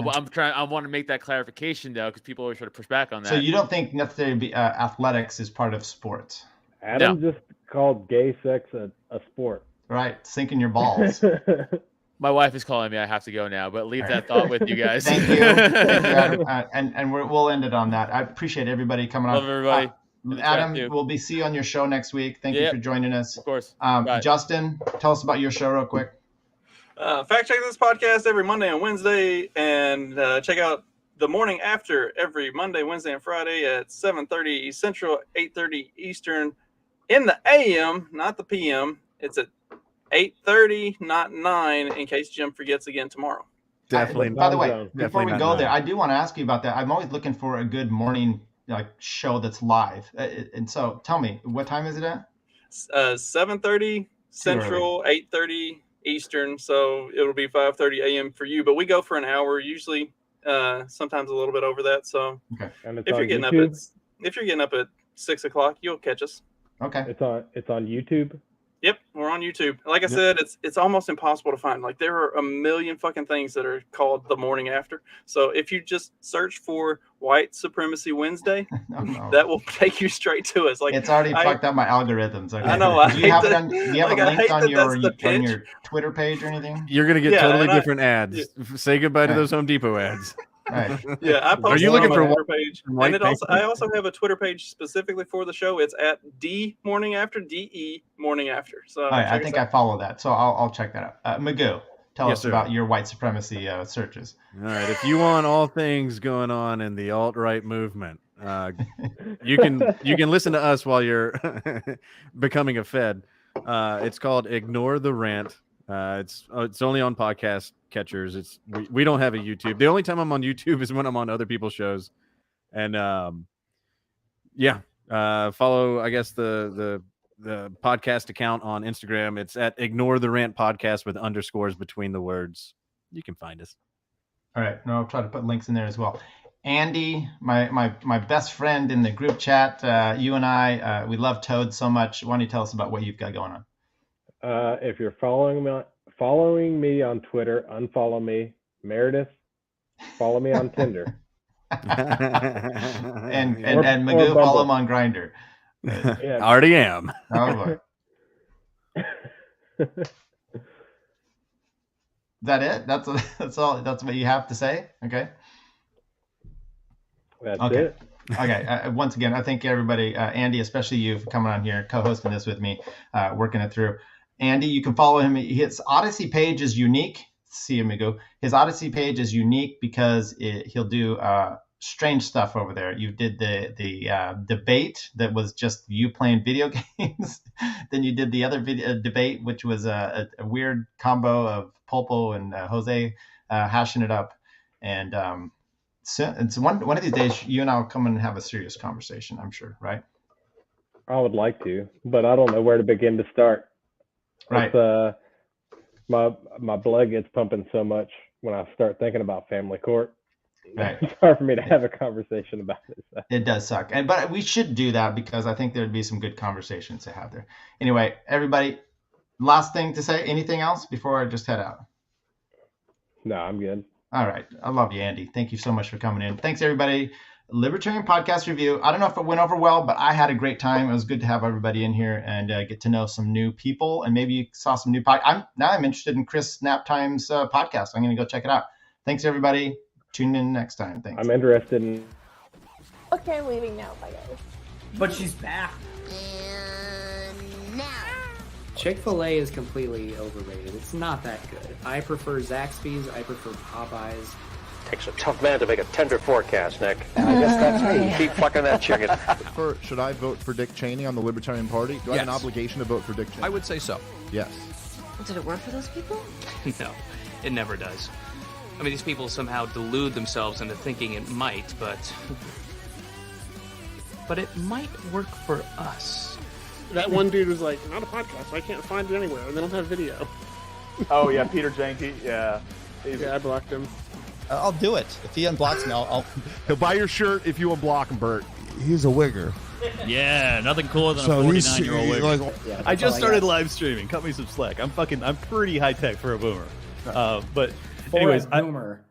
Speaker 10: want to make that clarification, though, because people always try to push back on that.
Speaker 8: So you don't think necessarily athletics is part of sports?
Speaker 9: Adam just called gay sex a sport.
Speaker 8: Right, sinking your balls.
Speaker 10: My wife is calling me. I have to go now, but leave that thought with you guys.
Speaker 8: Thank you. Adam. And we'll end it on that. I appreciate everybody coming on.
Speaker 10: Love everybody.
Speaker 8: Adam, we'll see you on your show next week. Thank you for joining us.
Speaker 10: Of course.
Speaker 8: Justin, tell us about your show real quick.
Speaker 14: Fact check this podcast every Monday and Wednesday, and check out The Morning After every Monday, Wednesday, and Friday at 7:30 Central, 8:30 Eastern in the AM, not the PM. It's at 8:30, not 9, in case Jim forgets again tomorrow.
Speaker 8: Definitely. By the way, before we go there, I do want to ask you about that. I'm always looking for a good morning show that's live. And so tell me, what time is it at?
Speaker 14: 7:30 Central, 8:30 Eastern, so it'll be 5:30 a.m. for you. But we go for an hour, usually, sometimes a little bit over that. So if you're getting up at 6 o'clock, you'll catch us.
Speaker 8: Okay.
Speaker 9: It's on YouTube.
Speaker 14: Yep, we're on YouTube. Like I said, it's almost impossible to find. Like, there are a million fucking things that are called The Morning After. So if you just search for White Supremacy Wednesday, that will take you straight to us. Like,
Speaker 8: it's already fucked up my algorithms. Okay.
Speaker 14: I know.
Speaker 8: Do you have a link on your Twitter page or anything?
Speaker 12: You're gonna get totally different ads. Say goodbye to those Home Depot ads.
Speaker 8: Right.
Speaker 14: Yeah, I post
Speaker 12: Are you looking for
Speaker 14: Twitter page, and I also have a Twitter page specifically for the show. It's at D Morning After, DE Morning After. So
Speaker 8: all right, I think I follow that, so I'll check that out. Magoo, tell us about your white supremacy searches.
Speaker 12: All right, if you want all things going on in the alt-right movement, you can listen to us while you're becoming a Fed. It's called Ignore the Rant. It's only on podcast catchers. We don't have a YouTube. The only time I'm on YouTube is when I'm on other people's shows. And follow, I guess, the podcast account on Instagram. It's at Ignore the Rant Podcast with underscores between the words. You can find us.
Speaker 8: All right. No, I'll try to put links in there as well. Andy, my best friend in the group chat, you and I, we love Toad so much. Why don't you tell us about what you've got going on?
Speaker 9: If you're following me on Twitter, unfollow me. Meredith, follow me on Tinder.
Speaker 8: and Magoo, follow him on Grindr.
Speaker 12: Yeah. Already am.
Speaker 8: Oh boy. Is that it? That's all. That's what you have to say. Okay.
Speaker 9: That's it.
Speaker 8: Okay. Once again, I thank everybody, Andy, especially you, for coming on here, co-hosting this with me, working it through. Andy, you can follow him. His Odyssey page is unique. See him go. His Odyssey page is unique because he'll do strange stuff over there. You did the debate that was just you playing video games. Then you did the other debate, which was a weird combo of Polpo and Jose hashing it up. And so it's one of these days you and I will come and have a serious conversation, I'm sure, right?
Speaker 9: I would like to, but I don't know where to begin to start.
Speaker 8: Right.
Speaker 9: It's, my blood gets pumping so much when I start thinking about family court.
Speaker 8: Right.
Speaker 9: It's hard for me to have a conversation about it. So.
Speaker 8: It does suck. But we should do that because I think there'd be some good conversations to have there. Anyway, everybody, last thing to say, anything else before I just head out?
Speaker 9: No, I'm good.
Speaker 8: All right. I love you, Andy. Thank you so much for coming in. Thanks, everybody. Libertarian Podcast Review. I don't know if it went over well, but I had a great time. It was good to have everybody in here and get to know some new people, and maybe you saw some new I'm interested in Chris Snaptime's podcast. I'm going to go check it out. Thanks, everybody. Tune in next time. Thanks.
Speaker 9: I'm interested in.
Speaker 15: Okay, I'm leaving now. Bye, guys.
Speaker 16: But she's back.
Speaker 15: And now.
Speaker 16: Chick-fil-A is completely overrated. It's not that good. I prefer Zaxby's. I prefer Popeyes.
Speaker 17: Takes a tough man to make a tender forecast, Nick. And I guess that's me. Keep fucking that chicken.
Speaker 18: Should I vote for Dick Cheney on the Libertarian Party? Do I have an obligation to vote for Dick Cheney?
Speaker 19: I would say so.
Speaker 18: Yes.
Speaker 15: Did it work for those people?
Speaker 19: No, it never does. I mean, these people somehow delude themselves into thinking it might, but it might work for us.
Speaker 20: That one dude was like, not a podcast. I can't find it anywhere. And they don't have video.
Speaker 21: Oh, yeah, Peter Janke. Yeah.
Speaker 20: Yeah, I blocked him.
Speaker 22: I'll do it. If he unblocks me, I'll...
Speaker 18: He'll buy your shirt if you unblock him, Bert. He's a wigger.
Speaker 23: Yeah, nothing cooler than a 49-year-old wigger. I just started live streaming. Cut me some slack. I'm pretty high tech for a boomer. But anyways,
Speaker 16: boomer.